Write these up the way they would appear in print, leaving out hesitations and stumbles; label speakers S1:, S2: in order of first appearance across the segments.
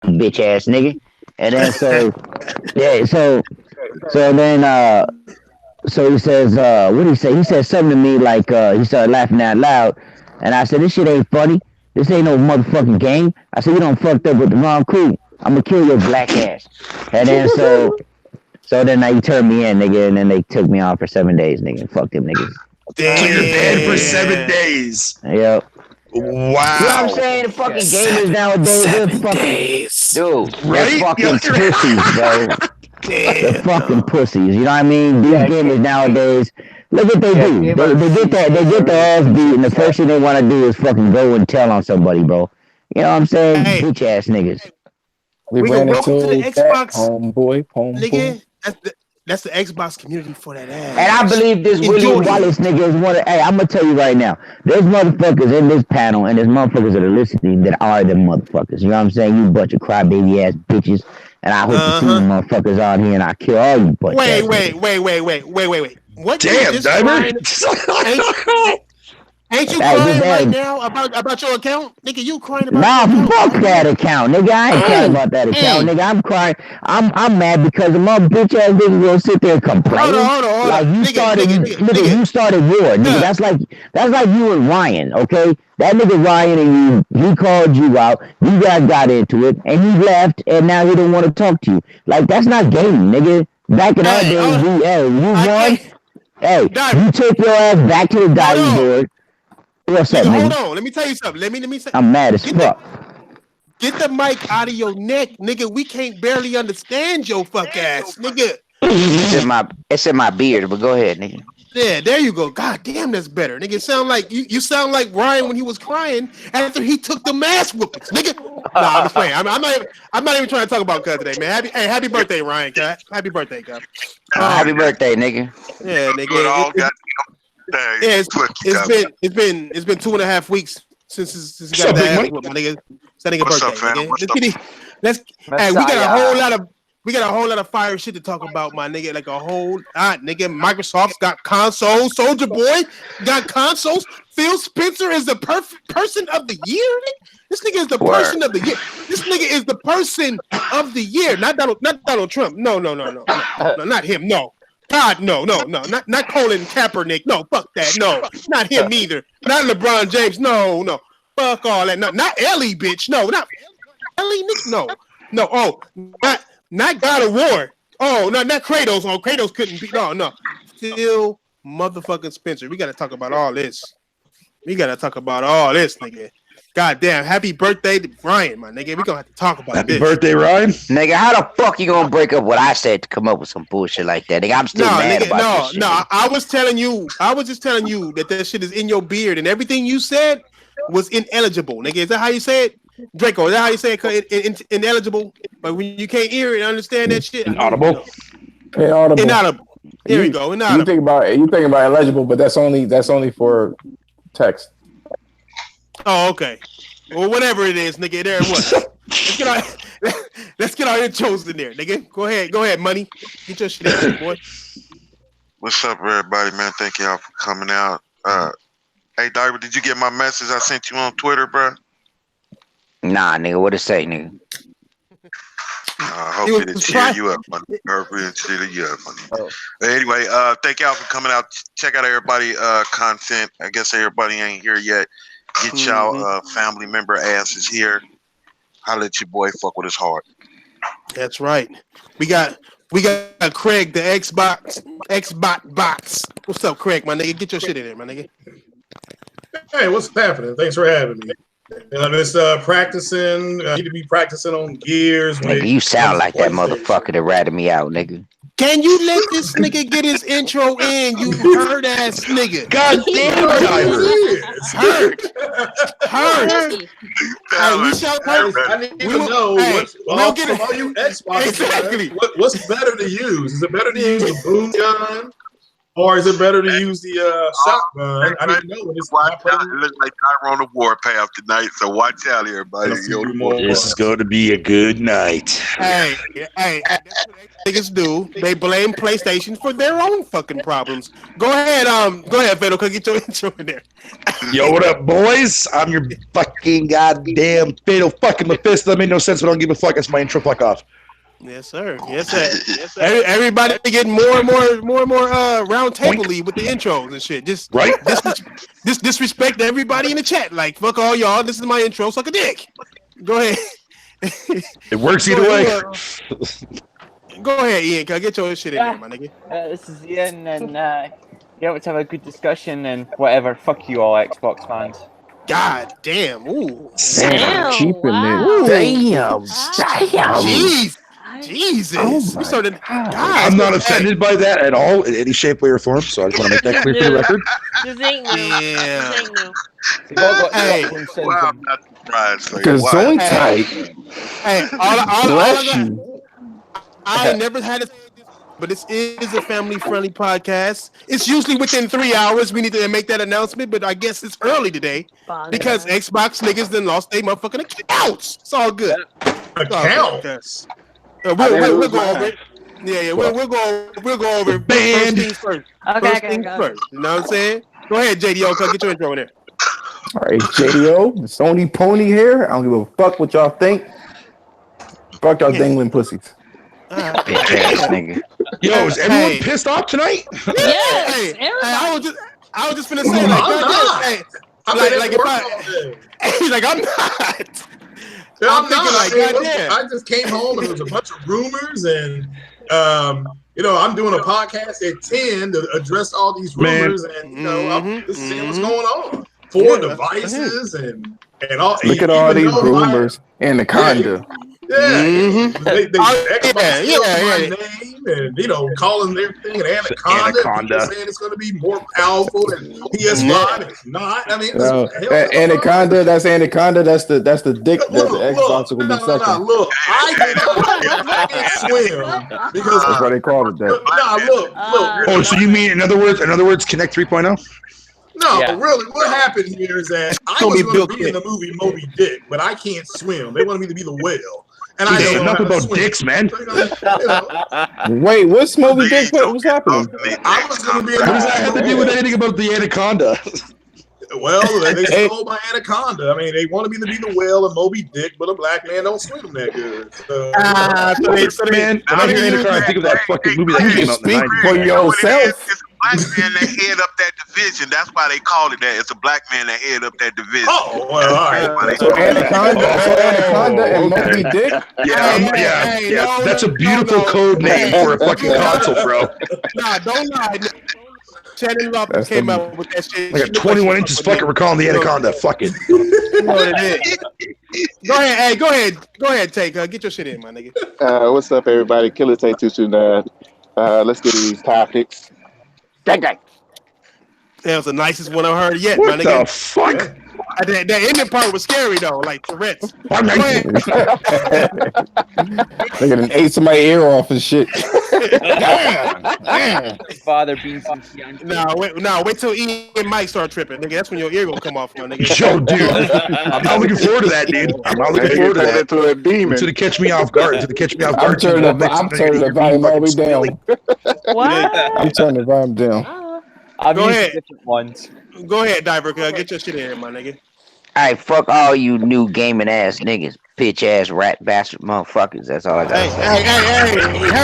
S1: bitch ass nigga. And then yeah, so then so he says, what did he say? He said something to me like, he started laughing out loud. And I said, this shit ain't funny. This ain't no motherfucking game. I said, you done fucked up with the wrong crew. I'm gonna kill your black ass. And then so then they turned me in, nigga, and then they took me off for 7 days, nigga. Fuck them niggas.
S2: Damn, you're banned for 7 days.
S1: Yep.
S2: Wow.
S1: You know what I'm saying? The fucking gamers nowadays, they're fucking
S3: days.
S1: Dude,
S2: Right?
S1: they're fucking pussies, bro.
S3: Damn.
S1: They're fucking pussies. You know what I mean? These gamers nowadays, look what they do. They get the ass beat, and the first thing they want to do is fucking go and tell on somebody, bro. You know what I'm saying?
S4: Hey.
S1: Bitch ass niggas.
S4: We
S5: ran
S4: welcome to the
S5: into
S4: Xbox,
S5: homeboy.
S4: nigga. That's the Xbox community for that ass.
S1: And I believe this William Wallace nigga is one of. Hey, I'm gonna tell you right now. There's motherfuckers in this panel, and there's motherfuckers that are listening that are them motherfuckers. You know what I'm saying? You bunch of crybaby ass bitches. And I hope to see you motherfuckers on here, and I kill all you bunch.
S4: Wait. What?
S2: Damn, Dimer.
S4: Ain't you crying right now about your account? Nigga, you crying about
S1: Nah, fuck that account, nigga. I ain't crying about that account, nigga. I'm crying. I'm mad because the mother bitch ass nigga gonna sit there and complain.
S4: Hold on.
S1: Like you started you started war, nigga. That's like you and Ryan, okay? That nigga Ryan and you, he called you out. You guys got into it, and he left, and now he don't want to talk to you. Like that's not gaming, nigga. Back in our days, you won. Hey, you took your ass back to the diving board. What's up, nigga?
S4: Hold on. Let me tell you something. Let me say.
S1: I'm mad as fuck.
S4: Get the mic out of your neck, nigga. We can't barely understand your fuck ass, nigga.
S1: It's in my beard, but go ahead, nigga.
S4: Yeah, there you go. God damn, that's better, nigga. Sound like you sound like Ryan when he was crying after he took the mass whoopings, nigga. Nah, I'm just playing. I'm not even trying to talk about Cuz today, man. Happy birthday, Ryan. Cuz. Happy birthday, Cuz.
S1: Happy birthday, nigga.
S4: Yeah, nigga. It's been 2.5 weeks since he got that ass whooped, my nigga. It's that nigga birthday, nigga. We got a whole lot of fire shit to talk about, my nigga. Like a whole lot, nigga. Microsoft's got consoles. Soulja Boy got consoles. Phil Spencer is the perfect person of the year. Nigga. This nigga is the person of the year. This nigga is the person of the year. Not Donald Trump. No, not him. No. God, no. Not Colin Kaepernick. No, fuck that. No, not him either. Not LeBron James. No. Fuck all that. No, not Ellie, bitch. No, not Ellie. No. Oh, not God of War. Oh, no, not Kratos. Oh, Kratos couldn't be. No. Still motherfucking Spencer. We got to talk about all this. Nigga. God damn. Happy birthday to Ryan, my nigga. We going to have to talk about this.
S2: Happy birthday, Ryan.
S1: Nigga, how the fuck you going to break up what I said to come up with some bullshit like that? Nigga, I'm still mad about this shit.
S4: No, I was just telling you that shit is in your beard and everything you said was ineligible. Nigga, is that how you say it? Draco, is that how you say it? Ineligible? But when you can't hear it and understand that shit?
S2: Inaudible.
S4: Inaudible. There you go. Inaudible.
S5: You think about illegible, but that's only for text.
S4: Oh, okay. Well, whatever it is, nigga, there it was. Let's get our intros in there, nigga. Go ahead, money. Get your shit out, boy.
S6: What's up, everybody, man? Thank y'all for coming out. Hey, Diver, did you get my message I sent you on Twitter, bro?
S1: Nah, nigga, what it say, nigga?
S6: I hope it cheer you up, money. Anyway, thank y'all for coming out. Check out everybody content. I guess everybody ain't here yet. Get y'all family member asses here. Holla at your boy. Fuck with his heart.
S4: That's right. We got Craig, the Xbot box. What's up, Craig, my nigga? Get your shit in there, my nigga.
S7: Hey, what's happening? Thanks for having me. Just practicing. Need to be practicing on gears.
S1: Nigga, you sound like that motherfucker that ratted me out, nigga.
S4: Can you let this nigga get his intro in? You hurt ass nigga.
S2: God damn,
S4: Hurt.
S7: I need to know all you Xbox exactly. What's better to use? Is it better to use the boom gun Or is it better to use the shotgun? I didn't know it's
S6: Watch
S7: not
S6: out. It looks like Tyrone the Warpath tonight, so watch out, everybody.
S7: Let's
S6: Yo,
S7: see more.
S2: This is going to be a good night.
S4: Hey, that's what niggas do. They blame PlayStation for their own fucking problems. Go ahead, Fatal, get your intro in there.
S2: Yo, what up, boys? I'm your fucking goddamn Fatal fucking Mephisto. That made no sense, but I don't give a fuck. That's my intro. Fuck off.
S4: Yes, sir. Yes, sir. Yes, sir. Everybody getting more and more round table-y with the intros and shit. Just
S2: right.
S4: Disrespect everybody in the chat. Like fuck all y'all. This is my intro. Suck a dick. Go ahead.
S2: It works either way.
S4: Go ahead, Ian. Can I get your shit in there, my nigga?
S3: This is Ian, and yeah, let's have a good discussion and whatever. Fuck you all, Xbox fans.
S4: God damn. Ooh.
S5: Damn, cheap in
S1: Damn. Damn.
S4: Jeez. Jesus. We started. God,
S2: I'm not offended by that at all in any shape, way, or form. So I just want to make that clear for the record.
S8: This ain't new.
S4: Yeah.
S8: This ain't new.
S3: We've all got
S4: Hey.
S3: Stockholm
S6: wow,
S3: syndrome.
S6: I'm not surprised. So
S5: Gazoin
S4: Hey.
S5: tight.
S4: Hey, all
S5: Bless
S4: I got.
S5: you.
S4: I ain't never had it, but this is a family-friendly podcast. It's usually within 3 hours. We need to make that announcement, but I guess it's early today because Xbox niggas then lost their motherfucking accounts. It's all good.
S7: Accounts.
S4: We'll go over it. Yeah, we'll go over it. First things first. First things first. You know what I'm saying? Go ahead, JDO. Get your intro in there.
S5: All right, JDO, Sony Pony here. I don't give a fuck what y'all think. Fuck y'all dangling pussies.
S1: Bitch ass nigga.
S2: Yo, is everyone
S4: Hey.
S2: pissed off tonight?
S8: Yes,
S4: Hey,
S8: everybody.
S4: I was just finna say, like,
S7: I'm not.
S4: hey,
S7: I've
S4: like,
S7: been
S4: like
S7: at
S4: if
S7: work
S4: I-
S7: all day.
S4: he's like, I'm not.
S7: I'm
S4: thinking
S7: not.
S4: like,
S7: I mean,
S4: goddamn.
S7: I just came home and there was a bunch of rumors, and I'm doing a podcast at 10 to address all these rumors, and I'm just seeing what's going on. Four devices and all.
S5: Look at all
S7: even
S5: these
S7: though
S5: rumors. Anaconda.
S7: They Xbox
S4: yeah,
S7: steals
S4: yeah.
S7: my name, and calling their thing an anaconda.
S2: Anaconda.
S7: People saying it's going to be more powerful than PS5. And it's not. I mean,
S5: No,
S7: hell,
S5: that Anaconda. That's Anaconda. That's the dick that the Xbox will be sucking.
S7: Look, I can't swim because
S5: That's why they called it that.
S7: look.
S2: Oh, so you mean in other words, Connect 3.0?
S7: No,
S3: Yeah.
S7: really, what happened here is that I
S4: Told
S7: was
S4: me
S7: going
S4: Bill
S7: to be in the movie Moby Dick, but I can't swim. They wanted me to be the whale, and I
S2: Hey,
S7: don't know
S2: enough
S7: how to
S2: about
S7: swim.
S2: dicks, man.
S7: So, you know,
S5: Wait, what's Moby Dick? What's happening?
S7: I was going to be in
S2: What does that
S7: the
S2: have to do with anything about the anaconda?
S7: Well, they stole my anaconda. I mean, they wanted me to be the whale and Moby Dick, but a black man don't swim that good. So,
S2: Man, when I hear anaconda, I think of that fucking movie that came out in the 90s.
S5: For yourself.
S6: It's a black man that head up that division. That's why they call it that. It's a black man that head up that division.
S7: oh, well, all right.
S5: So Anaconda and Moby Dick.
S2: Yeah. That's a beautiful code name for a fucking console, bro.
S4: Nah, don't lie. Shannon Lopez
S5: That's
S4: came
S5: the-
S4: out with that shit.
S2: Like a 21 inches fucking we're calling the anaconda. Fuck it.
S4: You know what it is. Go ahead. Hey, go ahead. Take. Get your shit in, my nigga.
S9: What's up, everybody? Killer Take 229. Let's get to these topics.
S1: That guy.
S4: That was the nicest one I've heard yet,
S2: What
S4: my
S2: the
S4: nigga.
S2: fuck?
S4: That ending part was scary though, like Tourette's. Go
S2: I'm
S4: ahead.
S5: They got an ate somebody's ear off and shit.
S3: Father beans and Chianti.
S4: Wait till Ian and Mike start tripping, nigga. That's when your ear gonna come off, my nigga.
S2: Yo, dude. I'm not looking forward to that, dude. I'm not looking forward to that.
S9: Into a demon.
S2: It's gonna catch me off guard. It's gonna catch me off
S5: I'm
S2: guard.
S5: turning the volume all the way down.
S8: What?
S5: I'm turning the volume down.
S3: I've
S4: Go
S3: used
S4: ahead.
S3: different ones.
S4: Go ahead, Diver. Get your shit in here, my nigga.
S1: All right, fuck all you new gaming ass niggas, bitch ass rat bastard motherfuckers. That's all I gotta say.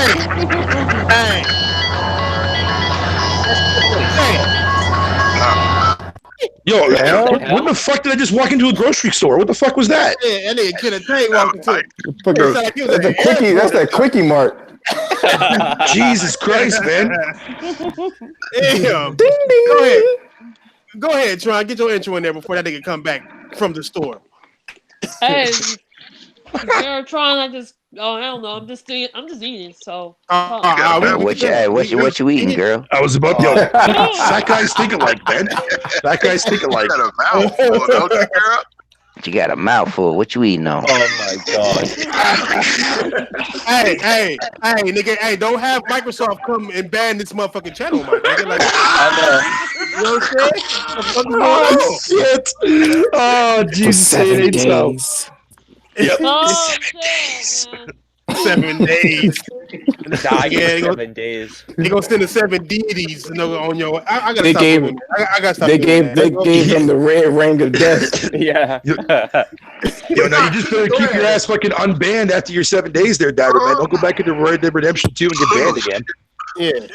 S2: Yo, when the fuck did I just walk into a grocery store? What the fuck was that?
S4: Yeah, that nigga Kid Tank walking to.
S5: Fucking- That's a quickie. That's that quickie mark.
S2: Jesus Christ, man.
S4: Damn.
S5: Ding ding.
S4: Go ahead. Go ahead, Tron. Get your intro in there before that nigga come back from the store.
S8: Hey, you're trying. I don't know. I'm just eating. So.
S1: What you eating, girl?
S2: I was about that guy's thinking like, man. That guy's thinking like.
S6: Got a mouthful, don't you, girl?
S1: You got a mouthful. What you eating on?
S3: Oh my god.
S4: Hey, nigga, hey, don't have Microsoft come and ban this motherfucking channel, my nigga. Like, you know what I'm saying? What the fuck is going on?
S2: Shit. Oh,
S5: For
S2: Jesus.
S5: 7 days.
S2: Yep.
S8: Oh shit, man.
S4: 7 days.
S3: Die
S4: Yeah,
S3: in 7 days.
S4: They gonna send the 7 deities on your. I gotta
S5: They
S4: stop
S5: gave-
S4: doing that. I gotta stop
S5: They
S4: doing
S5: gave
S4: that.
S5: they gave him the red ring of death.
S3: Yeah.
S2: Yo, now you just better keep your ass fucking unbanned after your 7 days there, Diver, man. Don't go back into Red Dead Redemption 2 and get banned again.
S4: Yeah.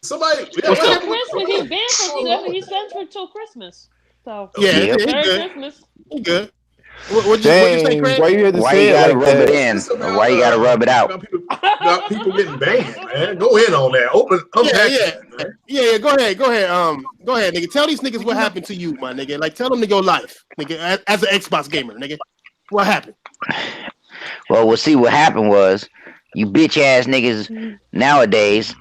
S7: Somebody.
S8: Until Christmas, he's banned for 7. He's banned for till Christmas. So
S4: Yeah,
S1: Yep.
S4: it's
S8: Merry
S4: good.
S8: Christmas.
S4: It's good. What'd you say,
S5: Dang,
S4: Craig?
S5: why you had to
S1: Why
S5: say
S1: you
S5: it
S1: gotta
S5: like
S1: rub it
S5: that?
S1: in? Or why you gotta rub it out?
S7: Got people getting banned, man. Go in on that. Unpack that,
S4: Yeah. Go ahead. Go ahead, nigga. Tell these niggas what happened to you, my nigga. Like, tell them to your life, nigga. As an Xbox gamer, nigga. What happened?
S1: Well, we'll see. What happened was, you bitch ass niggas nowadays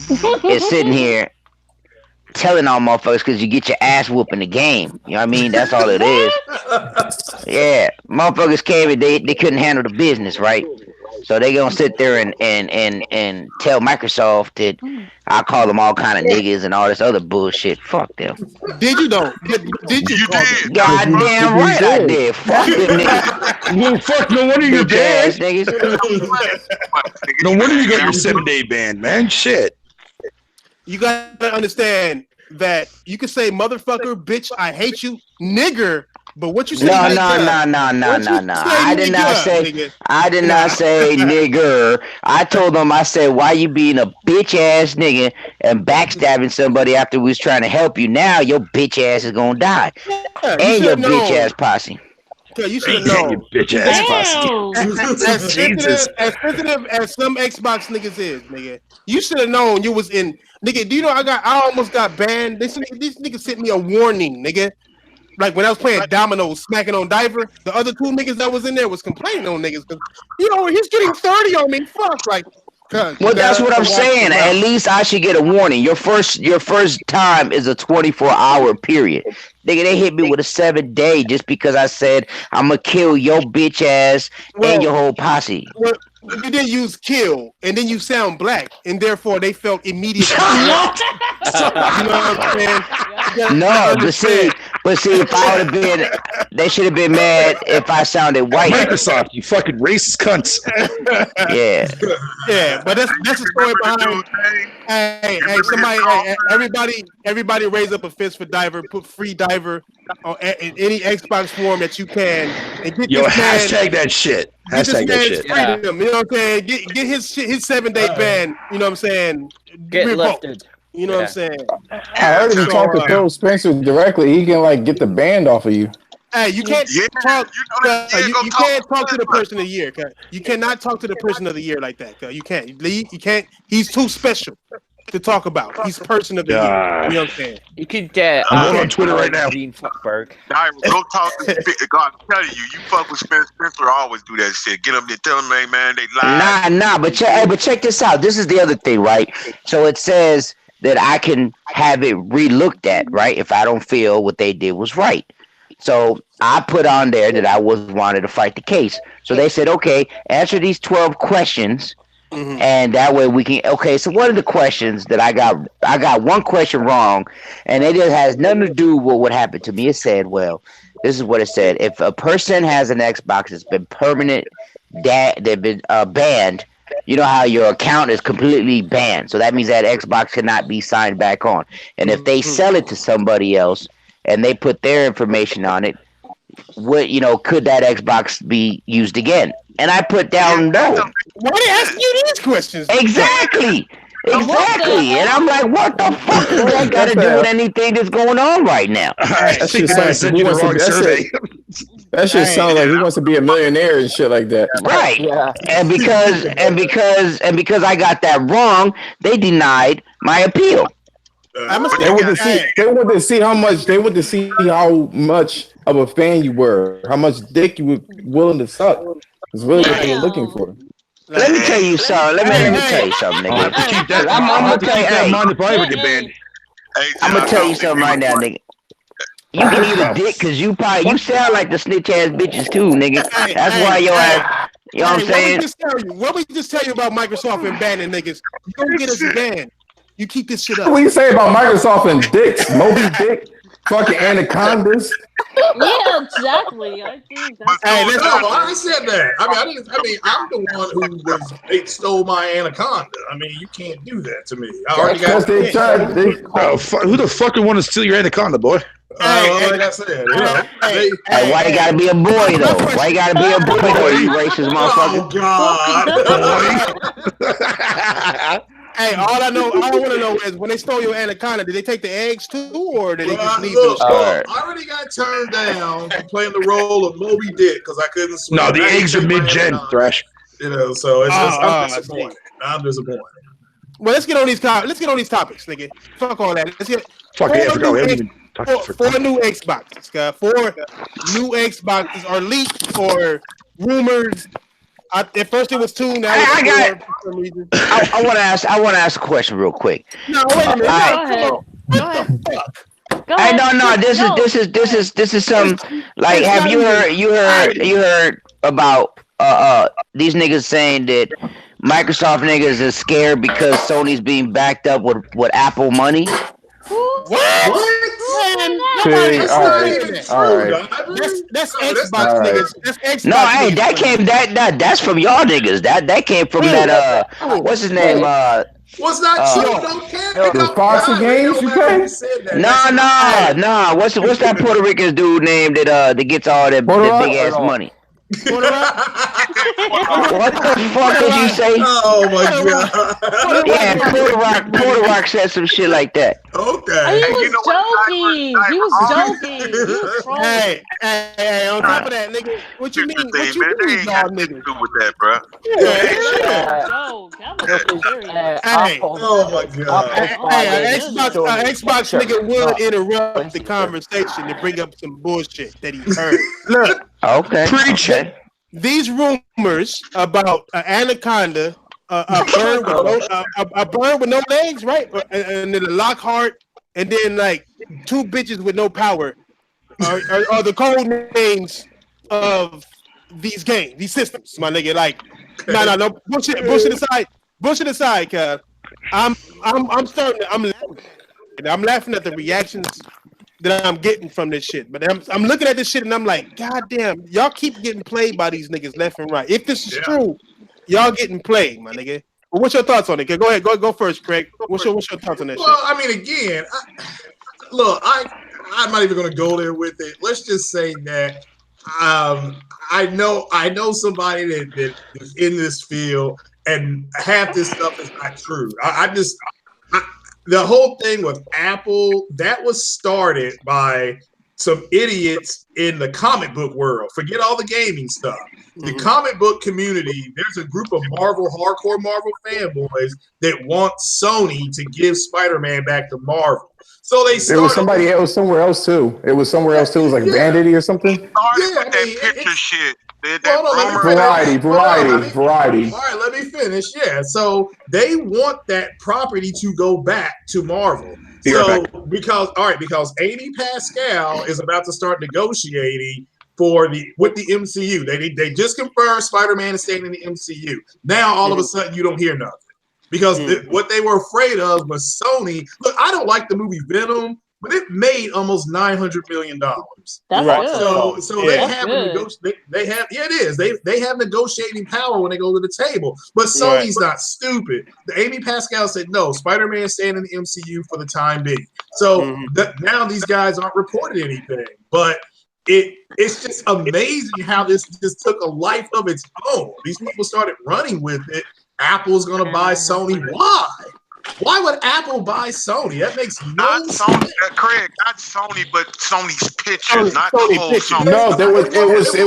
S1: is sitting here telling all motherfuckers because you get your ass whooped in the game. You know what I mean? That's all it is. Yeah, motherfuckers came and they couldn't handle the business, right? So they gonna sit there and tell Microsoft that I call them all kind of niggas and all this other bullshit. Fuck them.
S4: Did you though? Did you? Call them?
S1: Goddamn right I did. Fuck them niggas.
S2: You ain't fuck no wonder you're
S1: Bitch ass
S2: banned.
S1: niggas.
S2: No wonder you got your 7-day ban, man. Shit.
S4: You gotta understand that you can say motherfucker, bitch, I hate you, nigger, but what you say?
S1: No.
S4: nigga,
S1: I did not say.
S4: nigga?
S1: I did not say nigger. I told them. I said, why you being a bitch ass nigga and backstabbing somebody after we was trying to help you? Now your bitch ass is gonna die,
S4: Yeah,
S1: and your bitch ass posse.
S4: You should have known.
S2: Bitch ass
S8: Damn.
S4: As sensitive as some Xbox niggas is, nigga. You should have known you was in, nigga. Do you know I almost got banned? These niggas sent me a warning, nigga. Like when I was playing dominoes, smacking on Diver, the other 2 niggas that was in there was complaining on niggas because he's getting 30 on me. Fuck, like.
S1: Well, that's what I'm saying. At least I should get a warning. Your first time is a 24-hour period. Nigga, they hit me with a 7-day just because I said I'm gonna kill your bitch ass and your whole posse.
S4: Well, you didn't use kill, and then you sound black, and therefore they felt immediate. You know what I'm saying?
S1: No, but see, if I would have been, they should have been mad if I sounded white.
S2: Microsoft, you fucking racist cunts.
S4: Yeah, but that's the story behind. Hey, somebody, everybody, raise up a fist for Diver. Put free Diver on in any Xbox forum that you can, and get
S2: Yo,
S4: this man.
S2: hashtag that shit.
S4: Get this
S2: Hashtag that
S4: man's
S2: shit.
S4: freedom. You know what I'm saying? Get his 7-day ban. You know what I'm saying?
S3: Get
S4: Revoked.
S3: lifted.
S4: You know what I'm saying?
S5: I heard if you talk to Phil Spencer directly, he can like get the band off of you.
S4: Hey, you can't talk. You can't talk to the
S6: Diver.
S4: person of the year. Cause you cannot talk to the person of the year like that. Cause you can't. You can't. He's too special to talk about. He's person of the year. You know what I'm saying?
S3: You could get
S2: I'm on Twitter right now.
S3: Gene Fuckberg.
S6: Diver, go talk to God. I'm telling you, you fuck with Spencer. Spencer always do that shit. Get them to tell them, hey, man, they lie.
S1: Nah, but check this out. This is the other thing, right? So it says that I can have it re-looked at, right? If I don't feel what they did was right. So I put on there that I wanted to fight the case. So they said, okay, answer these 12 questions, and that way we can. Okay, so one of the questions that I got one question wrong, and it just has nothing to do with what happened to me. It said, well, this is what it said: if a person has an Xbox that's been they've been banned. You know how your account is completely banned, so that means that Xbox cannot be signed back on. And if they sell it to somebody else and they put their information on it, could that Xbox be used again? And I put down no.
S4: Why are they asking you these questions?
S1: Exactly. And I'm like, what the fuck does that got to do with anything that's going on right now?
S2: That shit sounds like the wrong survey.
S5: That shit sounds like he wants to be a millionaire and shit like that.
S1: Right. Yeah. And because I got that wrong, they denied my appeal.
S5: They want to see how much of a fan you were, how much dick you were willing to suck. It's really what they were looking for.
S1: Let me tell you something. Let me tell you something, nigga. I'm gonna tell you.
S2: That mind if I ever get banned.
S1: I'm gonna tell you something right now, nigga. You can eat a dick because you sound like the snitch ass bitches too, nigga. That's why your ass. You know what I'm saying?
S4: What we just tell you about Microsoft and banning niggas? You don't get us banned. You keep this shit up.
S5: What do you say about Microsoft and dicks? Moby Dick, fucking anacondas.
S8: Yeah, exactly. I think that's.
S7: I said that. I'm the one who stole my anaconda. I mean, you can't do that to me. I already got.
S2: Who the fuck would want to steal your anaconda, boy?
S7: Like I said,
S1: why you gotta be a boy though? Why you gotta be a boy though? You racist motherfucker.
S7: Oh God.
S4: Hey, all I want to know is when they stole your anaconda, did they take the eggs too, or did they just leave
S7: them?
S4: I
S7: already got turned down for playing the role of Moby Dick because I couldn't swim.
S2: No, the eggs are mid-gen, Thrash.
S7: You know, so I'm disappointed. I'm disappointed.
S4: Well, let's get on these topics, nigga. Fuck all that. Let's get.
S2: Fuck yeah, I forgot. We haven't
S4: even four new Xboxes. 4 new Xboxes are leaked for rumors. At first it was 2. Now
S1: I want to ask a question real quick.
S4: No, wait a minute. Go ahead.
S1: No. This is some like. Have you heard about these niggas saying that Microsoft niggas is scared because Sony's being backed up with Apple money?
S4: What?
S5: All right.
S4: That's Xbox niggas. That's Xbox.
S1: No, hey, that's from y'all niggas. That came from that what's his name?
S7: What's not true? Don't care.
S5: The Foxy Games, you can?
S1: Nah. What's that Puerto Rican dude named that gets all that big ass money? What the fuck did you say?
S7: Oh my god!
S1: Yeah, Puerto Rock said some shit like that.
S7: Okay.
S8: He was joking. He was trolling.
S4: Hey! On top of that, nigga, what you mean? What you mean, y'all niggas?
S6: Do with that, bro?
S4: Hey! Oh my god! Hey, Xbox nigga would interrupt the conversation to bring up some bullshit that he heard. Look.
S1: Okay.
S2: Preach it.
S4: These rumors about an anaconda, a bird with no legs, right? And then a Lockhart, and then like 2 bitches with no power are the code names of these games, these systems, my nigga. Like, no, bullshit aside, cuz I'm laughing at the reactions that I'm getting from this shit. But I'm looking at this shit and I'm like, God damn, y'all keep getting played by these niggas left and right. If this is true, y'all getting played, my nigga. Well, what's your thoughts on it? Go ahead, go first, Craig. What's your thoughts on that shit?
S7: Well, I mean, again, I'm not even going to go there with it. Let's just say that I know somebody that is in this field, and half this stuff is not true. The whole thing with Apple, that was started by some idiots in the comic book world. Forget all the gaming stuff. The comic book community, there's a group of hardcore Marvel fanboys that want Sony to give Spider-Man back to Marvel. So they started.
S5: It was somebody else somewhere else too. It was somewhere else too. It was like Bandity or something.
S6: Picture shit.
S5: Variety.
S7: All right, let me finish. Yeah, so they want that property to go back to Marvel. Because Amy Pascal is about to start negotiating with the MCU. They just confirmed Spider-Man is staying in the MCU. Now all of a sudden you don't hear nothing. Because what they were afraid of was Sony. Look, I don't like the movie Venom, but it made almost $900 million.
S8: That's good.
S7: So they have it is. They have negotiating power when they go to the table. But Sony's not stupid. Amy Pascal said no, Spider-Man is staying in the MCU for the time being. So now these guys aren't reporting anything. But it's just amazing how this just took a life of its own. These people started running with it. Apple's gonna buy Sony. Why? Why would Apple buy Sony? That makes no sense.
S6: Craig, not Sony, but Sony's pictures, not the whole Sony.
S5: No, it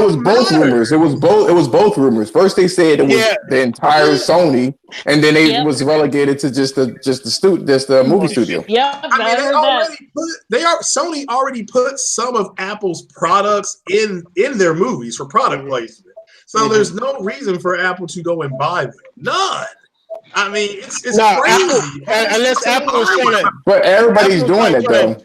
S5: was both rumors. It was both rumors. First they said it was the entire Sony, and then it was relegated to just the movie studio.
S8: Yeah,
S7: Sony already put some of Apple's products in their movies for product placement. So there's no reason for Apple to go and buy them. None. I mean, it's crazy.
S4: Unless Apple is saying that.
S5: But everybody's doing it though.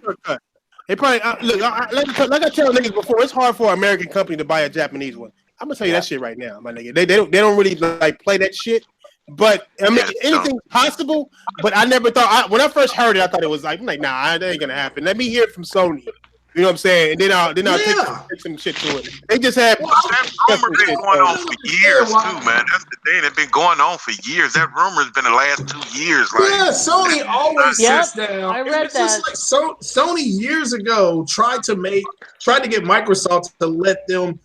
S4: They probably look. Like I tell niggas before, it's hard for an American company to buy a Japanese one. I'm gonna tell you that shit right now, my nigga. They don't really like play that shit. But I mean, anything's possible. But I never thought when I first heard it, I thought it was like, I'm like, nah, that ain't gonna happen. Let me hear it from Sony. You know what I'm saying? And then I'll take some shit to it. They just have.
S6: That rumor been going on for years too, man. That's the thing. It's been going on for years. That rumor's been the last 2 years. Like,
S7: yeah, Sony always sits down.
S8: I read
S7: it's just like Sony years ago tried to get Microsoft to let them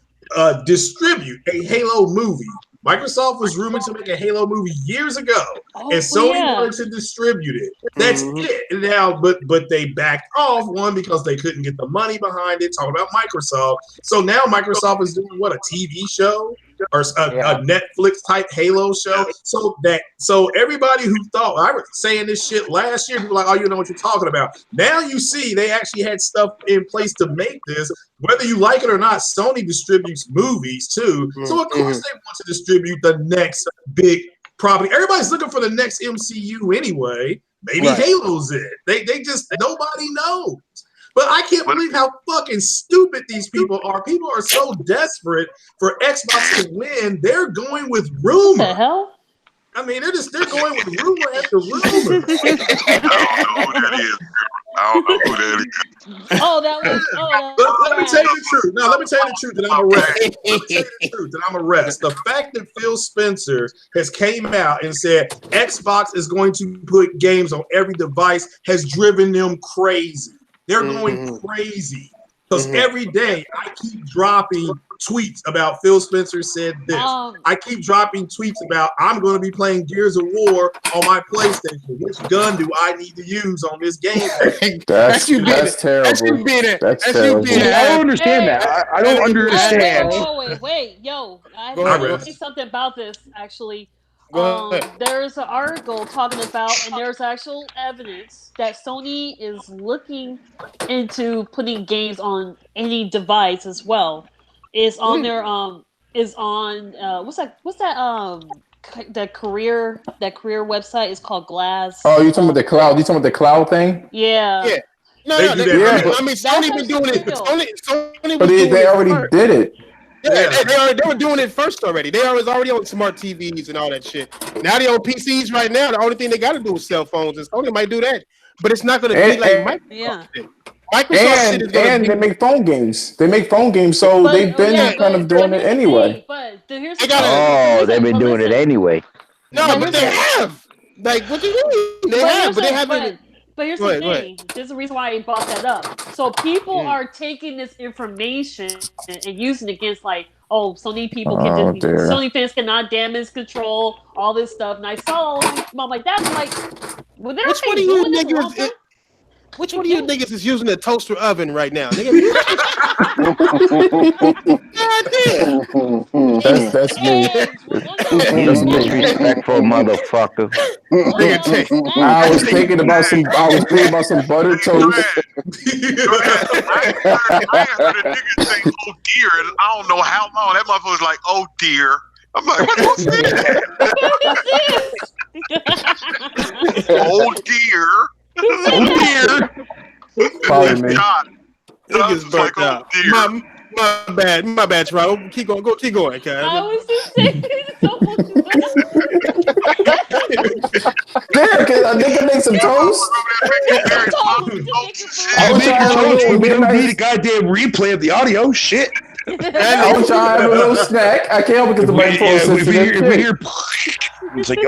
S7: distribute a Halo movie. Microsoft was rumored to make a Halo movie years ago, and Sony wanted to distribute it. That's it. And now, but they backed off, one, because they couldn't get the money behind it. Talking about Microsoft, so now Microsoft is doing what, a TV show or a Netflix type Halo show. So everybody who thought I was saying this shit last year, people were like, oh, you know what you're talking about. Now you see they actually had stuff in place to make this. Whether you like it or not, Sony distributes movies too. So of course they want to distribute the next big property. Everybody's looking for the next MCU anyway. Maybe Halo's it. They just, nobody knows. But I can't believe how fucking stupid these people are. People are so desperate for Xbox to win. They're going with rumor.
S8: What the hell?
S7: I mean, they're going with rumor after rumor.
S6: I don't know who that is.
S8: Oh, that was.
S7: Let me tell you the truth. No, let me tell you the truth that I'm a rest. Let me tell you the truth that I'm a rest. The fact that Phil Spencer has came out and said Xbox is going to put games on every device has driven them crazy. They're going crazy because every day I keep dropping tweets about Phil Spencer said this. I keep dropping tweets about I'm going to be playing Gears of War on my PlayStation. Which gun do I need to use on this game?
S5: That's terrible. That's terrible.
S2: I don't understand that. I don't understand.
S8: Wait, yo, I have to say something about this actually. There's an article talking about, and there's actual evidence that Sony is looking into putting games on any device as well. It's on their is on that career website is called Glass.
S5: Oh, you talking about the cloud? You talking about the cloud thing?
S8: Yeah.
S4: Yeah. No, I mean, Sony been doing it. Sony
S5: but they already did it.
S4: Yeah, they were doing it first already. They was already on smart TVs and all that shit. Now they on PCs right now. The only thing they got to do is cell phones, and Sony might do that, but it's not going to be like Microsoft.
S8: Yeah.
S4: Microsoft
S5: and they make phone games. They make phone games, so they've been kind of doing it anyway.
S8: But here's
S1: they've been doing it anyway.
S4: No, but they have. Like, what do you mean? They have, but they haven't.
S8: But here's the thing. There's a reason why I brought that up. So people are taking this information and using it against, like, oh, Sony people Sony fans cannot damage control all this stuff. And I saw mom like that. I'm like, well, they're
S4: which one of you niggas? Which one of you niggas is using a toaster oven right now? Nigga?
S5: That's me.
S1: You disrespectful motherfucker.
S5: I was thinking about some butter toast.
S6: I heard a nigga say, "Oh dear," and I don't know how long that motherfucker was like, "Oh dear." I'm like, what's this? Oh dear. Oh dear.
S5: Pardon me.
S4: Niggas burnt out. My bad, Troy. Keep going, cuz.
S8: I was just saying
S5: There, can a nigga make some toast?
S2: We don't need a goddamn replay of the audio. Shit.
S5: I was trying to have a little snack. I can't help it because the microphone's sensitive.
S2: It's like,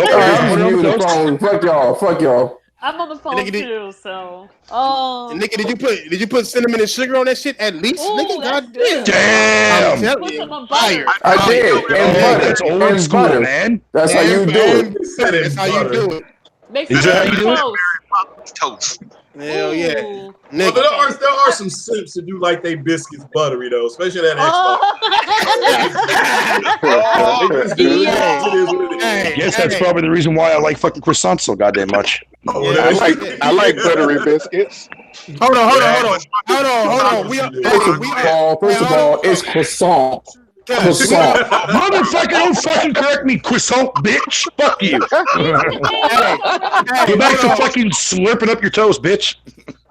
S5: fuck y'all.
S8: I'm on the phone too, so.
S4: Nigga, did you put cinnamon and sugar on that shit at least?
S8: Ooh,
S4: nigga, goddamn.
S2: Damn.
S8: Put some on butter.
S5: I did.
S2: That's old school, man.
S5: That's how you do it.
S4: That's how you do it.
S8: Make
S2: Is that how you do
S8: it?
S6: Toast.
S4: Hell yeah.
S7: Well, there are some simps that do like they biscuits buttery though, especially that Xbox.
S2: Yes, that's probably the reason why I like fucking croissants so goddamn much.
S9: I like buttery biscuits.
S4: Hold on.
S5: First of all, it's croissant.
S2: Motherfucker, don't fucking correct me, croissant, bitch. Fuck you. Go back to fucking slurping up your toast, bitch.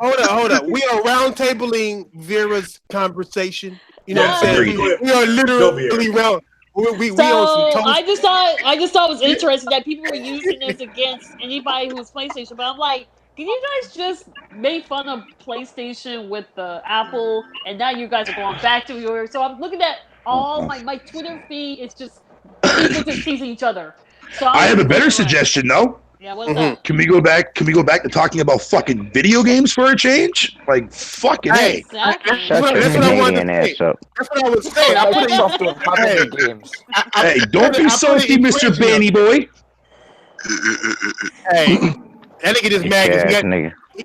S4: Hold up. We are roundtabling Vera's conversation. You know what I'm saying? We are literally round. We on some toast.
S8: I just thought it was interesting that people were using this against anybody who's PlayStation. But I'm like, can you guys just make fun of PlayStation with the Apple, and now you guys are going back to yours? So I'm looking at all my Twitter feed. It's just people just teasing each other. So
S2: I have a better suggestion, though.
S8: Yeah, what's that?
S2: Can we go back to talking about fucking video games for a change? Like fucking hey.
S8: Exactly.
S1: Shut your Canadian ass up.
S4: That's what I was saying. I put
S10: Microsoft games.
S2: Hey, don't be salty, Mr. Banny boy.
S4: Hey, that nigga just mad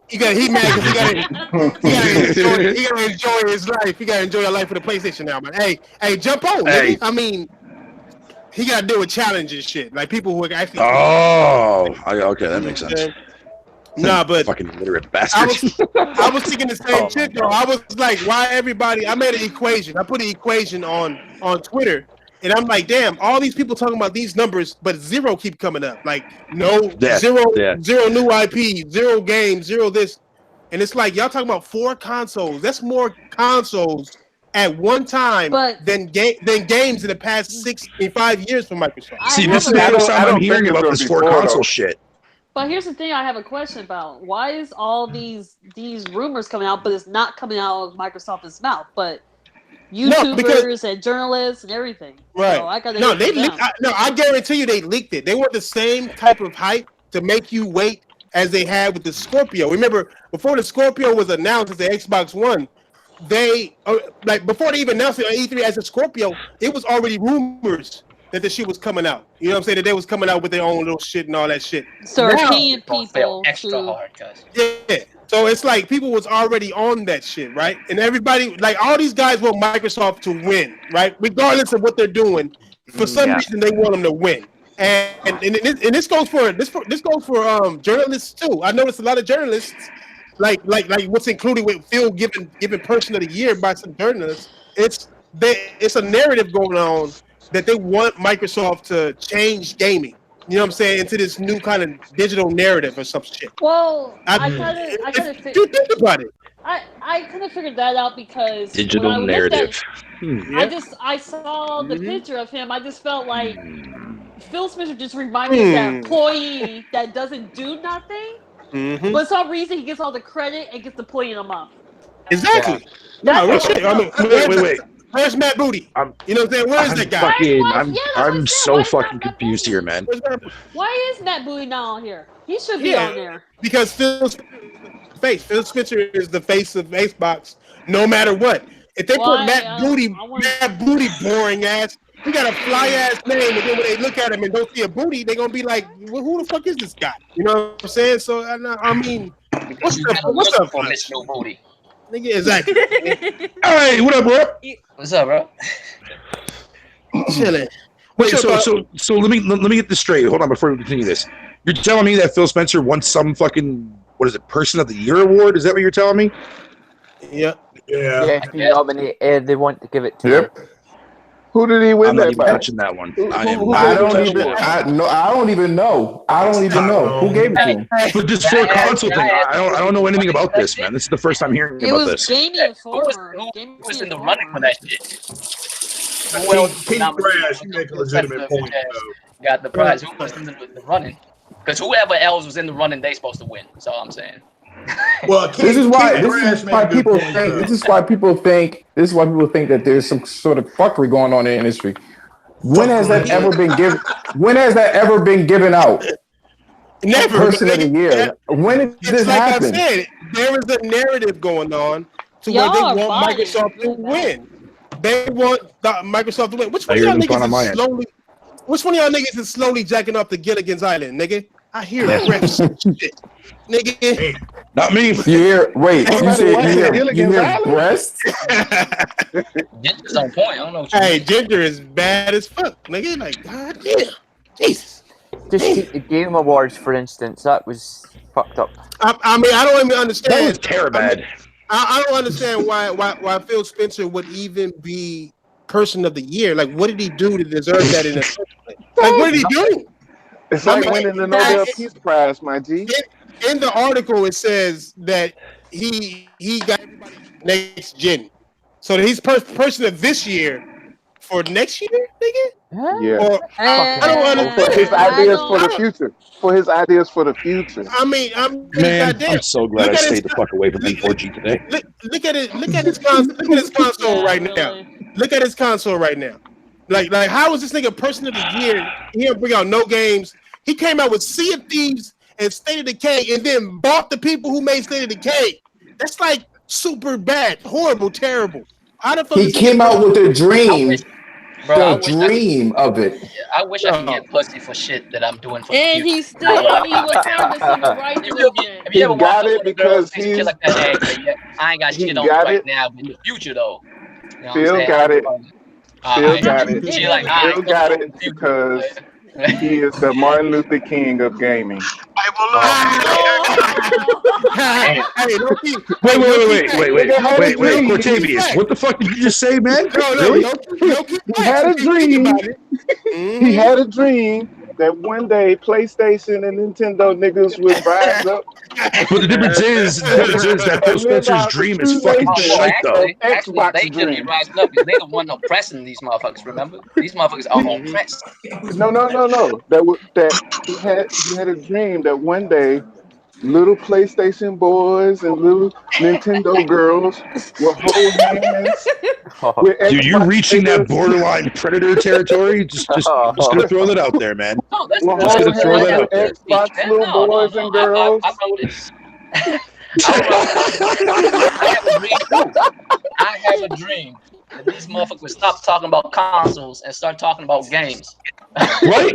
S4: because he mad because he gotta enjoy his life. He gotta enjoy your life with the PlayStation now, man. Hey, jump on.
S2: Hey.
S4: Nigga. I mean, he gotta deal with challenges, shit. Like people who are actually.
S2: Okay, that makes sense.
S4: Nah, but
S2: fucking illiterate bastard.
S4: I was thinking the same shit though. I was like, why everybody? I made an equation. I put an equation on Twitter, and I'm like, damn, all these people talking about these numbers, but zero keep coming up. Like zero new IP, zero games, zero this, and it's like y'all talking about 4 consoles. That's more consoles at one time than games in the past 5 years from Microsoft.
S2: See, this is the first time I'm hearing about this 4 console shit.
S8: But here's the thing I have a question about. Why is all these rumors coming out, but it's not coming out of Microsoft's mouth, but YouTubers and journalists and everything?
S4: Right.
S8: So I gotta
S4: I guarantee you they leaked it. They want the same type of hype to make you wait as they had with the Scorpio. Remember, before the Scorpio was announced as the Xbox One, they before they even announced it on E3 as a Scorpio, it was already rumors that the shit was coming out. You know what I'm saying? That they was coming out with their own little shit and all that shit.
S8: So paying people
S10: extra hard, guys.
S4: Yeah. So it's like people was already on that shit, right? And everybody, like all these guys want Microsoft to win, right? Regardless of what they're doing, for some reason they want them to win. And this goes for journalists too. I noticed a lot of journalists, like what's included with Phil given Person of the Year by some journalists. It's a narrative going on that they want Microsoft to change gaming. You know what I'm saying? Into this new kind of digital narrative or some shit.
S8: Well, I kind of think
S4: about it.
S8: I kind of figured that out because
S2: digital narrative.
S8: I saw the picture of him. I just felt like Phil Spencer just reminded me of that employee that doesn't do nothing, but for some reason he gets all the credit and gets the point in a month.
S4: Exactly.
S8: Yeah.
S4: No, shit. I mean, wait. Where's Matt Booty? You know what I'm saying? Where's that guy?
S2: I'm so fucking confused here, man.
S8: Why is Matt Booty not on here? He should be on there.
S4: Because Phil Spencer is the face of Xbox, no matter what. If they put Matt Booty, boring ass, he got a fly ass name, and then when they look at him and don't see a booty, they're gonna be like, well, "Who the fuck is this guy?" You know what I'm saying? So I mean, what's up
S10: for Miss No Booty?
S4: Nigga, exactly.
S2: Hey, what up, bro?
S10: What's up, bro?
S4: Chilling.
S2: Wait, so let me get this straight. Hold on before we continue this. You're telling me that Phil Spencer won some fucking Person of the Year award? Is that what you're telling me?
S4: Yeah.
S10: They want to give it to
S9: Who did he win?
S2: I'm not even touching that one.
S5: I don't even know. Who gave it to him.
S2: But this 4 console thing, I don't know anything about this, man. This is the first time hearing about this.
S8: Gaming Informer.
S10: Who was in the running for that shit?
S7: Well, King Crash, you make a legitimate point.
S10: Got the prize. Who was in the running? Because whoever else was in the running, they supposed to win. That's all I'm saying.
S7: Well,
S5: this is why people think that there's some sort of fuckery going on in the industry. When has that ever been given? When has that ever been given out?
S4: Never.
S5: Person of the Year. When did this happen?
S4: I said, there is a narrative going on to where they want Microsoft to win. They want Microsoft to win. Which one of y'all niggas is slowly jacking off the Gilligan's Island, nigga? I hear riffs and shit. Nigga.
S2: Not me.
S5: You hear breasts?
S10: Ginger's on point. I don't know what you
S4: mean. Ginger is bad as fuck. Nigga, like, God damn. Jesus.
S11: Just the Game Awards, for instance, that was fucked up.
S4: I mean, I don't even understand.
S2: That was terrible.
S4: I don't understand why Phil Spencer would even be Person of the Year. Like, what did he do to deserve that in the first place? Like, what did he do?
S9: It's like winning the Nobel Peace Prize, my G.
S4: In the article, it says that he got everybody next gen. So he's person of this year for next year, nigga.
S9: Yeah.
S4: Or I don't
S9: For his
S4: understand.
S9: ideas for the
S4: I don't.
S9: future. For his ideas for the future.
S4: I mean,
S2: Man,
S4: goddamn.
S2: I'm so glad
S4: Look
S2: I
S4: at his
S2: stayed the fuck away from N4G today.
S4: look at it. Look at his console. Look at his console right now. Look at his console right now. Like how is this nigga person of the year? He didn't bring out no games. He came out with Sea of Thieves and State of Decay, and then bought the people who made State of Decay. That's like super bad, horrible, terrible. How the fuck
S5: He
S4: is he
S5: came out with the dream,
S10: Bro,
S5: the dream of it.
S10: I wish I could get pussy for shit that I'm doing for
S8: And
S10: the
S8: he
S10: future.
S8: still, and he was part of the civil rights movement.
S10: Have you ever
S9: He got
S10: walked up
S9: it
S10: with a girl
S9: because
S10: and face a kid like that? Hey, yeah, I ain't got
S9: he
S10: shit on me
S9: got
S10: right
S9: it.
S10: now, but in the future though, you know what I'm
S9: Phil
S10: saying?
S9: got it. Phil
S10: Alright.
S9: got it.
S10: She like, I
S9: Phil
S10: ain't
S9: got
S10: coming
S9: it
S10: for the future.
S9: because he is the Martin Luther King of gaming.
S4: Hey,
S2: Wait, Cortavius, what the fuck did you just say, man?
S4: No,
S2: Really?
S9: He had a dream. He had a dream that one day PlayStation and Nintendo niggas would rise up.
S2: But the difference is that Phil Spencer's dream is fucking shite, though.
S10: Actually, they should be rising up because they the one oppressing these motherfuckers. Remember, these motherfuckers are oppressed.
S9: No. That he had a dream that one day little PlayStation boys and little Nintendo girls will hold hands with
S2: Dude, you're
S9: Xbox
S2: reaching that
S9: niggas.
S2: borderline predator territory. Just gonna throw that out there, man.
S10: No, that's
S9: Will
S2: Just
S9: hold
S2: gonna throw
S9: hands
S2: that out
S9: with
S2: there.
S9: Xbox little boys and girls.
S10: I wrote it. I have a dream that these motherfuckers stop talking about consoles and start talking about games.
S2: Right?
S6: There you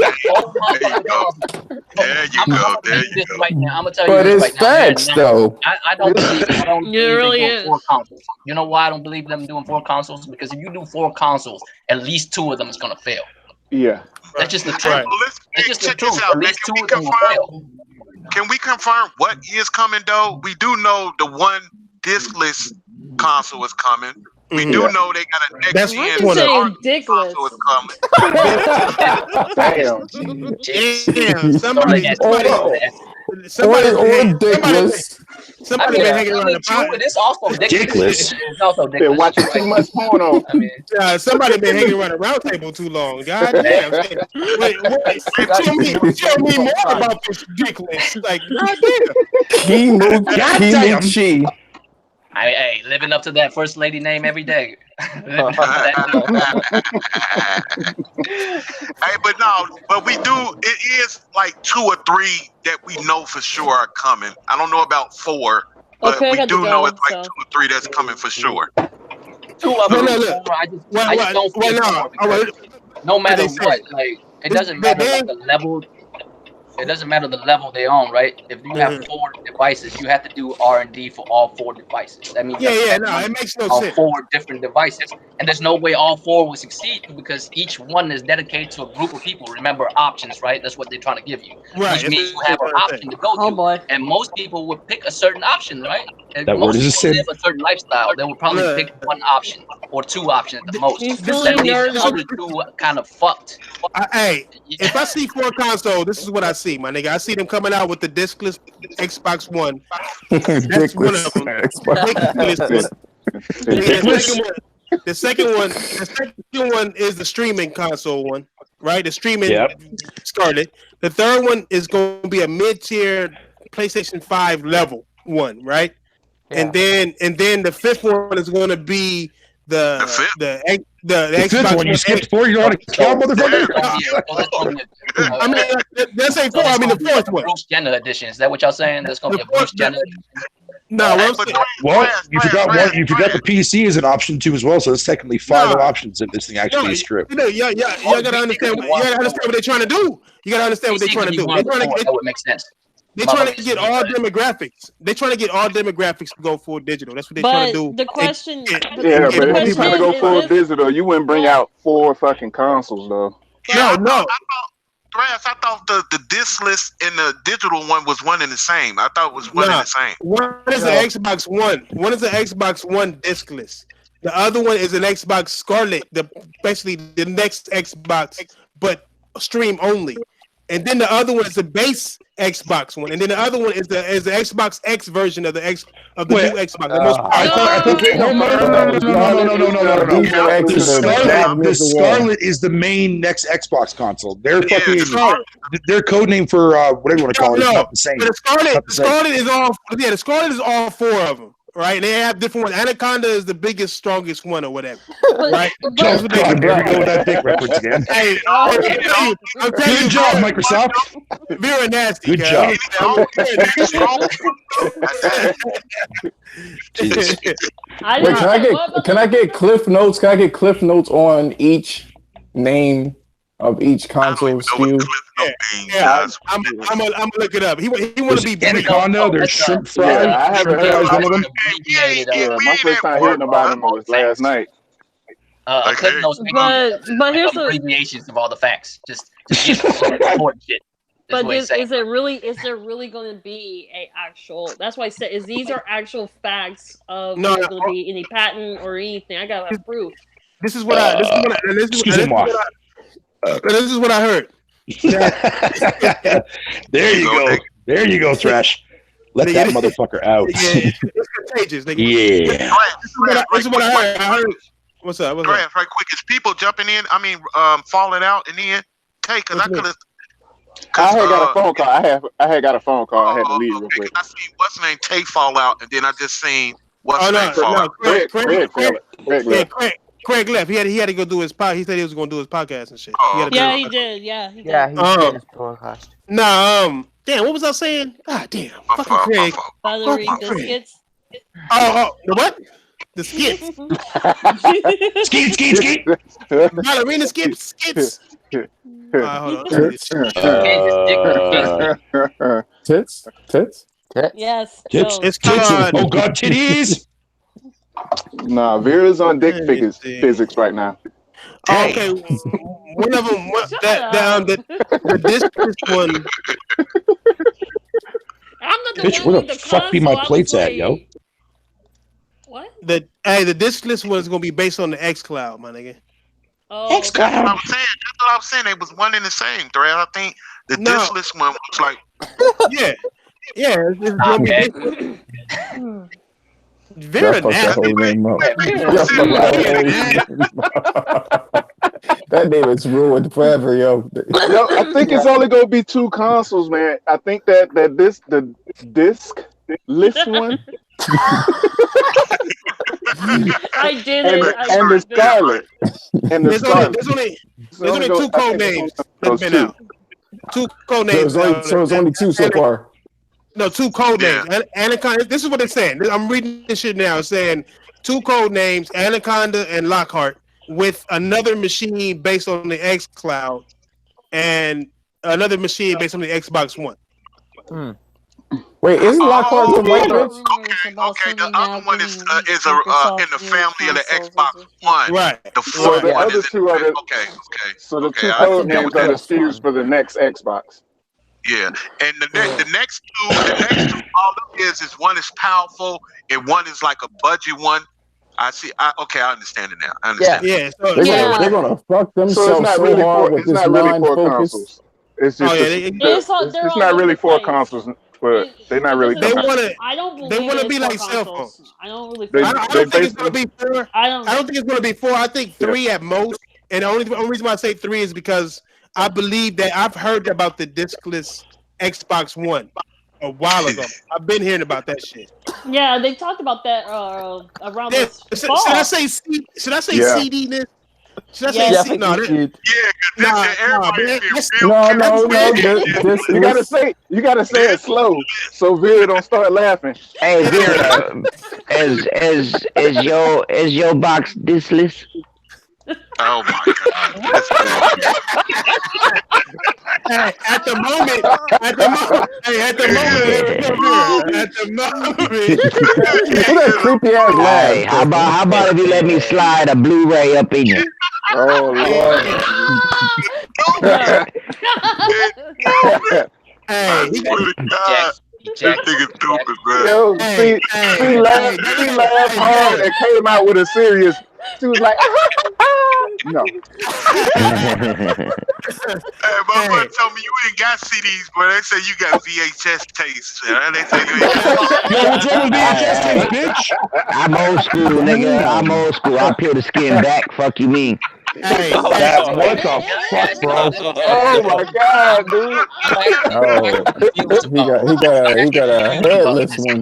S6: go. There you go.
S10: Right now, I'm gonna tell
S5: But
S10: you this
S5: it's
S10: right now.
S5: facts, though.
S10: I don't believe I don't
S8: It
S10: believe they
S8: really
S10: doing
S8: is.
S10: 4 consoles. You know why I don't believe them doing 4 consoles? Because if you do 4 consoles, at least 2 of them is gonna fail.
S9: Yeah.
S10: That's just the truth.
S4: Right.
S6: Well,
S10: That's just the
S6: check this
S10: truth.
S6: out,
S10: At
S6: man.
S10: least 2 of them will fail.
S6: Can we confirm what is coming though? We do know the one discless console is coming. We do know they got a next
S4: That's
S6: gen
S4: one of
S6: console
S8: dickless.
S6: is coming.
S9: Damn.
S4: Damn, somebody
S10: I
S4: been hanging around the
S10: true, it is also
S2: Dickless.
S10: It's also
S9: They're
S10: dickless.
S9: watching too much porno.
S10: I mean,
S4: somebody been hanging around the round table too long. God damn. Wait, tell me more about this dickless. Like, god damn.
S5: Kimuchi.
S10: hey, living up to that first lady name every day.
S6: Hey, but we do. It is like 2 or 3 that we know for sure are coming. I don't know about 4, but
S8: Okay, I
S6: we
S8: got to
S6: do know
S8: go,
S6: it's like
S8: so.
S6: 2 or 3 that's coming for sure.
S10: 2 of them.
S4: Look.
S10: I just don't see it more because no matter what, like it doesn't matter like the level. It doesn't matter the level they're on, right? If you have 4 devices, you have to do R&D for all 4 devices. That means
S4: it makes no
S10: on
S4: sense.
S10: 4 different devices, and there's no way all 4 will succeed because each one is dedicated to a group of people. Remember, options, right? That's what they're trying to give you,
S4: Right.
S10: which means you have an option to go to.
S8: Oh boy.
S10: And most people would pick a certain option, right? And
S2: That word
S10: most
S2: is a
S10: people
S2: sin.
S10: live a certain lifestyle. They would probably
S4: Look.
S10: pick 1 option or 2 options at the most.
S8: He's
S10: That
S8: feeling
S10: leaves the
S8: nervous.
S10: other 2 kind of fucked.
S4: Hey, if I see 4 consoles, this is what I see, my nigga. I see them coming out with the discless Xbox One. That's one of them.
S5: Dickless.
S4: The second one is the streaming console one, right? The streaming Scarlet. The third one is going to be a mid-tier PlayStation 5 level one, right?
S11: Yeah.
S4: And then the fifth one is going to be the
S2: fifth one. You skipped 4. You're on a cow, motherfucker.
S4: I mean, that's ain't 4. I mean the fourth one.
S10: Bruce Jenner edition. Is that what y'all saying? There's gonna be a Bruce Jenner.
S4: No,
S2: you forgot one. You forgot the PC is an option too as well. So it's technically 5 options if this thing actually is stripped.
S4: You gotta understand. You gotta understand what they're trying to do. You gotta understand what they're trying to do.
S10: That would make sense.
S4: They're trying to get all demographics. They're trying to get all demographics to go full digital. That's what they're trying to do.
S8: The question,
S9: Yeah, but if you trying to go full digital, you wouldn't bring out 4 fucking consoles though.
S4: No.
S6: I thought the discless and the digital one was one and the same. I thought it was one and the same.
S4: One is an Xbox One. One is an Xbox One discless. The other one is an Xbox Scarlet, basically the next Xbox, but stream only. and then the other one is the base Xbox one, and then the other one is the Xbox X version of the new Xbox. The most
S2: I thought no. The Scarlet is the main next Xbox console. Their fucking their code name for whatever you want to call it is not the same.
S4: The Scarlet is all. Yeah, the Scarlet is all four of them. Right, and they have different ones. Anaconda is the biggest, strongest one, or whatever. Right?
S2: There we go with that dick reference again.
S4: Hey,
S2: good job, Microsoft.
S4: Very nasty.
S2: Good job.
S5: Wait, can I get Cliff Notes? Can I get Cliff Notes on each name of each console SKU?
S4: Yeah, I'm gonna look it up. He want to be
S2: Anaconda. There's shrimp fries.
S9: Yeah, I haven't heard
S2: one of them.
S9: My first time hearing about them was last night.
S10: Cliff Notes,
S8: but here's the
S10: abbreviations of all the facts. Just important shit.
S8: But is there really going to be a actual? That's why I said these are actual facts of there's going to be any patent or anything. I got to have proof.
S4: This is what I heard.
S2: There you go, Thrash. Let that motherfucker out.
S4: Yeah, it's contagious. Nigga.
S2: Yeah.
S4: This is what I heard. What's up?
S6: Right quick. Is people jumping in? I mean, falling out and then because I could have.
S9: I had got a phone call. I had got a phone call. I had to leave real quick.
S6: I seen what's name Tay fall out, and then I just seen what's name fall out.
S4: Craig left. He had to go do his podcast. He said he was going to do his podcast and shit.
S8: He did. Yeah, he did.
S11: Yeah, he did his podcast.
S4: Damn, what was I saying? God damn, fucking Craig.
S8: Buttery biscuits.
S4: Oh, the what? The skits. Skeet. Ballerina skits. Hold on.
S5: Tits.
S8: Yes.
S4: It's tits.
S2: Oh God, titties.
S9: Nah, Vera's on dick physics right now.
S4: Okay, one of them. The discus one.
S8: I'm not the
S2: Bitch, where the fuck be my plates at, yo?
S8: What?
S4: The discless one is gonna be based on the xCloud, my nigga.
S8: Oh,
S6: xCloud. That's what I'm saying. It was one in the same thread. I think the discless one was like.
S4: Yeah. It's gonna be very nasty.
S5: That name is ruined forever, yo.
S9: I think it's only gonna be 2 consoles, man. I think the disc list one.
S8: I did it.
S9: And the Scarlet. And the Scarlet.
S4: There's only 2 code names that's been out. 2 code names.
S5: So it's only 2 so far.
S4: No, 2 code names. Anaconda. This is what it's saying. I'm reading this shit now. It's saying 2 code names: Anaconda and Lockhart, with another machine based on the xCloud and another machine based on the Xbox One.
S5: Wait, isn't Lockhart the white bitch?
S6: Okay. The other one is in the family of the Xbox One.
S4: Right.
S6: The fourth
S9: the
S6: one
S9: other
S6: is
S9: 2 of it.
S6: Okay.
S9: So the 2 code names are the SKUs for the next Xbox.
S6: Yeah, and the next two, all it is one is powerful and one is like a budget one. I see. I understand it now. I understand.
S4: Yeah.
S5: They're gonna fuck themselves so hard with this non-focus.
S9: It's just it's not really 4 consoles, but they're not really.
S4: They want to.
S8: I don't believe
S4: they want to be like
S8: consoles.
S4: cell phones.
S8: I don't really.
S4: I don't think it's gonna be 4.
S8: I don't
S4: think it's gonna be 4. I think 3 at most. And the only reason why I say 3 is because I believe that I've heard about the discless Xbox One a while ago. I've been hearing about that shit.
S8: Yeah, they talked about that around this fall.
S4: Should I say CD? Should I say CD? No.
S9: You gotta say it slow so Vera don't start laughing.
S1: Hey Vera, is your box discless?
S6: Oh my God!
S4: At the moment.
S5: That creepy ass laugh.
S1: Hey, how about if you let me slide a Blu-ray up in you?
S9: Oh Lord!
S6: Hey, Jack, stupid, bro.
S9: Yo, she laughed hard and came out with a serious. She was like, No.
S6: Hey, motherfucker told me you ain't got CDs, but they say you got VHS taste. They say you ain't got.
S2: Yo, what's wrong with VHS tape, bitch?
S1: I'm old school, nigga. I'm old school. I peel the skin back. Fuck you mean?
S4: Hey,
S5: What the fuck, bro?
S9: Oh my god, dude.
S5: Oh, he got a headless one.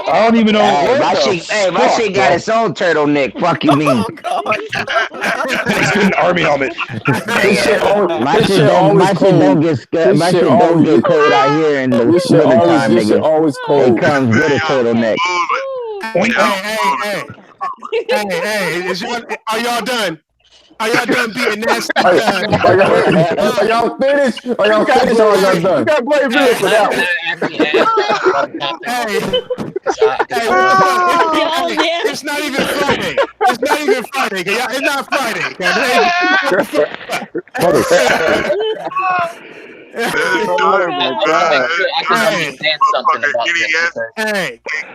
S2: I don't even know.
S1: Hey,
S2: What the
S1: my
S2: fuck,
S1: shit got
S2: bro?
S1: its own turtleneck. Fuck you mean?
S2: Let's get an army helmet.
S5: His shit always,
S1: My
S5: his
S1: shit
S5: shit
S1: don't.
S5: always
S1: My shit
S5: cold.
S1: don't get.
S5: His
S1: My
S5: shit
S1: shit don't
S5: always,
S1: get cold out here in the
S5: his shit
S1: winter
S5: always,
S1: time,
S5: his shit
S1: nigga.
S5: always
S1: It
S5: cold.
S1: comes with a turtleneck.
S4: Hey, are y'all done? Are y'all done being nasty?
S5: Are y'all finished? Are y'all finished or are y'all done?
S9: You gotta blame Bill for that one.
S4: It's not even Friday. It's not even Friday. It's not Friday.
S9: Oh my god.
S10: I can understand something about this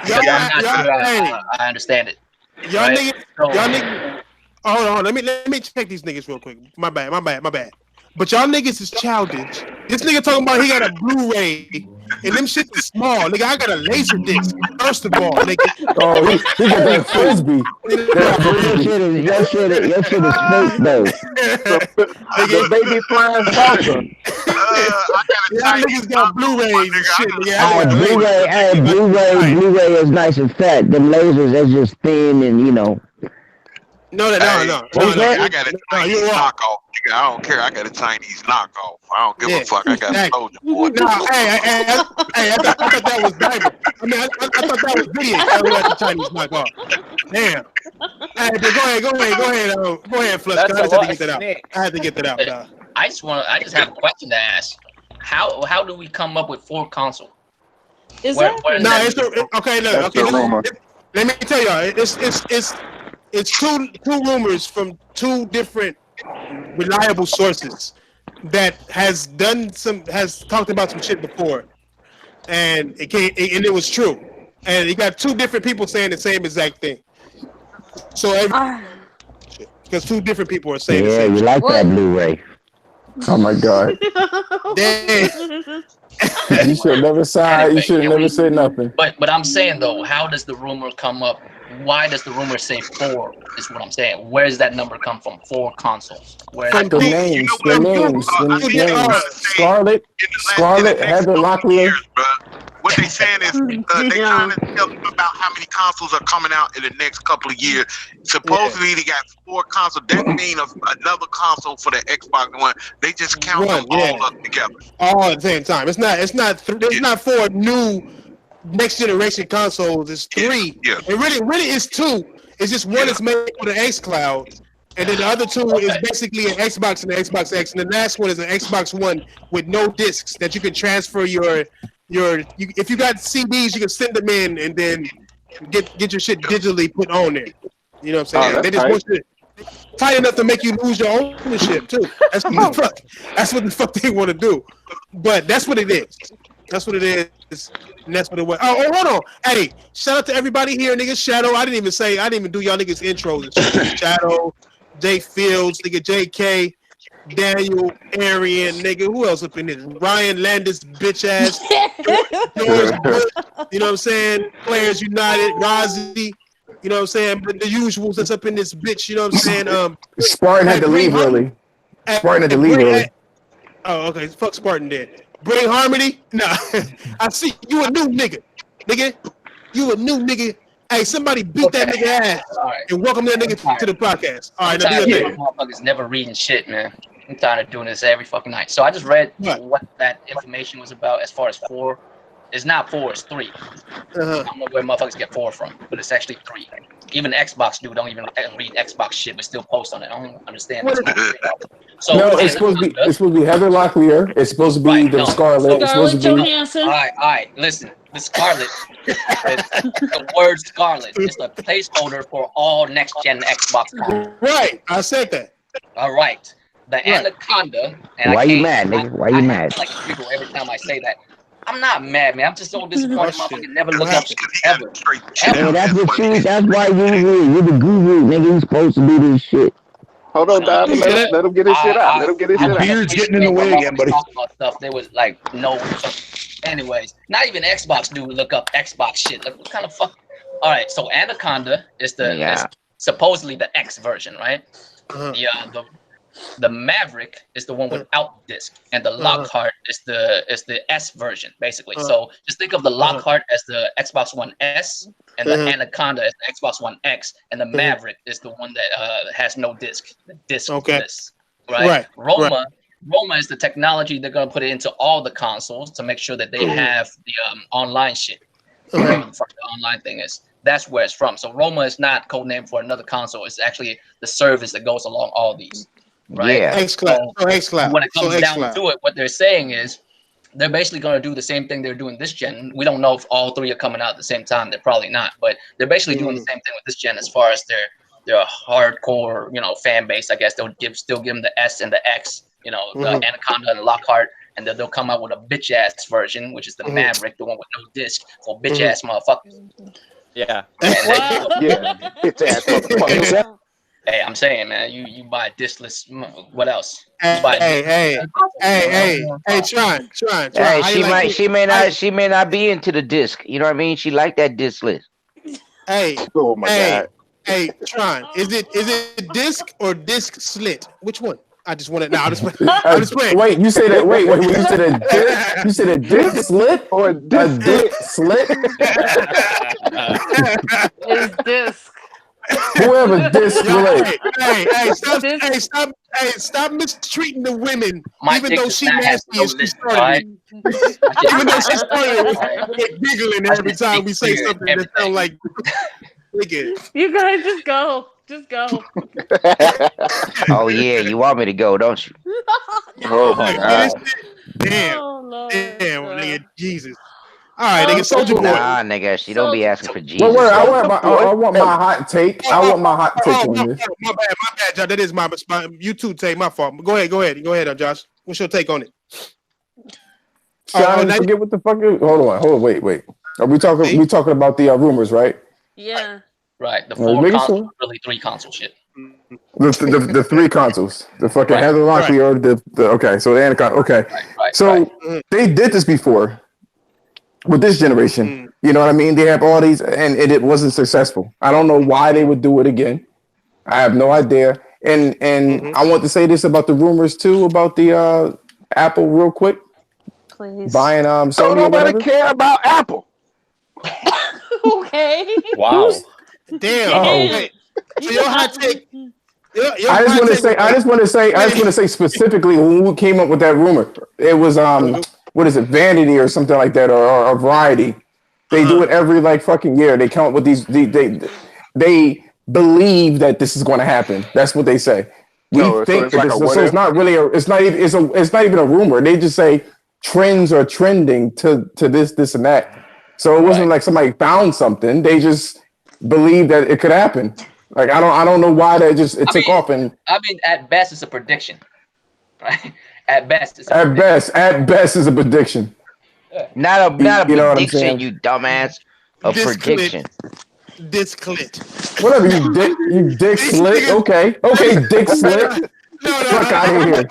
S10: because I'm not sure I understand it.
S4: Y'all niggas. Hold on. Let me check these niggas real quick. My bad. But y'all niggas is childish. This nigga talking about he got a Blu-ray and them shit is small. Nigga, I got a laser disc. First of all, nigga.
S5: Oh, he got that frisbee.
S1: Your shit is fake though.
S9: The baby flying saucer.
S4: Y'all niggas got Blu-rays and shit, nigga.
S1: Blu-ray is nice and fat. Them lasers are just thin and
S4: No.
S6: I got a Chinese knockoff. Nigga, I don't care. I got a Chinese knockoff. I don't give a fuck. I got a soldier boy.
S4: I thought that was diamond. I mean, I thought that was video. I had the Chinese knockoff. Damn. Hey, but go ahead, Flush. I had to get that out.
S10: I just have a question to ask. How do we come up with 4 consoles?
S8: Okay,
S4: look. Okay, let me tell y'all. It's two rumors from 2 different reliable sources that has talked about some shit before, and it was true. And you got 2 different people saying the same exact thing. So because 2 different people are saying the same.
S1: Yeah, you like that Blu-ray.
S5: Oh my god.
S4: Damn.
S5: You should never sign. You should have never said nothing.
S10: But I'm saying though, how does the rumor come up? Why does the rumor say 4? Is what I'm saying. Where does that number come from? 4 consoles. Where
S5: The names. Scarlet, Heather Locklear.
S6: What they saying is they trying to tell about how many consoles are coming out in the next couple of years. Supposedly they got 4 consoles. That means another console for the Xbox One. They just count them all up together.
S4: All at the same time. It's not 4 new next generation consoles. It's 3.
S6: Yeah.
S4: It really is 2. It's just one is made for the XCloud, and then the other 2 is basically an Xbox and the Xbox X, and the last one is an Xbox One with no discs that you can transfer your if you got CDs, you can send them in and then get your shit digitally put on there. You know what I'm saying? They just want you tight enough to make you lose your ownership too. That's what the fuck they want to do. But that's what it is. That's what it is. And that's what it was. Oh, hold on. Hey, shout out to everybody here, nigga. Shadow. I didn't even do y'all niggas intros. Shadow, Jay Fields, nigga, JK, Daniel, Arian, nigga. Who else up in this? Ryan Landis, bitch ass. George Bush, you know what I'm saying? Players United, Rozzy. You know what I'm saying? But the usuals that's up in this bitch. You know what I'm saying?
S5: Spartan had to leave early. Spartan had to leave early.
S4: Oh, okay. Fuck Spartan then. Bring Harmony? Nah. I see you a new nigga. Nigga. You a new nigga. Hey, somebody beat that nigga ass and welcome that nigga to the podcast. All right, now do your thing.
S10: Motherfuckers never reading shit, man. I'm tired of doing this every fucking night. So I just read what that information was about as far as 4. It's not 4, it's 3. I don't know where motherfuckers get 4 from, but it's actually 3. Even Xbox dude don't even read Xbox shit, but still post on it. I don't understand this. So
S5: no, it's supposed to be Heather Locklear. It's supposed to be the Scarlet. It's supposed to be
S8: Johansson.
S10: All right. Listen, the Scarlet. The word Scarlet is the placeholder for all next gen Xbox consoles.
S4: Right, I said that.
S10: All right. The Anaconda. And
S1: Why you mad, nigga? Why you mad?
S10: Like people every time I say that. I'm not mad, man. I'm just so disappointed. Motherfucker never look up ever.
S1: Yeah, that's what you. That's why you the guru, nigga. You supposed to do this shit.
S9: Hold on, Diamond. Let him get his shit out. Let him get his shit out.
S2: Beard's getting in the way again, buddy.
S10: Talk about stuff. They was like, no. Anyways, not even Xbox dude look up Xbox shit. Like, what kind of fuck? All right, so Anaconda is is supposedly the X version, right? The Maverick is the one without disc, and the Lockhart is the S version, basically. So just think of the Lockhart as the Xbox One S, and the Anaconda as the Xbox One X, and the Maverick is the one that has no disc, the discless, right? Roma is the technology they're gonna put it into all the consoles to make sure that they have the online shit. Right? The online thing is. That's where it's from. So Roma is not codename for another console. It's actually the service that goes along all these. Right?
S1: Yeah.
S4: XCloud.
S10: When it comes down to it, what they're saying is they're basically going to do the same thing they're doing this gen. We don't know if all three are coming out at the same time. They're probably not, but they're basically doing the same thing with this gen as far as their hardcore, fan base. I guess they'll still give them the S and the X, the Anaconda and the Lockhart, and then they'll come out with a bitch ass version, which is the Maverick, the one with no disc for bitch ass motherfuckers.
S3: Yeah.
S9: Bitch ass motherfucker.
S10: Hey, I'm saying, man, you buy discless. What else?
S4: Hey, Tron.
S1: Hey, she may not be into the disc. You know what I mean? She like that discless.
S4: Hey,
S9: oh my God.
S4: Hey, Tron, is it disc or disc slit? Which one? I just want to. No, I'm just playing.
S5: Wait, you say that? Wait. You said a dick? You said a dick slit or a dick slit?
S8: It's disc.
S5: Whoever disc slit.
S4: Stop mistreating the women.
S10: Even
S4: though she nasty and she started. Even though she started giggling every time we say something that sounds like.
S8: You guys just go. Just go.
S1: Oh yeah, you want me to go, don't you?
S9: Oh my God.
S4: Damn.
S8: Oh,
S4: Damn, nigga, Jesus. All right, nigga, Soulja Boy.
S1: Nah, nigga, she don't be asking for Jesus.
S5: Well, I want my hot take. I want my hot take on this.
S4: My bad, Josh. That is my YouTube take. My fault. Go ahead, Josh. What's your take on it?
S5: So I forget what the fuck. Hold on, wait. Are we talking? We talking about the rumors, right?
S8: Yeah.
S10: Right. The 4 consoles, really 3 console shit.
S5: The 3 consoles. The fucking Heather Lockley or the okay. So the Anaconda. Okay. So they did this before with this generation. You know what I mean? They have all these, and it wasn't successful. I don't know why they would do it again. I have no idea. And I want to say this about the rumors too about the Apple real quick.
S8: Please.
S5: Buying Sony.
S9: Don't nobody care about Apple.
S8: Okay.
S3: Wow.
S4: Damn. So your hot take.
S5: I just want to say specifically when we came up with that rumor, it was what is it, Vanity or something like that, or Variety. They do it every fucking year. They come up with these. They believe that this is going to happen. That's what they say. We think that so it's not really it's not even a rumor. They just say trends are trending to this and that. So it wasn't like somebody found something. They just believe that it could happen. Like I don't know why that it took off. And
S10: I mean, at best, it's a prediction, right? At best, it's
S5: at best is a prediction.
S1: Not a
S5: you know
S1: prediction, you dumbass. A prediction.
S4: Disclit.
S5: Whatever, you dick slit. Okay, dick slit. Fuck out of here.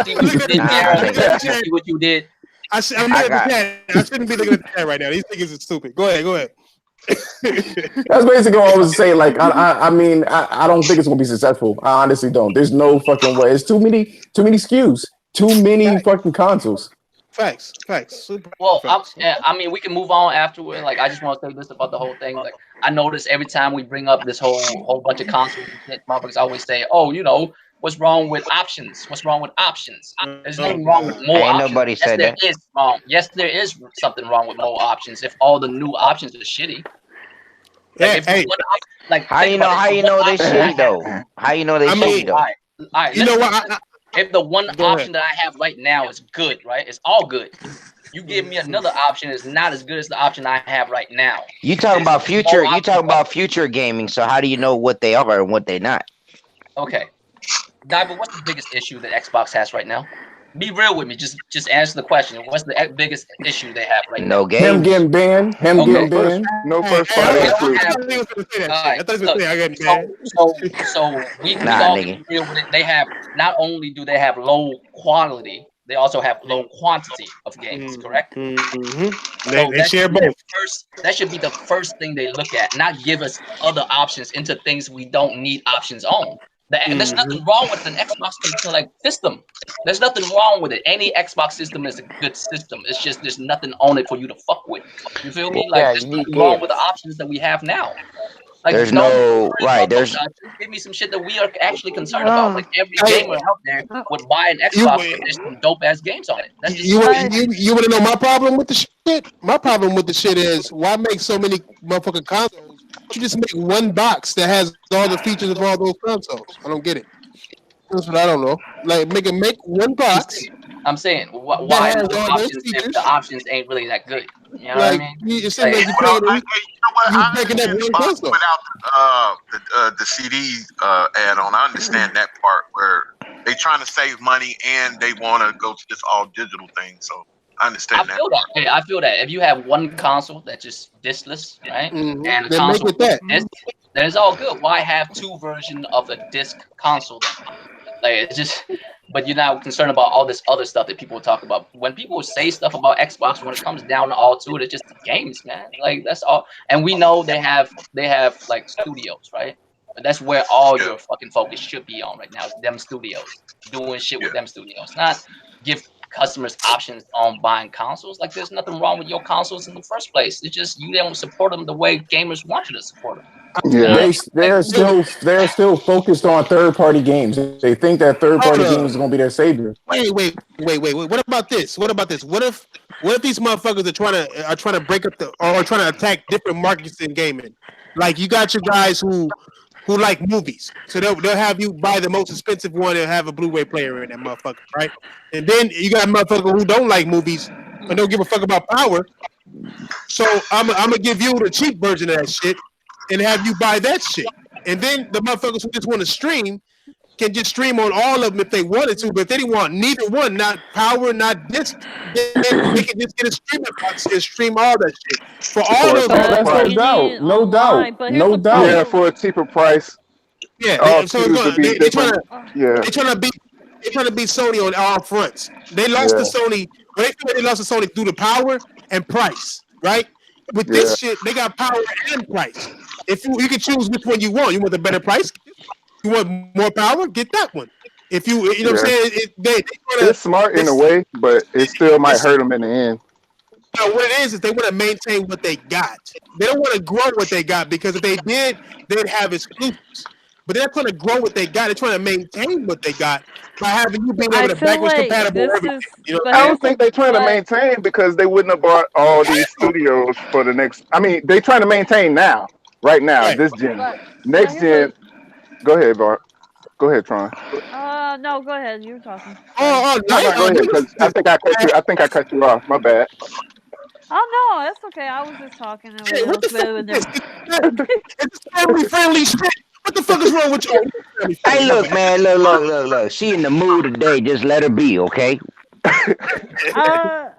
S10: See what you did.
S4: I'm looking at the chat. I shouldn't be looking at the chat right now. These niggas are stupid. Go ahead.
S5: That's basically all I was saying. Like, I mean, I don't think it's gonna be successful. I honestly don't. There's no fucking way. It's too many SKUs, too many fucking consoles.
S4: Facts. Super
S10: well,
S4: facts.
S10: I mean, we can move on afterward. Like, I just want to say this about the whole thing. Like, I notice every time we bring up this whole bunch of consoles, motherfuckers always say, "Oh, what's wrong with options? What's wrong with options?" There's nothing wrong with more options.
S1: Nobody said that.
S10: There is wrong. Yes, there is something wrong with more options. If all the new options are shitty.
S1: How you know they shitty though? How you know they shitty though?
S10: All right. You know what? If the one option that I have right now is good, right? It's all good. You give me another option that's not as good as the option I have right now.
S1: You talking about future? You talking about future gaming? So how do you know what they are and what they're not?
S10: Okay, Diver, what's the biggest issue that Xbox has right now? Be real with me. Just answer the question. What's the biggest issue they have right
S1: No
S10: now?
S5: Him
S1: games.
S5: getting banned. Him getting banned.
S9: No first
S10: So
S9: party
S10: they don't
S9: exclusive.
S10: have. All right. Look, so we
S1: Nah,
S10: all can
S1: nigga.
S10: be real with it. They have not only do they have low quality, they also have low quantity of games. Correct. So
S4: They share both.
S10: that should be the first thing they look at, not give us other options into things we don't need options on. And there's nothing wrong with an Xbox like system. There's nothing wrong with it. Any Xbox system is a good system. It's just there's nothing on it for you to fuck with. You feel me? Like
S11: Yeah,
S10: there's
S11: you need
S10: nothing wrong with the
S11: games.
S10: options that we have now. Like
S1: There's
S10: don't
S1: no right. There's
S10: give me some shit that we are actually concerned about. Like every gamer out there would buy an
S4: You,
S10: Xbox if there's some dope ass games on it. That's just
S4: you want to know my problem with the shit? My problem with the shit is why make so many motherfucking consoles? You just make one box that has all the features of all those consoles. I don't get it. That's what I don't know. Like make one box.
S10: I'm saying
S4: that
S10: why
S4: has
S10: make
S4: all those
S10: options if
S4: features.
S10: the options ain't really that good? You know what I
S4: Like
S10: mean?
S4: it seems
S10: Like,
S4: like you're
S6: Well,
S4: paying.
S6: you know what?
S4: You
S6: I
S4: breaking up
S6: understand the
S4: one
S6: box
S4: console.
S6: without the CD add-on. I understand that part where they trying to save money and they want to go to this all digital thing. So I understand that.
S10: feel that. Hey, I feel that if you have one console that's just diskless, right, and a
S4: Then make
S10: console
S4: it that.
S10: with disc, then it's all good. Why have two versions of a disc console then? Like it's just, but you're not concerned about all this other stuff that people talk about. When people say stuff about Xbox, when it comes down to all to it, it's just the games, man. Like that's all. And we know they have like studios, right? But that's where all your fucking focus should be on right now. Is them studios doing shit with them studios, not give customers options on buying consoles. Like there's nothing wrong with your consoles in the first place. It's just you don't support them the way gamers want you to support them.
S9: Yeah.
S5: They're still focused on third party games. They think that third party games is gonna be their savior.
S4: Wait. What about this? What if these motherfuckers are trying to break up or trying to attack different markets in gaming? Like you got your guys who like movies, so they'll have you buy the most expensive one and have a Blu-ray player in that motherfucker, right? And then you got motherfuckers who don't like movies and don't give a fuck about power. So I'm gonna give you the cheap version of that shit and have you buy that shit. And then the motherfuckers who just want to stream can just stream on all of them if they wanted to, but if they didn't want neither one, not power, not disc, then they can just get a streaming box and stream all that shit for all
S9: For a
S4: of
S9: cheaper
S4: them.
S9: price.
S5: No doubt.
S9: Yeah, for a cheaper price.
S4: Yeah,
S9: All
S4: so
S9: cues would be
S4: they trying
S9: different. Yeah.
S4: to beat Sony on all fronts. They lost to Sony. Well, they lost to Sony through the power and price, right? With this shit, they got power and price. If you can choose which one you want the better price. You want more power? Get that one. If you know what I'm saying,
S9: It's smart in a way, but it still might hurt them in the end.
S4: No, what it is they want to maintain what they got. They don't want to grow what they got because if they did, they'd have exclusives. But they're trying to grow what they got. They're trying to maintain what they got by having you being able to backwards compatible everything.
S9: I don't think they're trying to maintain because they wouldn't have bought all these studios for the next. I mean, they're trying to maintain now, right now, this gen. Next gen. Go ahead, Bart. Go ahead, Tron.
S8: No, go ahead. You were talking.
S9: No, go ahead, because I think I cut you off. My bad.
S8: Oh no, that's okay. I was just talking.
S4: Hey, what the fuck is this? It's family-friendly shit. What the fuck is wrong with you?
S1: Hey, look, man, look. She in the mood today. Just let her be, okay?
S8: Okay, I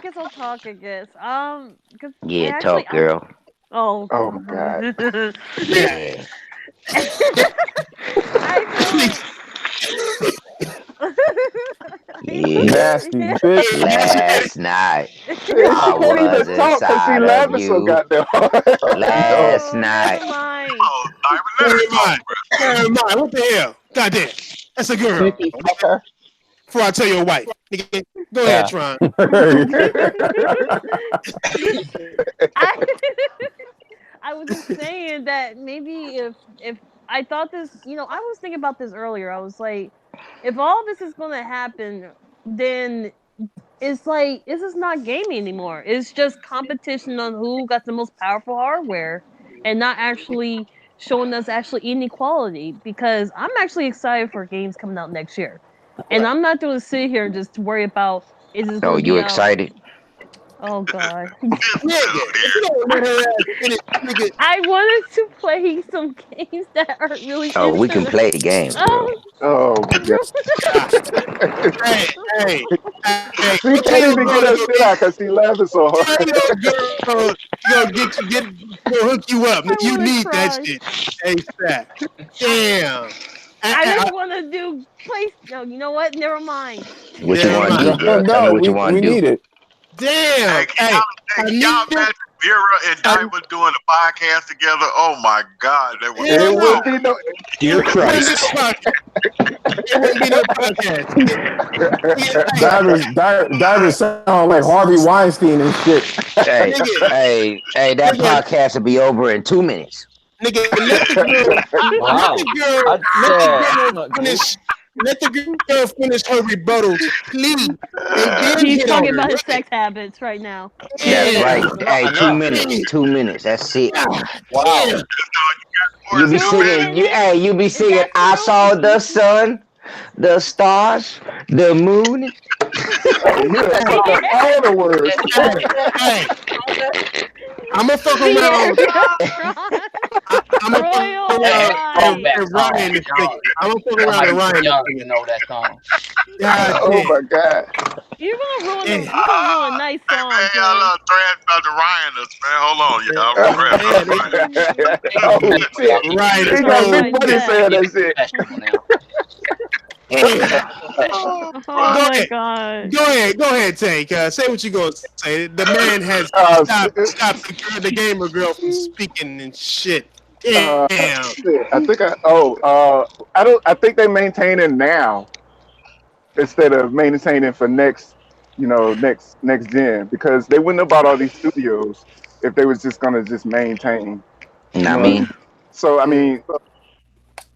S8: guess I'll talk. I guess.
S1: Yeah, talk, girl.
S8: Oh.
S9: Oh my god.
S1: Yeah. Yeah.
S5: Nasty bitch.
S1: Last night,
S9: She
S1: I
S9: can't even
S1: was
S9: talk because she
S1: inside of
S9: laughing so
S1: you.
S9: goddamn hard.
S1: Last night.
S4: Never mind. What the hell? Goddamn. That's a girl. Before I tell your wife. Go ahead, Tron.
S8: I was just saying that maybe if I thought this, I was thinking about this earlier. I was like, if all this is going to happen, then it's like this is not gaming anymore. It's just competition on who got the most powerful hardware, and not actually showing us actually inequality. Because I'm actually excited for games coming out next year, and I'm not going to sit here and just worry about is this.
S1: Oh,
S8: going to
S1: you
S8: be
S1: excited?
S12: Oh God.
S8: I wanted to play some games that aren't really
S1: Oh, we can
S8: into
S1: play games, girl.
S8: Oh,
S9: Oh my god.
S4: Hey,
S9: She
S4: what
S9: can't
S4: you
S9: even get
S4: gonna
S9: her
S4: go
S9: shit out because she laughing so hard.
S4: girl, go go hook you up.
S8: I
S4: You
S8: wanna
S4: need that
S8: cry.
S4: shit. ASAP. Damn.
S8: I just wanna do play. No, you know what? Never mind.
S1: What you
S4: Never
S1: want to do,
S4: mind.
S5: No,
S1: girl? Tell me
S5: no,
S1: what you want
S5: we
S1: to do.
S5: need it.
S4: Damn.
S6: Hey,
S4: I
S6: can y'all
S4: need
S6: imagine Vera and Diamond doing a podcast together? Oh my God, that would
S9: It
S6: be
S9: wouldn't be no.
S2: Dear Christ.
S4: It wouldn't be no podcast.
S5: Divers sound like Harvey Weinstein and shit.
S1: Hey, that podcast will be over in 2 minutes.
S4: Nigga, let the girl,
S11: Wow.
S4: let the girl finish her rebuttals, please, and then
S8: He's
S4: hit on
S8: talking
S4: her.
S8: about his sex habits right now.
S1: That's right. Hey, 2
S11: enough.
S1: minutes. 2 minutes. That's it.
S11: Wow.
S1: You be
S8: 2
S1: singing.
S8: minutes?
S1: You be
S8: Is
S1: singing.
S8: that
S1: I
S8: true?
S1: saw the sun, the stars, the moon.
S9: You done fucked up all the words.
S4: Hey, I'm gonna fuck
S8: The
S4: around. I'm gonna
S8: Royal
S4: fuck around
S8: Eye.
S4: and Ryan is singing. I'm gonna fuck around
S10: Somebody
S4: and Ryan is
S10: young
S4: singing.
S10: to know that song.
S4: God
S9: Oh
S4: damn.
S9: my god.
S8: You're gonna ruin a nice song,
S6: Hey,
S8: Jay.
S6: y'all love trash about the Ryaners, man. Hold on, y'all.
S9: Oh shit.
S4: Ryan
S9: He
S4: is
S9: got
S4: so.
S9: Big Buddy saying that shit.
S10: Professional now.
S8: Oh my God.
S4: Go ahead, Tank. Say what you gonna say. The man has stopped the gamer girl from speaking and shit. Damn.
S9: Shit. I think they maintain it now instead of maintaining for next gen because they wouldn't have bought all these studios if they was just gonna just maintain. You
S1: I
S9: know what I
S1: mean,
S9: mean? So I mean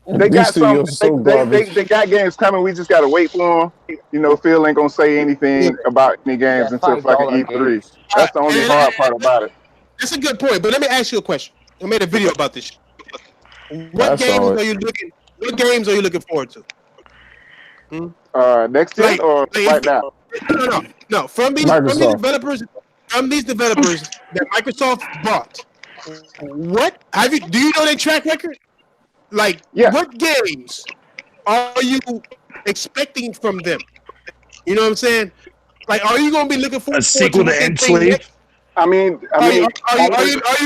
S9: they
S5: These
S9: got some
S5: studios are so garbage.
S9: they got games coming, we just gotta wait for them. You know, Phil ain't gonna say anything about any games
S11: Yeah,
S9: until fucking
S11: $5
S9: E3.
S11: games.
S9: That's the only hard part about it.
S4: That's a good point. But let me ask you a question. I made a video about this.
S5: I saw it.
S4: What games are you looking forward to?
S9: Next gen or right now?
S4: No. From these
S5: Microsoft.
S4: developers that Microsoft bought. What have you? Do you know their track record? Like, what games are you expecting from them? You know what I'm saying? Like, are you gonna be looking forward
S2: A sequel to Enslave?
S9: I mean,
S4: are you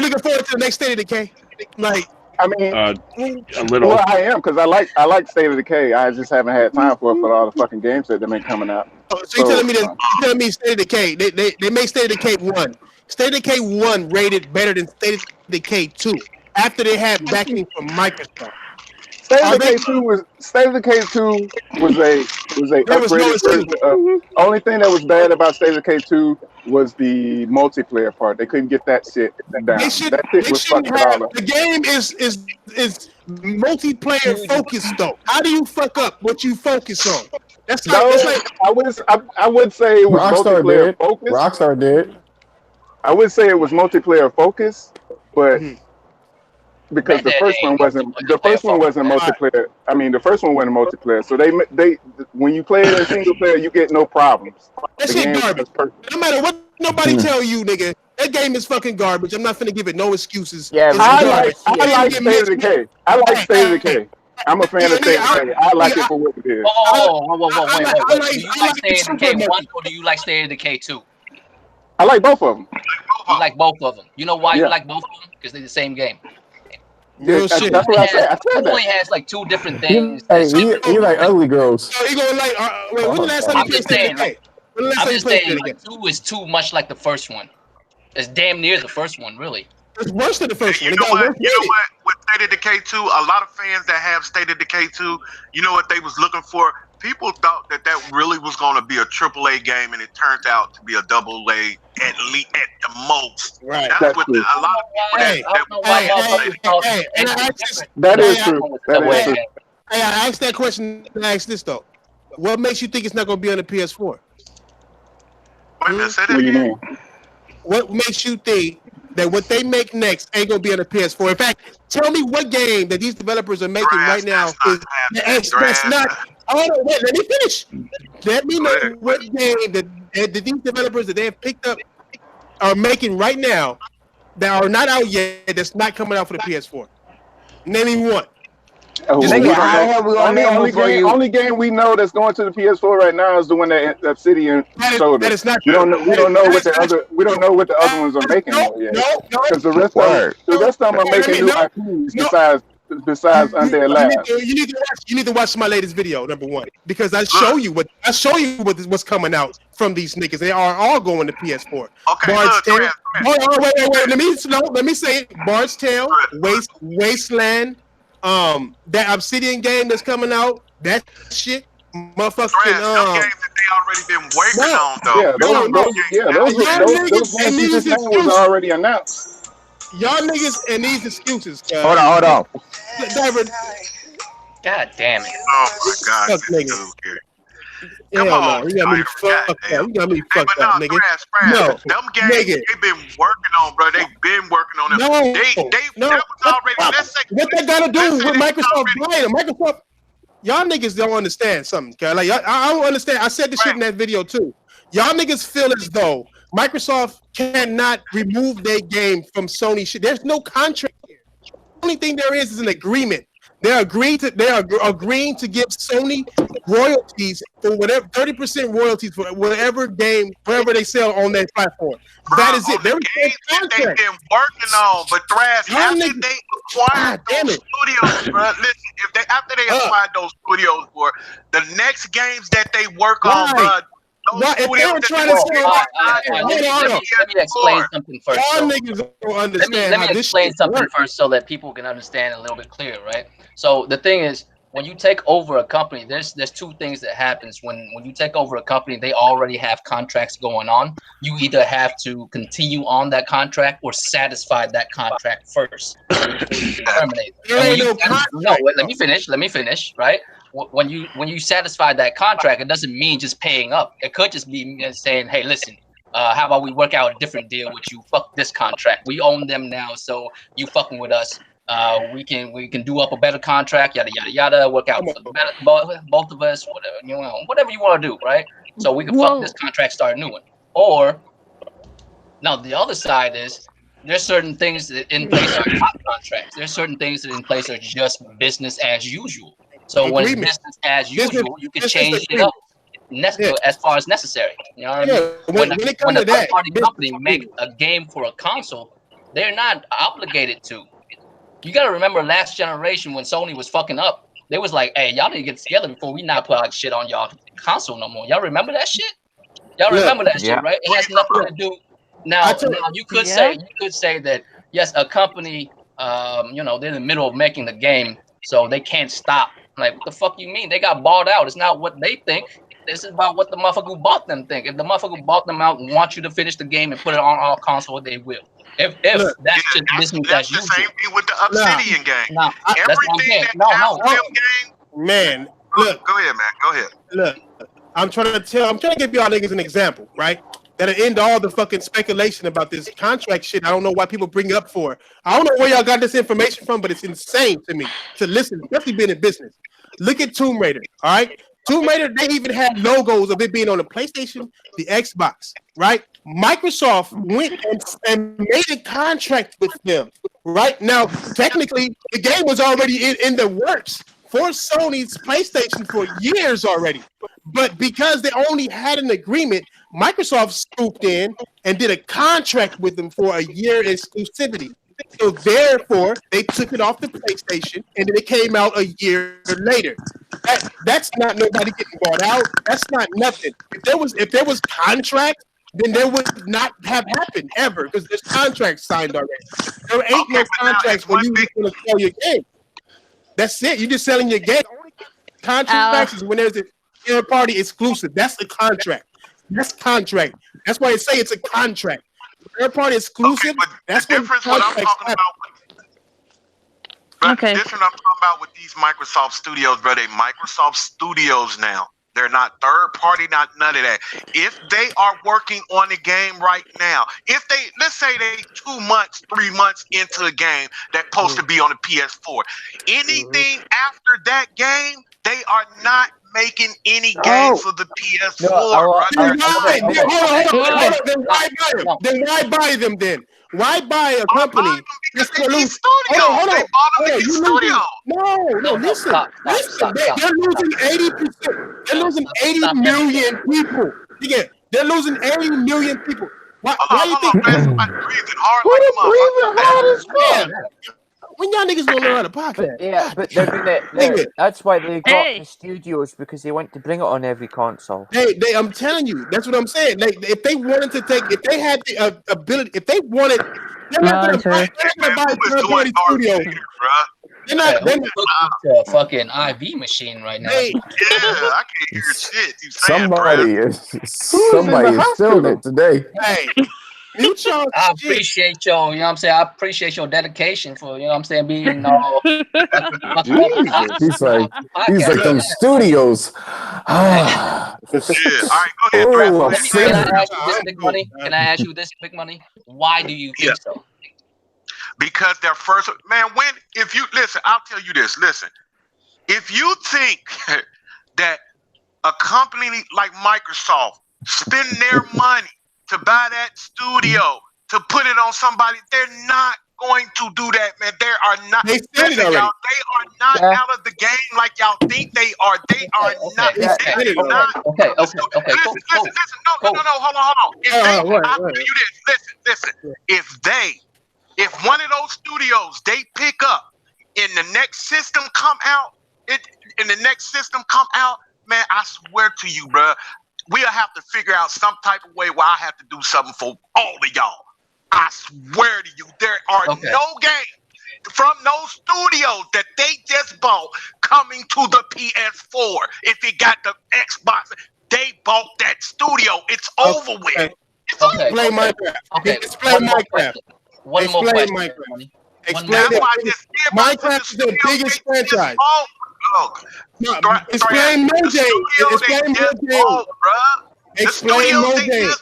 S4: looking forward to the next State of Decay? Like,
S9: I mean,
S2: a little.
S9: Well, I am because I like State of Decay. I just haven't had time for it for all the fucking games that have been coming out.
S4: So you're telling me State of Decay? They made State of Decay 1. State of Decay 1 rated better than State of Decay 2 after they had backing from Microsoft.
S9: State of Decay 2 was a upgraded version of. Only thing that was bad about State of Decay 2 was the multiplayer part. They couldn't get that shit down. That shit was fucking it all up.
S4: The game is multiplayer focused though. How do you fuck up what you focus on? That's like,
S9: I would say it was multiplayer focused.
S5: Rockstar did.
S9: I would say it was multiplayer focused, but because the first one wasn't multiplayer. I mean, the first one wasn't multiplayer. So they when you play it in single player, you get no problems.
S4: That shit garbage. No matter what nobody tell you, nigga, that game is fucking garbage. I'm not finna give it no excuses.
S11: Yeah,
S9: I like State of Decay. I like State of Decay. I'm a fan of State of Decay. I like it for what it is.
S10: Whoa. Do you like State of Decay 1 or do you like State of Decay 2?
S9: I like both of them.
S10: You like both of them. You know why you like both of them? Because they're the same game.
S9: Yeah, that's what I said.
S10: It only has like two different things.
S5: Hey, he like ugly girls.
S4: So he gonna like. When the last time you played State of Decay?
S10: I'm just saying, like, 2 is too much like the first one. It's damn near the first one, really.
S4: It's worse than the first one.
S6: You know what? With State of Decay 2, a lot of fans that have State of Decay 2, you know what they was looking for? People thought that really was going to be a AAA game, and it turned out to be a AA at least at the most.
S4: Right.
S6: That's what a lot of people
S9: that is true. That is true.
S4: Hey, I asked that question. I asked this though. What makes you think it's not going to be on the PS4?
S6: Wait a minute, say that
S9: What do you
S6: again.
S9: mean?
S4: What makes you think that what they make next ain't gonna be on the PS4? In fact, tell me what game that these developers are making right now is that's not. Oh, wait, let me finish. Let me know what game that these developers that they have picked up are making right now that are not out yet? That's not coming out for the PS4. Name me one.
S9: Oh,
S4: Just
S9: we
S1: Nigga,
S9: don't
S1: how the
S9: know.
S1: hell we gonna name them for you?
S9: Only game we know that's going to the PS4 right now is the one that Obsidian showed
S4: That
S9: us.
S4: is not
S9: We don't
S4: true.
S9: know. We don't know what the other. We don't know what the other ones are making
S4: No,
S9: though yet.
S4: no, no,
S9: Because
S1: Word.
S9: the rest of them are making new
S4: no,
S9: IPs
S4: no.
S9: besides Undead Labs.
S4: You need to watch my latest video, number one, because I show you what's coming out from these niggas. They are all going to PS4.
S6: Okay,
S4: Bard's
S6: look,
S4: Tale.
S6: Chris.
S4: Wait. Let me say it. Bard's Tale, Wasteland, that Obsidian game that's coming out. That shit, motherfucking
S6: Them games that they already been working on though.
S9: Yeah, those games you just named was already announced.
S4: Y'all niggas and these excuses.
S1: Hold on.
S10: God damn it.
S6: Oh my God,
S4: Fuck
S6: this
S4: niggas.
S6: dude here.
S4: Come on, you got me fucked up. You got me fucked up, nigga. No,
S6: them games
S4: nigga.
S6: they've been working on, bro. They've been working on them.
S4: No,
S6: That was already. Let's say
S4: what they gotta do with Microsoft buying them? Microsoft, y'all niggas don't understand something. Okay? Like I don't understand. I said this shit in that video too. Y'all niggas feel as though Microsoft cannot remove their game from Sony shit. There's no contract here. The only thing there is an agreement. They are agreeing to give Sony royalties for whatever 30% royalties for whatever game, wherever they sell on their platform. That is it. There is no contract.
S6: They've been working on, but Thrash, after they acquired those studios, bro, listen, after they acquired those studios, bro, the next games that they work on, bro.
S4: If they were trying to say,
S10: let me explain something first.
S4: Y'all niggas don't understand.
S10: Let me explain something first so that people can understand a little bit clearer, right? So the thing is, when you take over a company, there's two things that happens when you take over a company. They already have contracts going on. You either have to continue on that contract or satisfy that contract first. Terminate. Let me finish. Right? When you satisfy that contract, it doesn't mean just paying up. It could just be saying, hey, listen, how about we work out a different deal with you? Fuck this contract. We own them now, so you fucking with us. We can do up a better contract, yada yada yada. Work out for the better, both of us, whatever you want to do, right? So we can fuck this contract, start a new one. Or now the other side is there's certain things that in place are not contracts. There's certain things that in place are just business as usual. So when it's business as usual, you can change it up as far as necessary. You know what I mean? When a third-party company makes a game for a console, they're not obligated to. You got to remember last generation when Sony was fucking up, they was like, hey, y'all need to get together before we not put out shit on y'all console no more. Y'all remember that shit? Y'all remember that shit, right? It has nothing to do. Now you could say that, yes, a company, they're in the middle of making the game, so they can't stop. Like, what the fuck you mean? They got bought out. It's not what they think. This is about what the motherfucker who bought them think. If the motherfucker who bought them out wants you to finish the game and put it on all consoles, they will. If that's just business as usual.
S6: Same thing with the Obsidian game.
S10: Everything
S4: Man, look.
S6: Go ahead, man. Go ahead.
S4: Look, I'm trying to give y'all niggas an example, right? That'll end all the fucking speculation about this contract shit. I don't know why people bring it up for. I don't know where y'all got this information from, but it's insane to me to listen, especially being in business. Look at Tomb Raider, all right? Tomb Raider, they even had logos of it being on the PlayStation, the Xbox, right? Microsoft went and made a contract with them, right? Now, technically, the game was already in the works for Sony's PlayStation for years already. But because they only had an agreement, Microsoft swooped in and did a contract with them for a year exclusivity. So therefore, they took it off the PlayStation, and then it came out a year later. That's not nobody getting bought out. That's not nothing. If there was contract, then there would not have happened ever because there's contracts signed already. There ain't no contracts where you just going to sell your game. That's it. You're just selling your game. Contracts is when there's a third party exclusive. That's a contract. That's contract. That's why they say it's a contract. Third party exclusive. That's the difference. What I'm talking
S6: about. The difference I'm talking about with these Microsoft Studios, bro. They Microsoft Studios now. They're not third party, not none of that. If they are working on a game right now, let's say they 2 months, 3 months into a game that's supposed to be on the PS4, anything after that game, they are not making any games for the PS4,
S4: Then why buy them then? Why buy a company that's going to lose? Hold on. No, listen. They're losing 80%. They're losing 80 million people. They're losing 80 million people. Why you think?
S6: Breathing
S9: hard as fuck.
S4: When y'all niggas gonna learn how to podcast?
S11: But they're gonna. That's why they got the studios, because they want to bring it on every console.
S4: I'm telling you, that's what I'm saying. If they wanted to if they had the ability, if they wanted, they're not gonna buy third-party studios.
S10: They're not fucking IV machine right now.
S6: I can't hear shit.
S5: Somebody is still it today.
S4: Hey. I
S10: appreciate your, you know what I'm saying? I appreciate your dedication for, you know what I'm saying, being all.
S5: He's like them studios.
S6: All right, go ahead.
S10: Can I ask you this, Big Money? Why do you think so?
S6: Because their first man, if you listen, I'll tell you this. Listen, if you think that a company like Microsoft spend their money to buy that studio, to put it on somebody, they're not going to do that, man. They are not. Listen, y'all, they are not out of the game like y'all think they are. They are not. They are not.
S10: Okay.
S6: Listen. No. Hold on. I'll tell you this. Listen. If one of those studios they pick up and the next system come out, man, I swear to you, bro. We'll have to figure out some type of way where I have to do something for all of y'all. I swear to you, there are no games from those studios that they just bought coming to the PS4. If it got the Xbox, they bought that studio. It's over with.
S4: Explain Minecraft. Explain Minecraft.
S10: One more question.
S4: Explain it. Minecraft is the biggest franchise. Explain Mojang. Explain Mojang.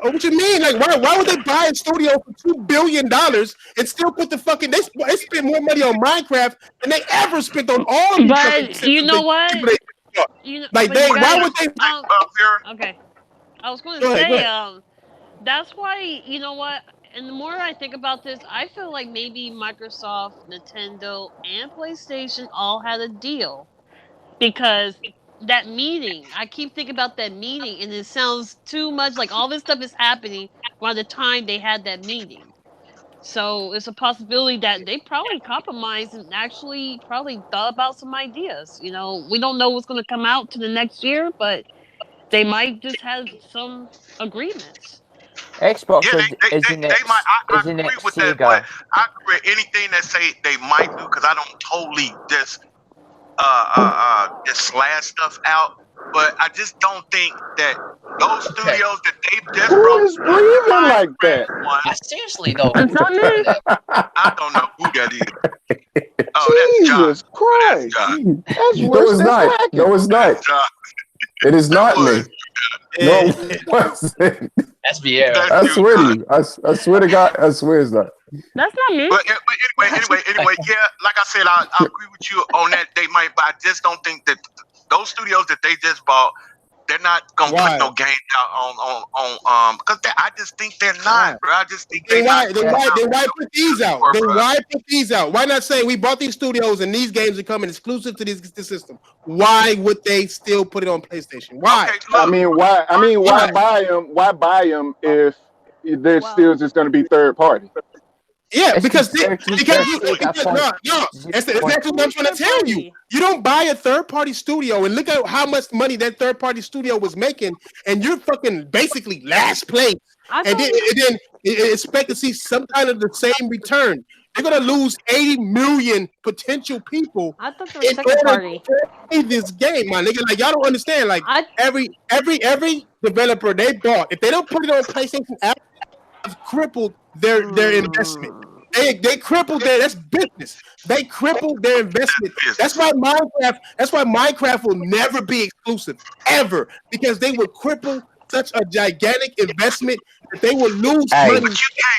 S4: What you mean? Like, why would they buy a studio for $2 billion and still put the fucking? They spend more money on Minecraft than they ever spent on all of these.
S8: But you know what?
S4: Why would they?
S8: Okay, I was going to say, that's why, you know what? And the more I think about this, I feel like maybe Microsoft, Nintendo, and PlayStation all had a deal. Because that meeting, I keep thinking about that meeting, and it sounds too much like all this stuff is happening around the time they had that meeting. So it's a possibility that they probably compromised and actually probably thought about some ideas. You know, we don't know what's going to come out to the next year, but they might just have some agreements.
S11: Xbox is
S6: they might. I agree with that, but I agree with anything that say they might do, because I don't totally just slash stuff out. But I just don't think that those studios that they just
S9: who is breathing like that?
S10: Seriously though,
S6: I don't know who that is. Oh,
S9: Jesus Christ! That's
S5: worse than hacking. No, it's not. It is not me. No, it wasn't.
S10: That's Vieira.
S5: I swear to you. I swear to God. I swear it's not.
S8: That's not me.
S6: But anyway, yeah. Like I said, I agree with you on that. They might, but I just don't think that those studios that they just bought, they're not gonna put no games out on because I just think they're not, bro. I just think
S4: why put these out? Why put these out? Why not say we bought these studios and these games are coming exclusive to this system? Why would they still put it on PlayStation? Why?
S6: Okay, look,
S9: why buy them? Why buy them if they're still just going to be third party?
S4: Yeah, because that's exactly what I'm trying to tell you. You don't buy a third-party studio and look at how much money that third-party studio was making, and you're fucking basically last place. And then expect to see some kind of the same return. They're gonna lose 80 million potential people in order to play this game, my nigga. Like, y'all don't understand. Like, every developer they bought, if they don't put it on PlayStation app, have crippled their investment. They crippled that's business. They crippled their investment. That's why Minecraft will never be exclusive ever, because they would cripple such a gigantic investment that they will lose
S1: Hey,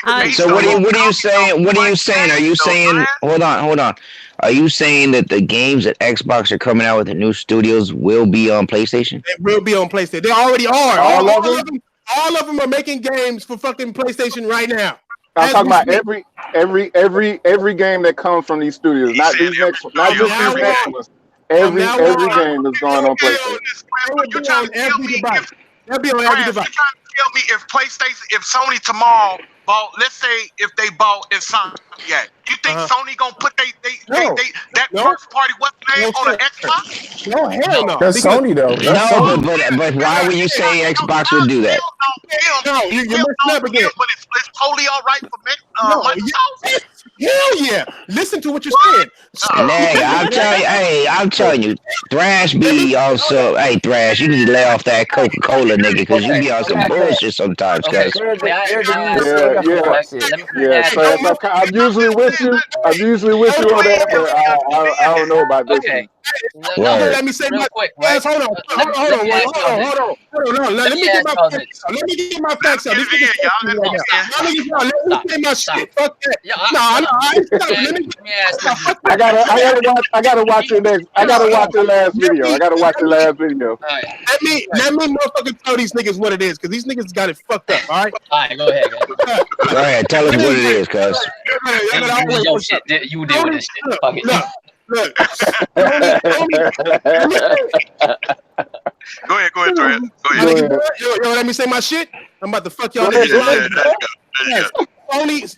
S4: money.
S1: so what are you saying? What are you saying? Are you saying? Hold on. Are you saying that the games that Xbox are coming out with the new studios will be on PlayStation?
S4: They will be on PlayStation. They already are.
S9: All of them?
S4: All of them are making games for fucking PlayStation right now.
S9: I'm talking about every game that comes from these studios, not just these next ones. Every game is going on PlayStation.
S6: You're trying to tell me
S4: device. They'll be on
S6: every device. You're trying to tell me if PlayStation, if Sony tomorrow bought, let's say if they bought Insomniac, you think Sony gonna put that first party name on an Xbox?
S4: No, hell no.
S5: That's Sony though. That's
S1: No,
S5: Sony.
S1: but why would you say Xbox would do that?
S4: No, you're messing up again.
S6: But it's totally all right for Microsoft.
S4: Hell yeah! Listen to what you're saying.
S1: Nigga, I'm telling you, Thrash be also. Hey, Thrash, you need to lay off that Coca-Cola, nigga, because you be on some bullshit sometimes, guys.
S9: I'm usually with you. I'm usually with you on that, but I don't know about this.
S10: Okay.
S4: Let me say my quick. Hold on. Let me get my facts out. Let me say my shit. Fuck that.
S9: I gotta watch your next. I gotta watch your last video.
S4: Let me motherfucking tell these niggas what it is, because these niggas got it fucked up. All right.
S10: All right, go ahead.
S1: Go ahead, tell us what it is, cuz.
S10: Your shit. You deal with this shit. Fuck it.
S4: Look.
S6: Go ahead, Trent. Go ahead.
S4: Yo, let me say my shit. I'm about to fuck y'all niggas. Sony,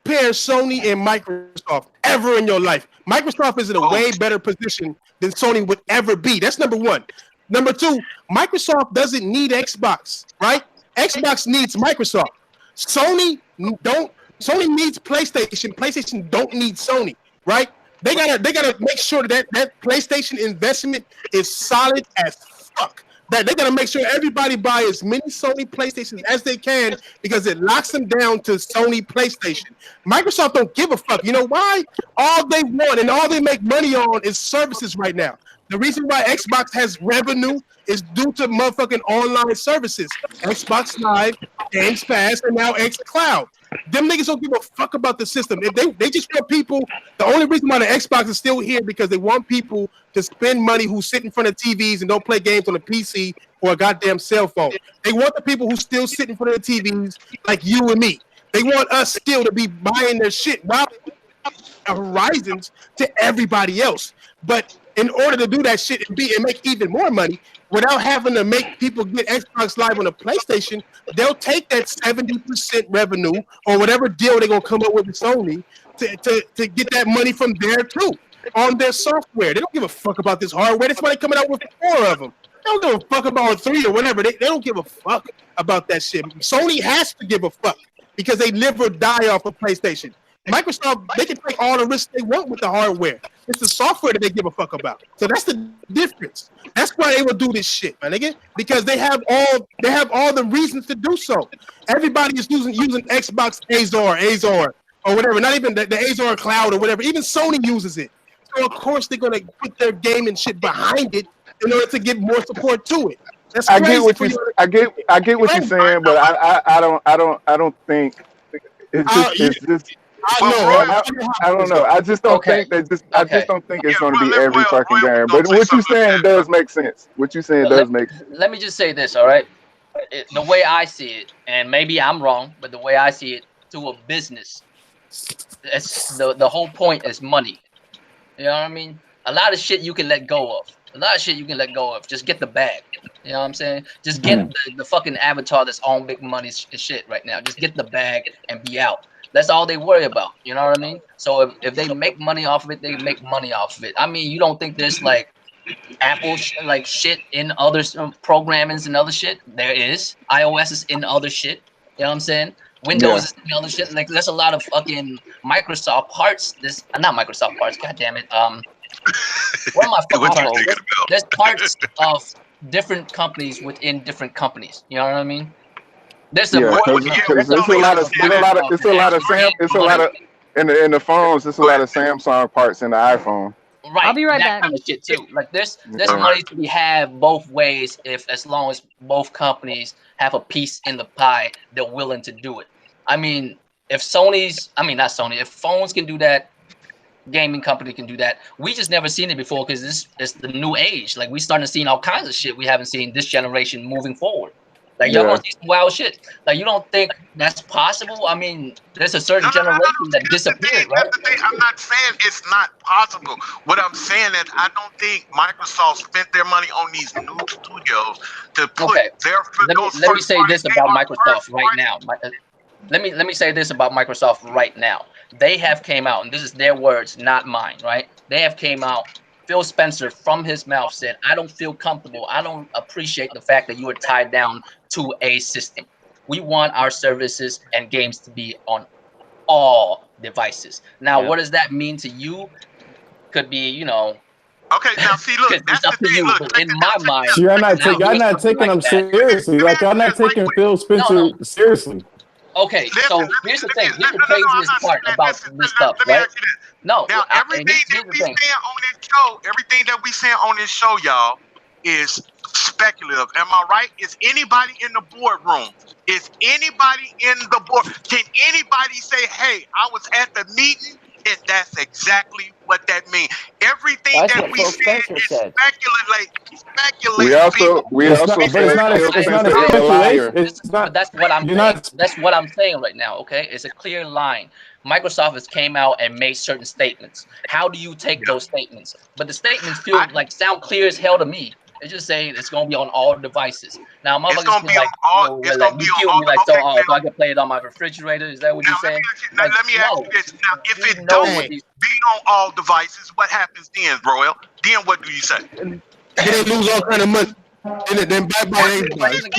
S4: compare Sony and Microsoft ever in your life. Microsoft is in a way better position than Sony would ever be. That's number one. Number two, Microsoft doesn't need Xbox, right? Xbox needs Microsoft. Sony needs PlayStation. PlayStation don't need Sony, right? They gotta make sure that PlayStation investment is solid as fuck. That they gotta make sure everybody buy as many Sony PlayStations as they can, because it locks them down to Sony PlayStation. Microsoft don't give a fuck. You know why? All they want and all they make money on is services right now. The reason why Xbox has revenue is due to motherfucking online services. Xbox Live, Games Pass, and now xCloud. Them niggas don't give a fuck about the system. If they just want people, the only reason why the Xbox is still here because they want people to spend money who sit in front of TVs and don't play games on a PC or a goddamn cell phone. They want the people who still sit in front of the TVs like you and me. They want us still to be buying their shit while horizons to everybody else. But in order to do that shit and make even more money without having to make people get Xbox Live on a PlayStation, they'll take that 70% revenue or whatever deal they're gonna come up with Sony to get that money from there too on their software. They don't give a fuck about this hardware. That's why they're coming out with 4 of them. They don't give a fuck about 3 or whatever. They don't give a fuck about that shit. Sony has to give a fuck because they live or die off of PlayStation. Microsoft, they can take all the risks they want with the hardware. It's the software that they give a fuck about. So that's the difference. That's why they will do this shit, my nigga. Because they have all the reasons to do so. Everybody is using Xbox Azor or whatever. Not even the Azor Cloud or whatever. Even Sony uses it. So of course they're gonna put their game and shit behind it in order to get more support to it. That's
S9: I get what you're saying, but I don't think it's just. I don't know. I just don't think that. I just don't think it's going to be every fucking game. But what you're saying does make sense.
S10: Let me just say this, all right? The way I see it, and maybe I'm wrong, but the way I see it, to a business, it's the whole point is money. You know what I mean? A lot of shit you can let go of. Just get the bag. You know what I'm saying? Just get the fucking avatar that's on big money shit right now. Just get the bag and be out. That's all they worry about. You know what I mean? So if they make money off of it, they make money off of it. I mean, you don't think there's like Apple shit in other programmings and other shit? There is. iOS is in other shit. You know what I'm saying? Windows is in other shit. Like there's a lot of fucking Microsoft parts. Not Microsoft parts. God damn it. What am I fucking talking about? There's parts of different companies within different companies. You know what I mean? There's a lot of
S9: in the phones. There's a lot of Samsung parts in the iPhone.
S10: Right,
S8: I'll be right
S10: that
S8: back.
S10: kind of shit too. Like there's money to be had both ways as long as both companies have a piece in the pie, they're willing to do it. I mean, if not Sony, if phones can do that, gaming company can do that. We just never seen it before because this is the new age. Like we starting to see all kinds of shit we haven't seen this generation moving forward. Like y'all gonna see some wild shit. Like you don't think that's possible? I mean, there's a certain generation that disappeared, right?
S6: That's the thing. I'm not saying it's not possible. What I'm saying is I don't think Microsoft spent their money on these new studios to put their.
S10: Let me say this about Microsoft right now. Let me say this about Microsoft right now. They have came out, and this is their words, not mine, right? They have came out. Phil Spencer, from his mouth, said, "I don't feel comfortable. I don't appreciate the fact that you are tied down to a system. We want our services and games to be on all devices." Now, what does that mean to you? Could be,
S6: Okay, now see, look,
S10: it's up to you. But in my mind,
S5: y'all not taking them seriously. Like y'all not taking Phil Spencer seriously.
S10: Okay, so here's the thing. Here's the craziest part about this stuff, right? No,
S6: now everything that we saying on this show, everything that we saying on this show, y'all, is speculative. Am I right? Is anybody in the boardroom? Is anybody in the board? Can anybody say, "Hey, I was at the meeting"? And that's exactly what that means. Everything that we said is speculate.
S9: We also
S5: but it's not a speculation.
S10: But that's what I'm saying. That's what I'm saying right now. Okay, it's a clear line. Microsoft has came out and made certain statements. How do you take those statements? But the statements sound clear as hell to me. It's just saying it's gonna be on all devices. Now, motherfuckers feel like you kill me like so I can play it on my refrigerator. Is that what you're saying?
S6: Let me ask you this. Now, if it don't be on all devices, what happens then, Royal? Then what do you say?
S4: They lose all kind of money. And then bye bye everybody.
S10: Ask me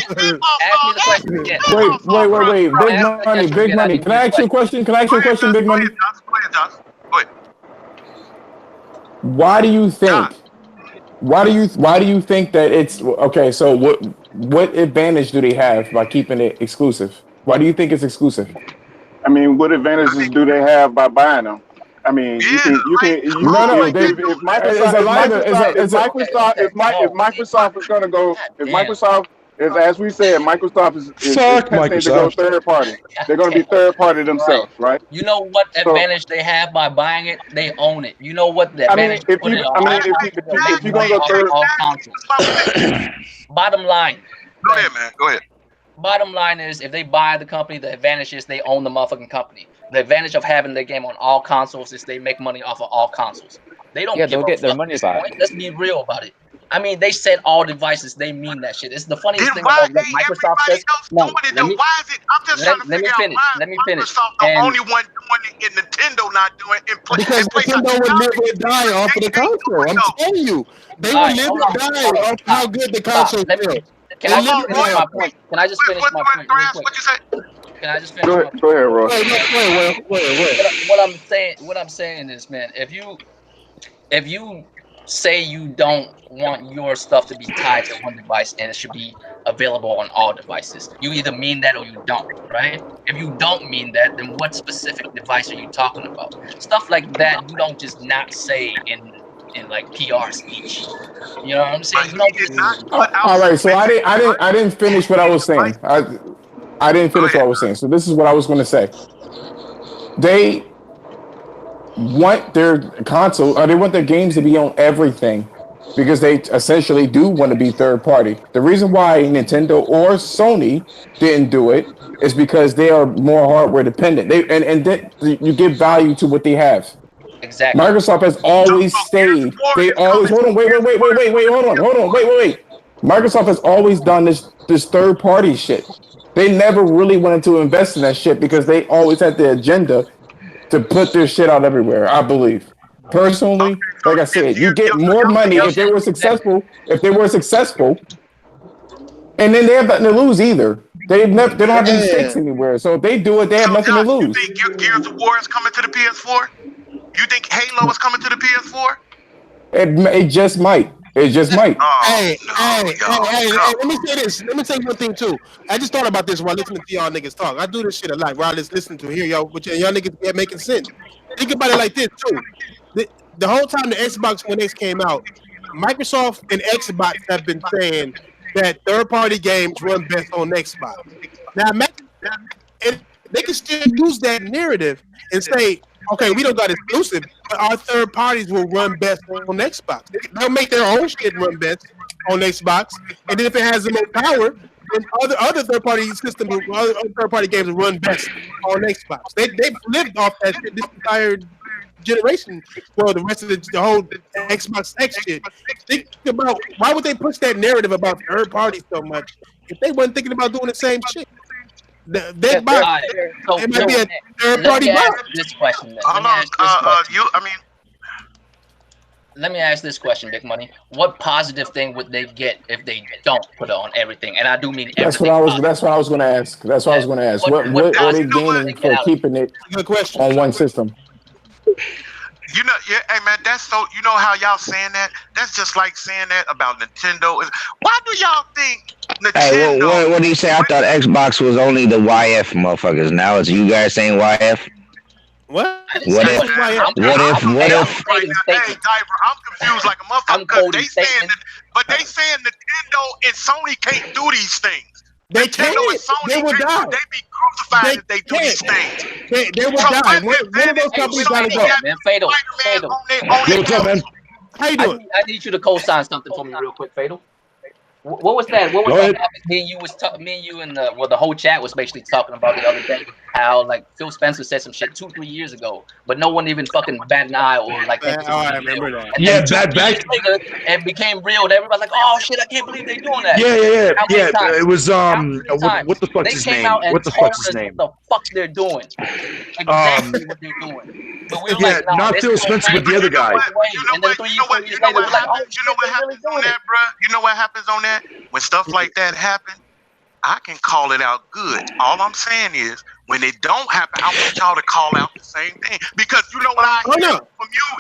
S10: the question again.
S5: Wait. Big money. Can I ask you a question? Big money?
S6: Go ahead.
S5: Why do you think? Why do you think that it's okay? So what advantage do they have by keeping it exclusive? Why do you think it's exclusive?
S9: I mean, what advantages do they have by buying them? I mean, if Microsoft is going to go, if Microsoft is, as we said, Microsoft is testing to go third party. They're going to be third party themselves, right?
S10: You know what advantage they have by buying it? They own it. You know what the advantage?
S9: If you're going to go third,
S10: bottom line.
S6: Go ahead, man. Go ahead.
S10: Bottom line is, if they buy the company, the advantage is they own the motherfucking company. The advantage of having their game on all consoles is they make money off of all consoles. They don't.
S11: Yeah, they'll get their money back.
S10: Let's be real about it. I mean, they said all devices. They mean that shit. It's the funniest thing about what Microsoft says. No, let me finish. Let me finish.
S6: The only one doing it, and Nintendo not doing it.
S4: Because Nintendo would live or die off of the console. I'm telling you, they would live or die off how good the console is.
S10: Can I just finish my point? Can I just finish my point?
S6: What you say?
S10: Can I just finish my point?
S9: Go ahead, Roy.
S10: What I'm saying is, man, if you say you don't want your stuff to be tied to one device and it should be available on all devices, you either mean that or you don't, right? If you don't mean that, then what specific device are you talking about? Stuff like that, you don't just not say in like PR speech. You know what I'm saying?
S5: All right, so I didn't finish what I was saying. I didn't finish what I was saying. So this is what I was going to say. They want their console, or they want their games to be on everything, because they essentially do want to be third party. The reason why Nintendo or Sony didn't do it is because they are more hardware dependent. You give value to what they have.
S10: Exactly.
S5: Microsoft has always stayed. They always hold on. Wait. Hold on. Wait. Microsoft has always done this third party shit. They never really wanted to invest in that shit because they always had the agenda to put their shit out everywhere. I believe. Personally, like I said, you get more money if they were successful. And then they have nothing to lose either. They don't have any stakes anywhere. So if they do it, they have nothing to lose.
S6: You think Gears of War is coming to the PS4? You think Halo is coming to the PS4?
S5: It just might. It just might.
S4: Hey, let me say this. Let me say one thing too. I just thought about this while listening to y'all niggas talk. I do this shit a lot while I just listen to hear y'all niggas making sense. Think about it like this too. the whole time the Xbox One X came out, Microsoft and Xbox have been saying that third-party games run best on Xbox. Now, and they can still use that narrative and say, okay, we don't got exclusive, but our third parties will run best on Xbox. They'll make their own shit run best on Xbox, and then if it has the most power, then other third party systems, other third party games will run best on Xbox. They've lived off that shit this entire generation. Well, the rest of the whole Xbox X shit. Think about why would they push that narrative about third parties so much if they weren't thinking about doing the same shit. They might be a third party box.
S10: This question. Let me ask this question, Big Money. What positive thing would they get if they don't put it on everything? And I do mean everything.
S5: That's what I was going to ask. What are they gaining for keeping it on one system?
S6: You know, yeah, hey man, that's so. You know how y'all saying that? That's just like saying that about Nintendo. Why do y'all think Nintendo?
S1: Hey, what do you say? I thought Xbox was only the YF motherfuckers. Now it's you guys saying YF.
S4: What?
S1: What if?
S6: Hey, Diver, I'm confused like a motherfucker because they saying that, but they saying Nintendo and Sony can't do these things.
S4: They
S6: Nintendo
S4: can't.
S6: and Sony,
S4: They will die.
S6: They be crucified if they do these things.
S4: They will die. One of those companies gotta go.
S10: Man, Fatal.
S4: How you doing?
S10: I need you to co-sign something for me real quick, Fatal. What was that? What was that topic me and you was talking? Me and you and the whole chat was basically talking about the other day. How like Phil Spencer said some shit 2-3 years ago, but no one even fucking bat an eye or like.
S4: I remember that.
S10: And
S2: yeah,
S10: back. It became real. And everybody's like, "Oh shit, I can't believe they're doing that."
S2: Yeah. It was what the fuck's his name? What the fuck's his name?
S10: What the fuck they're doing? Exactly what they're doing. But we were like,
S2: not Phil Spencer, but the other guy.
S6: You know what happens on that, bro? You know what happens on that? When stuff like that happen, I can call it out good. All I'm saying is, when it don't happen, I want y'all to call out the same thing. Because you know what I hear from you?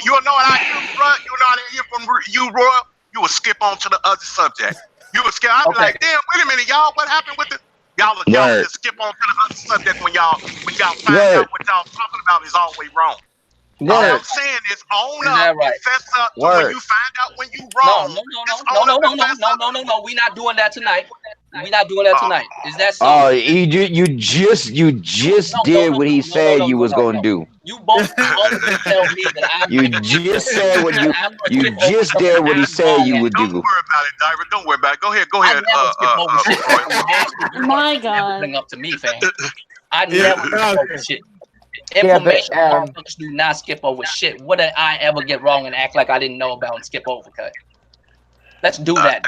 S6: You know what I hear, bro? You know what I hear from you, Royal? You will skip on to the other subject. You will skip. I'll be like, damn, wait a minute, y'all, what happened with it? Y'all just skip on to the other subject when y'all find out what y'all talking about is always wrong. All I'm saying is own up, fess up to when you find out when you wrong.
S10: No. We not doing that tonight. We not doing that tonight. Is that so?
S1: Oh, you just did what he said you was gonna do.
S10: You both tell me that I'm.
S1: You just said what you just did what he said you would do.
S6: Don't worry about it, Diver. Don't worry about it. Go ahead.
S10: I never skip over shit.
S8: My God.
S10: Bring up to me, fam. I never skip over shit. Information motherfuckers do not skip over shit. What did I ever get wrong and act like I didn't know about and skip over? Cut. Let's do that.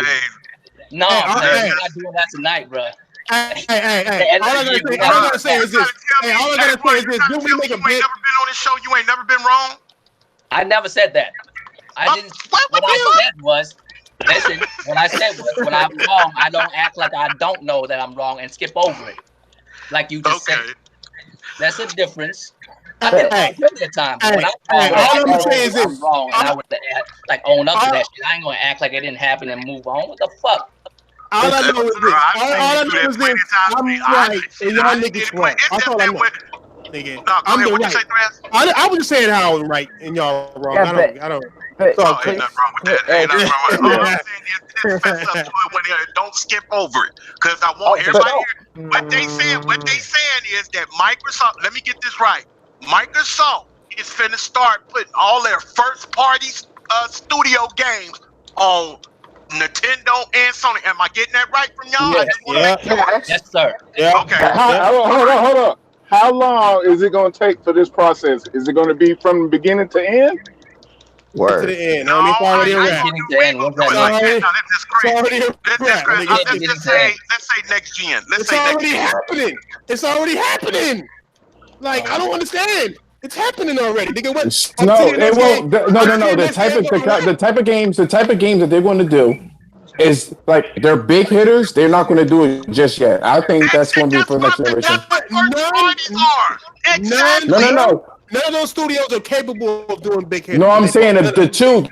S10: No, we're not doing that tonight, bro.
S4: Hey. All I gotta say is this. Do we make a bet?
S6: You ain't never been on this show. You ain't never been wrong.
S10: I never said that. I didn't. What I said was, listen. What I said was, when I'm wrong, I don't act like I don't know that I'm wrong and skip over it, like you just said. That's a difference. I did plenty of times.
S4: All I'm gonna say is this.
S10: I'm wrong, and I would like own up to that shit. I ain't gonna act like it didn't happen and move on. What the fuck?
S4: All I know is this. All I know is this. I'm right, and y'all niggas wrong. That's all I know. Nigga, I'm the right. I was just saying how I was right and y'all wrong. I don't.
S6: Ain't nothing wrong with that. Ain't nothing wrong with that. All I'm saying is fess up to it when don't skip over it. Because I want everybody here. What they saying is that Microsoft, let me get this right. Microsoft is finna start putting all their first party studio games on Nintendo and Sony. Am I getting that right from y'all?
S10: Yes, sir.
S4: Yeah.
S6: Okay.
S9: Hold on. How long is it going to take for this process? Is it going to be from beginning to end?
S4: To the end. No, it's already a wrap.
S6: Let's say next gen.
S4: It's already happening. Like, I don't understand. It's happening already. Nigga, what?
S5: No, it won't. No. The type of games that they're going to do is like they're big hitters. They're not going to do it just yet. I think that's going to be for the next generation. No.
S4: None of those studios are capable of doing big hits.
S5: No, I'm saying the two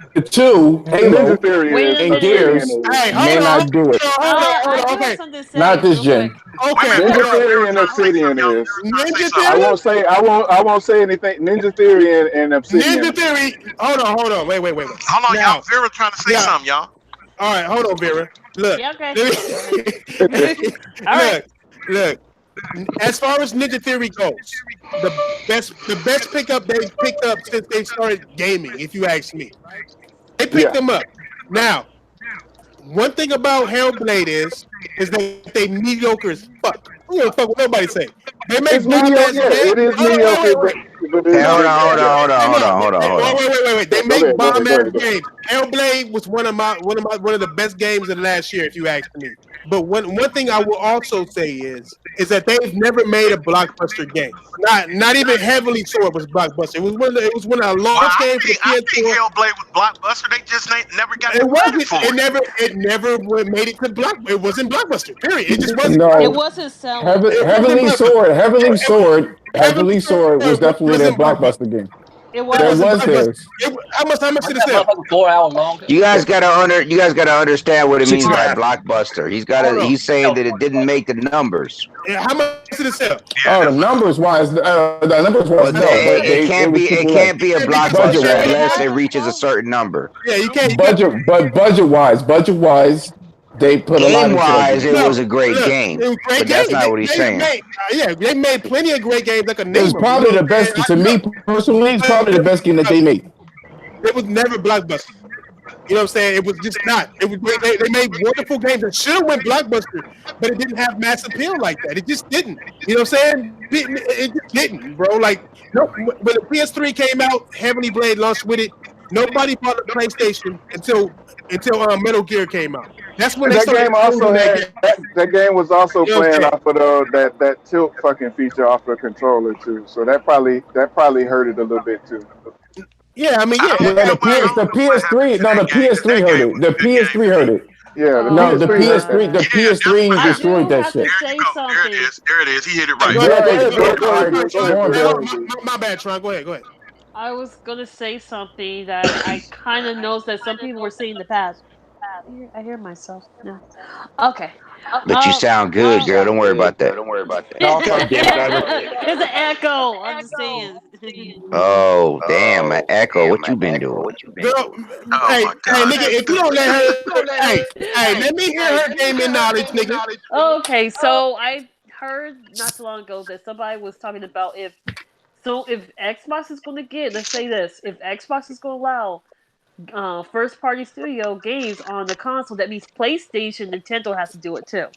S5: Halo and Gears may not do it.
S4: Okay.
S5: Not this gen.
S4: Okay,
S9: Ninja Theory and Obsidian is.
S4: Ninja
S9: I
S4: Theory.
S9: won't say. I won't say anything. Ninja Theory and Obsidian.
S4: Ninja Theory. Hold on. Wait.
S6: Hold on,
S4: Now,
S6: y'all. Vera trying to say something, y'all.
S4: All right, hold on, Vera. Look.
S8: Yeah, okay.
S4: All right. Look. As far as Ninja Theory goes, the best pickup they picked up since they started gaming, if you ask me. They picked them up. Now, one thing about Hellblade is that they mediocre as fuck. I don't give a fuck what nobody say. They make
S9: mediocre. It is mediocre.
S1: Hold on.
S4: Wait. They make bomb ass games. Hellblade was one of the best games of last year, if you ask me. But one thing I will also say is that they've never made a blockbuster game. Not even Heavenly Sword was blockbuster. It was one of the launch games for the PS4.
S6: I think Hellblade was blockbuster. They just never got
S4: it
S6: credit for it.
S4: It never made it to block. It wasn't blockbuster. Period. It just wasn't.
S5: No.
S8: It wasn't selling.
S5: Heavenly Sword was definitely their blockbuster game.
S8: It was.
S4: How much did it sell?
S10: 4 hour long.
S1: You guys gotta understand what it means by blockbuster. He's saying that it didn't make the numbers.
S4: How much did it sell?
S5: Oh, the numbers wise, no.
S1: It can't be a blockbuster unless it reaches a certain number.
S4: Yeah, you can't.
S5: Budget wise, they put a lot into it.
S1: Game-wise, it was a great game. But that's not what he's saying.
S4: They made plenty of great games like a
S5: It was probably the best, to me personally, it's probably the best game that they made.
S4: It was never blockbuster. You know what I'm saying? It was just not. It was great. They made wonderful games that should have went blockbuster, but it didn't have mass appeal like that. It just didn't. You know what I'm saying? It just didn't, bro. Like, no, when the PS3 came out, Heavenly Blade launched with it. Nobody bought the PlayStation until Metal Gear came out. That's when they started.
S9: That game was also playing off of that tilt fucking feature off the controller too. So that probably hurt it a little bit too.
S4: Yeah, I mean, yeah.
S5: The PS3 heard it. The PS3 heard it.
S9: Yeah,
S5: the PS3 destroyed that shit.
S6: There it is. He hit it right.
S4: My bad, Tron. Go ahead.
S8: I was gonna say something that I kind of know that some people were saying in the past. I hear myself. No. Okay.
S1: But you sound good, girl. Don't worry about that.
S8: There's an echo. I'm just saying.
S1: Oh, damn, an echo. What you been doing?
S4: Girl, hey, nigga, if you don't let her, hey, let me hear her gaming knowledge, nigga.
S8: Okay, so I heard not too long ago that somebody was talking about if Xbox is going to get, let's say this, if Xbox is going to allow first-party studio games on the console, that means PlayStation, Nintendo has to do it too.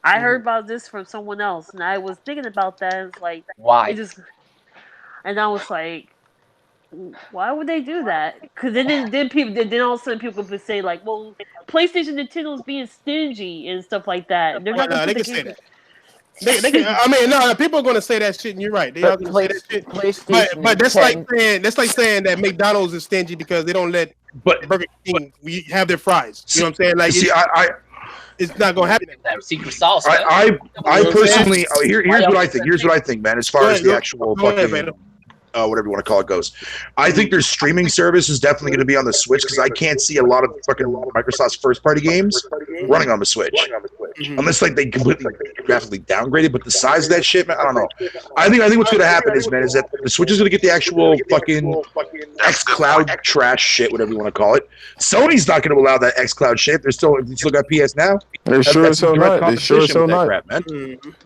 S8: I heard about this from someone else, and I was thinking about that. And it's like,
S10: why?
S8: And I was like, why would they do that? Because then all of a sudden people would say like, well, PlayStation, Nintendo's being stingy and stuff like that. They're not going to say that.
S4: People are going to say that shit, and you're right. They are going to say that shit. But that's like saying that McDonald's is stingy because they don't let Burger King have their fries. You know what I'm saying? Like, it's not going to happen.
S10: That secret sauce.
S2: I personally, here's what I think. Here's what I think, man. As far as the actual fucking. Whatever you want to call it goes. I think their streaming service is definitely going to be on the Switch because I can't see a lot of fucking Microsoft's first-party games running on the Switch. Unless like they completely graphically downgraded, but the size of that shit, man, I don't know. I think what's going to happen is that the Switch is going to get the actual fucking xCloud trash shit, whatever you want to call it. Sony's not going to allow that xCloud shit. They still got PS Now.
S5: They're sure so not.
S2: Crap,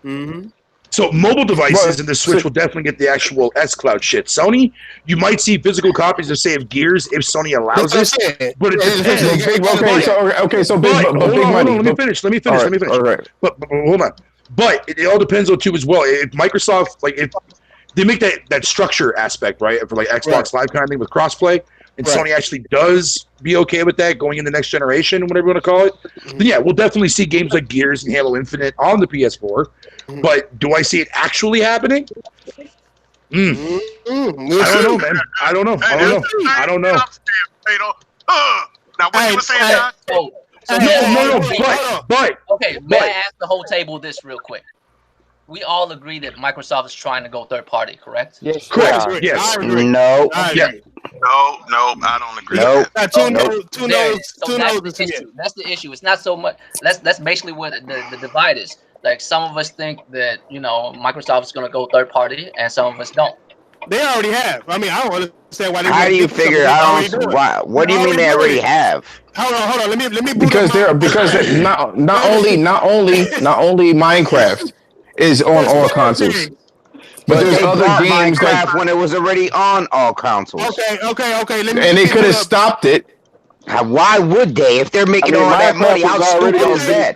S2: man. So mobile devices and the Switch will definitely get the actual xCloud shit. Sony, you might see physical copies of, say, of Gears if Sony allows it, but it depends.
S5: Big money.
S2: Let me finish.
S5: All right.
S2: But hold on. But it all depends on too as well. If Microsoft, like, if they make that structure aspect right for like Xbox Live kind of thing with crossplay, and Sony actually does be okay with that going in the next generation, whatever you want to call it, then yeah, we'll definitely see games like Gears and Halo Infinite on the PS4. But do I see it actually happening? I don't know, man. I don't know.
S6: Now, what you were saying, John?
S2: But
S10: okay, may I ask the whole table this real quick? We all agree that Microsoft is trying to go third party, correct?
S1: Yes.
S2: Correct. Yes.
S1: No.
S2: Yeah.
S6: No, I don't agree.
S10: Two no's. That's the issue. It's not so much. That's basically what the divide is. Like some of us think that Microsoft's gonna go third party, and some of us don't.
S4: They already have. I mean, I don't understand why they.
S12: How do you figure? What do you mean they already have?
S4: Hold on. Let me.
S5: Because not only Minecraft is on all consoles.
S12: But there's other games Minecraft when it was already on all consoles.
S4: Okay.
S5: And they could have stopped it.
S12: Why would they? If they're making all that money, how stupid is that?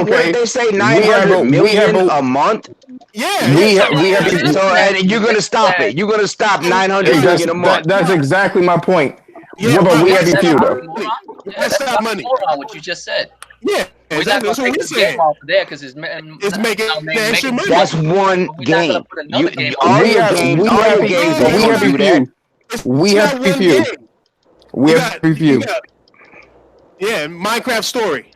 S12: What did they say? 900 million a month?
S4: Yeah.
S5: We have.
S12: So and you're gonna stop it. You're gonna stop 900 million a month.
S5: That's exactly my point.
S4: Yeah,
S5: but we have a few though.
S10: That's not money. On what you just said.
S4: Yeah.
S10: We're not going to take this game off of there because it's making
S4: extra money.
S12: That's one game. All your games won't do that.
S5: We have a few. We have a few.
S4: Yeah, Minecraft Story.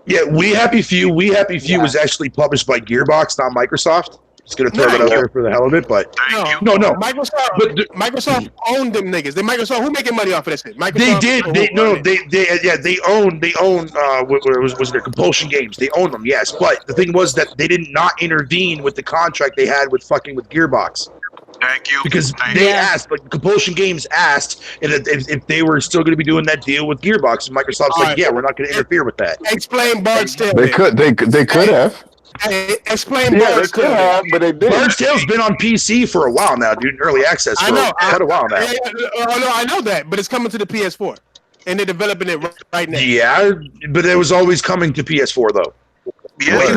S2: Yeah, We Happy Few. We Happy Few was actually published by Gearbox, not Microsoft. Just gonna throw that out there for the hell of it, but no.
S4: Microsoft owned them niggas. Microsoft, who making money off of this shit?
S2: Microsoft. They own. Was their Compulsion Games? They own them, yes. But the thing was that they did not intervene with the contract they had with Gearbox.
S6: Thank you.
S2: Because they asked, like Compulsion Games asked, if they were still going to be doing that deal with Gearbox, and Microsoft's like, yeah, we're not going to interfere with that.
S4: Explain Bard's Tale.
S5: They could have.
S4: Hey, explain Bard's Tale.
S9: Yeah, but they did.
S2: Bard's Tale's been on PC for a while now, dude. Early access for quite a while now.
S4: I know that, but it's coming to the PS4, and they're developing it right now.
S2: Yeah, but it was always coming to PS4 though.
S6: Yeah,
S2: way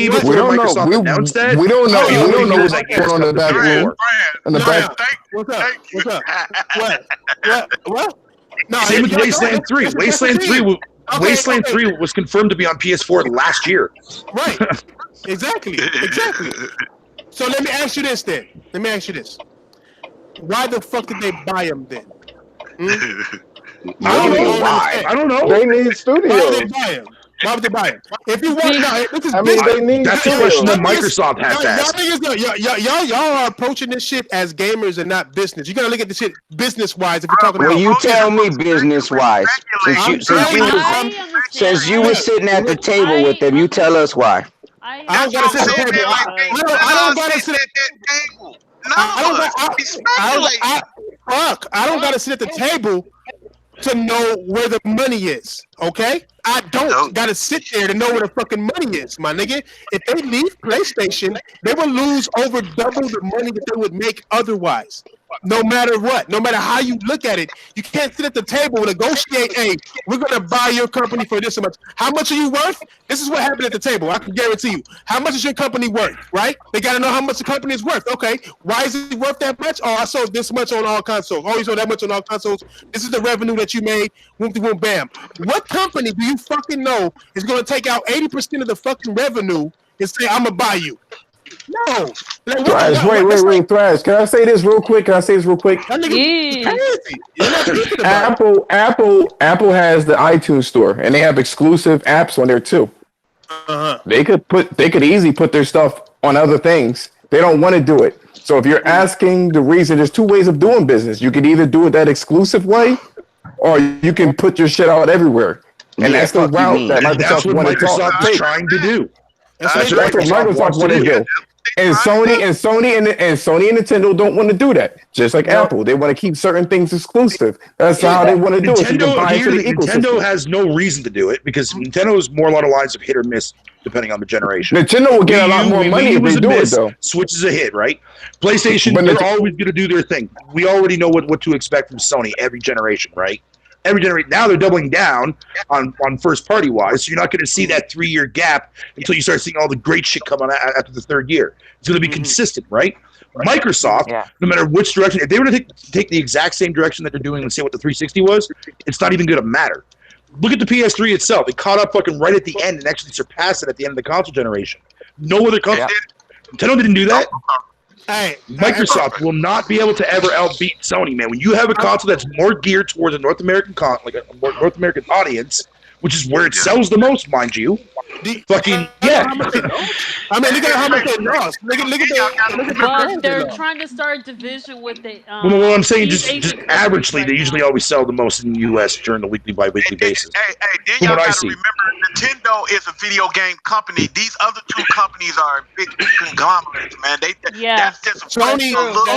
S2: before Microsoft announced that.
S5: We don't know. We don't know what's going on in the back room. In the back.
S4: What's up? What? No,
S2: same with Wasteland 3. Wasteland 3 was confirmed to be on PS4 last year.
S4: Right. Exactly. So let me ask you this then. Why the fuck did they buy them then?
S2: I don't know.
S9: They need studios.
S4: Why would they buy it? If you want,
S2: that's the question that Microsoft has to ask.
S4: Y'all are approaching this shit as gamers and not business. You gotta look at this shit business-wise. If you're talking about,
S12: you tell me business-wise. Since you were sitting at the table with them, you tell us why.
S4: I don't gotta sit at the table. I don't gotta sit at that table. I don't gotta sit at the table to know where the money is. Okay. I don't gotta sit there to know where the fucking money is, my nigga. If they leave PlayStation, they will lose over double the money that they would make otherwise. No matter what, no matter how you look at it, you can't sit at the table and negotiate. Hey, we're gonna buy your company for this much. How much are you worth? This is what happened at the table. I can guarantee you. How much is your company worth? Right? They gotta know how much the company is worth. Okay, why is it worth that much? Oh, I sold this much on all consoles. Oh, you sold that much on all consoles. This is the revenue that you made. Boom, boom, bam. What company do you fucking know is gonna take out 80% of the fucking revenue and say, "I'm gonna buy you"? No.
S5: Thrash, wait, Thrash. Can I say this real quick? Apple has the iTunes store, and they have exclusive apps on there too. They could easily put their stuff on other things. They don't want to do it. So if you're asking the reason, there's two ways of doing business. You could either do it that exclusive way, or you can put your shit out everywhere. And that's the route that Microsoft
S2: is trying to do.
S5: That's what Microsoft want to do. And Sony and Nintendo don't want to do that. Just like Apple, they want to keep certain things exclusive. That's how they want to do it.
S2: Nintendo has no reason to do it because Nintendo is more along the lines of hit or miss depending on the generation.
S5: Nintendo will get a lot more money if they do it though.
S2: Switch is a hit, right? PlayStation, they're always going to do their thing. We already know what to expect from Sony every generation, right? Every generation. Now they're doubling down on first party wise, so you're not going to see that 3-year gap until you start seeing all the great shit come on after the third year. It's going to be consistent, right? Microsoft, no matter which direction, if they were to take the exact same direction that they're doing and say what the 360 was, it's not even going to matter. Look at the PS3 itself; it caught up fucking right at the end and actually surpassed it at the end of the console generation. No other console. Nintendo didn't do that. Microsoft will not be able to ever outbeat Sony, man. When you have a console that's more geared towards a North American North American audience, which is where it sells the most, mind you. Fucking yeah.
S4: I mean, look at how much they lost. Look at
S8: they're trying to start a division with the.
S2: Well, I'm saying just averagely, they usually always sell the most in the U.S. during the weekly, bi-weekly basis.
S6: Then y'all gotta remember, Nintendo Nintendo is a video game company. These other two companies are big conglomerates, man. That's just
S4: Sony was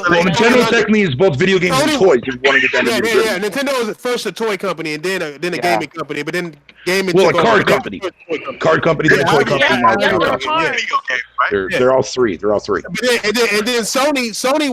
S2: Nintendo technically is both video games and toys. If you want to get down to the
S4: yeah. Nintendo was first a toy company and then a gaming company, but then gaming.
S2: Well, a card company, then a toy company. They're all three. They're all three.
S4: And then Sony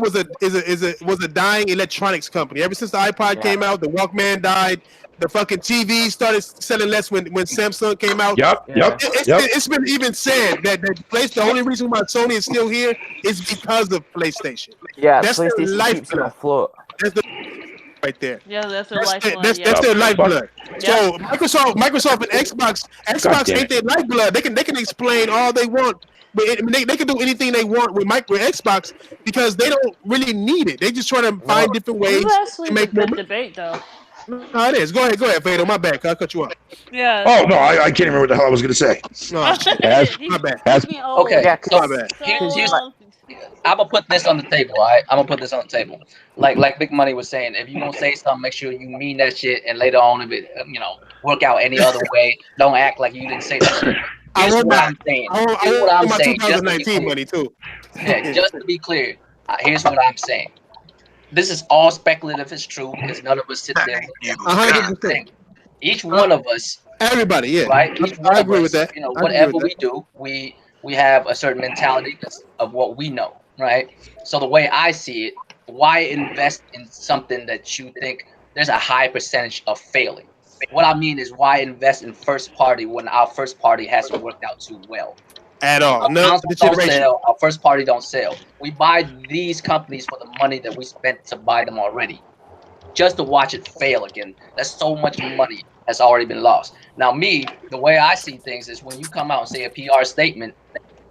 S4: was a dying electronics company. Ever since the iPod came out, the Walkman died. The fucking TV started selling less when Samsung came out. It's been even said that the only reason why Sony is still here is because of PlayStation.
S11: Yeah,
S4: that's
S11: PlayStation
S4: their lifeblood.
S11: keeps it afloat.
S4: That's right there.
S8: Yeah, that's their lifeblood.
S4: That's their lifeblood. So Microsoft and Xbox ain't their lifeblood. They can explain all they want. But they can do anything they want with Xbox because they don't really need it. They just try to find different ways to make more
S8: debate, though.
S4: No, it is. Go ahead, Fado. My bad. I'll cut you off.
S8: Yeah.
S2: Oh no, I can't remember what the hell I was gonna say.
S4: No, my bad.
S10: Okay, so I'm gonna put this on the table. All right, I'm gonna put this on the table. Like Big Money was saying, if you gonna say something, make sure you mean that shit, and later on, if it work out any other way, don't act like you didn't say that shit. Here's what I'm saying. Here's what I'm saying.
S4: 2019 money too.
S10: Yeah, just to be clear, here's what I'm saying. This is all speculative. It's true because none of us sit there.
S4: 100%.
S10: Each one of us,
S4: everybody, yeah,
S10: right.
S4: I agree with that.
S10: Whatever we do, we have a certain mentality of what we know, right? So the way I see it, why invest in something that you think there's a high percentage of failing? What I mean is, why invest in first party when our first party hasn't worked out too well?
S4: At all.
S10: No, don't sell. Our first party don't sell. We buy these companies for the money that we spent to buy them already, just to watch it fail again. That's so much money has already been lost. Now, the way I see things is when you come out and say a PR statement,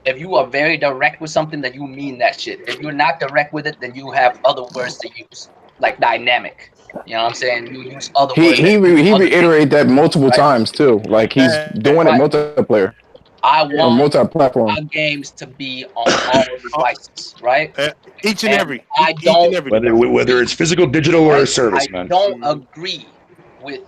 S10: if you are very direct with something, then you mean that shit. If you're not direct with it, then you have other words to use, like dynamic. You know what I'm saying? You use other words.
S5: He reiterated that multiple times too. Like he's doing it multiplayer.
S10: I want
S5: multi-platform
S10: our games to be on all devices, right?
S4: Each and every.
S10: I don't
S2: whether it's physical, digital, or a service, man.
S10: I don't agree with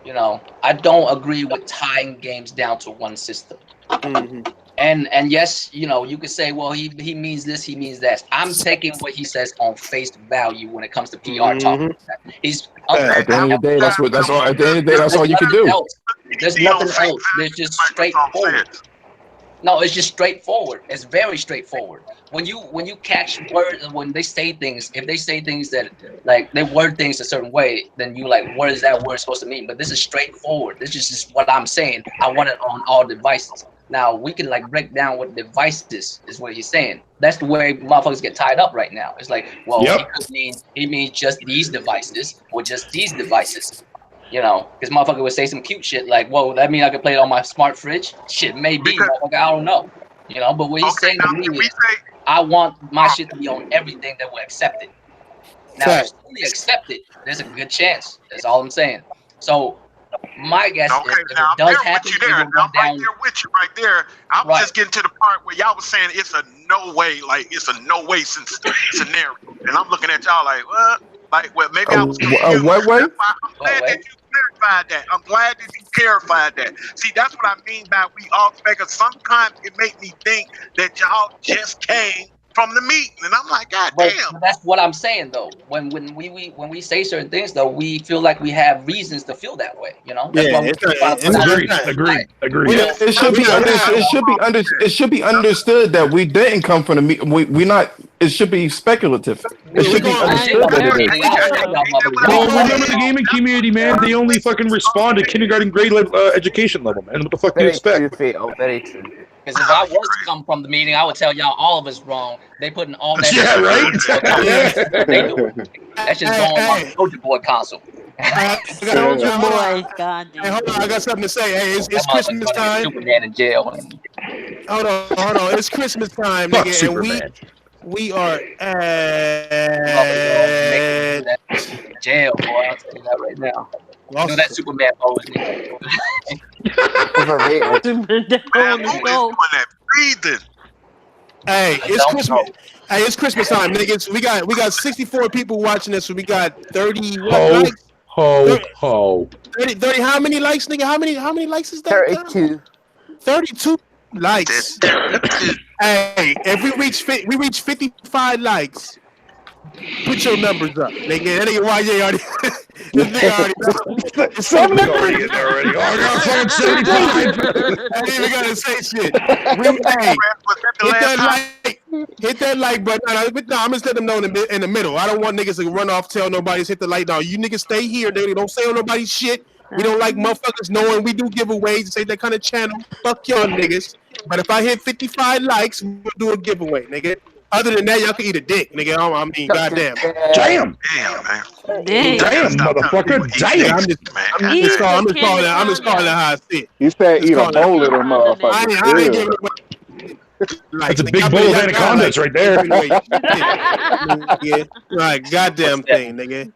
S10: I don't agree with tying games down to one system.
S4: Mm-hmm.
S10: And yes, you could say, well, he means this, he means that. I'm taking what he says on face value when it comes to PR talk. He's
S5: at the end of the day, that's all. At the end of the day, that's all you can do.
S10: There's nothing else. There's just straightforward. No, it's just straightforward. It's very straightforward. When you catch words, when they say things, if they say things that like they word things a certain way, then you like, what is that word supposed to mean? But this is straightforward. This is just what I'm saying. I want it on all devices. Now we can like break down what devices is what he's saying. That's the way motherfuckers get tied up right now. It's like, well, he means just these devices or just these devices. Because motherfucker would say some cute shit like, whoa, that mean I could play it on my smart fridge? Shit, maybe, motherfucker, I don't know. But what he's saying to me is, I want my shit to be on everything that will accept it. Now, if Sony accept it, there's a good chance. That's all I'm saying. So, my guess is if it does happen, it will go down.
S6: Right there with you, right there. I'm just getting to the part where y'all was saying it's a no way scenario. And I'm looking at y'all like, what? Like, well, maybe I was confused.
S5: What way?
S6: I'm glad that you clarified that. See, that's what I mean by we all because sometimes it make me think that y'all just came from the meeting, and I'm like, God damn.
S10: That's what I'm saying, though. When we say certain things, though, we feel like we have reasons to feel that way.
S2: Agreed.
S5: It should be understood that we didn't come from the meeting. We not. It should be speculative. It should be understood that it is.
S2: Well, remember the gaming community, man. They only fucking respond to kindergarten grade education level, man. What the fuck do you expect?
S11: Very true.
S10: Because if I was to come from the meeting, I would tell y'all all of us wrong. They putting all that.
S2: Yeah, right.
S10: They do it. That's just going on the Soulja Boy console.
S8: Soulja Boy, goddamn.
S4: Hey, hold on, I got something to say. Hey, it's Christmas time.
S10: Superman in jail.
S4: Hold on. It's Christmas time,
S2: Fuck
S4: nigga,
S2: Superman.
S4: and we are at
S10: jail, boy. I'll tell you that right now. Do that Superman pose.
S4: Hey, it's Christmas. Hey, it's Christmas time, niggas. We got 64 people watching this, so we got 30 likes.
S2: Ho ho.
S4: 30, how many likes, nigga? How many likes is that?
S11: 32.
S4: 32 likes. Hey, if we reach 55 likes, put your numbers up, nigga. That nigga YJ already. This nigga already.
S2: Some already in there already. Oh, I got fucking 75.
S4: I ain't even gotta say shit. Hit that like button. No, I'm gonna let them know in the middle. I don't want niggas to run off, tell nobody, hit the like. No, you niggas stay here. They don't say on nobody's shit. We don't like motherfuckers knowing we do giveaways. It's ain't that kind of channel. Fuck y'all niggas. But if I hit 55 likes, we'll do a giveaway, nigga. Other than that, y'all can eat a dick, nigga. I mean, goddamn.
S2: Damn,
S8: Dang.
S2: damn, motherfucker, damn.
S4: I'm just calling that how I see it.
S9: He said eat a bowl of them motherfuckers.
S4: I ain't giving away.
S2: That's a big bowl of anacondas right there.
S4: Yeah, like goddamn thing, nigga.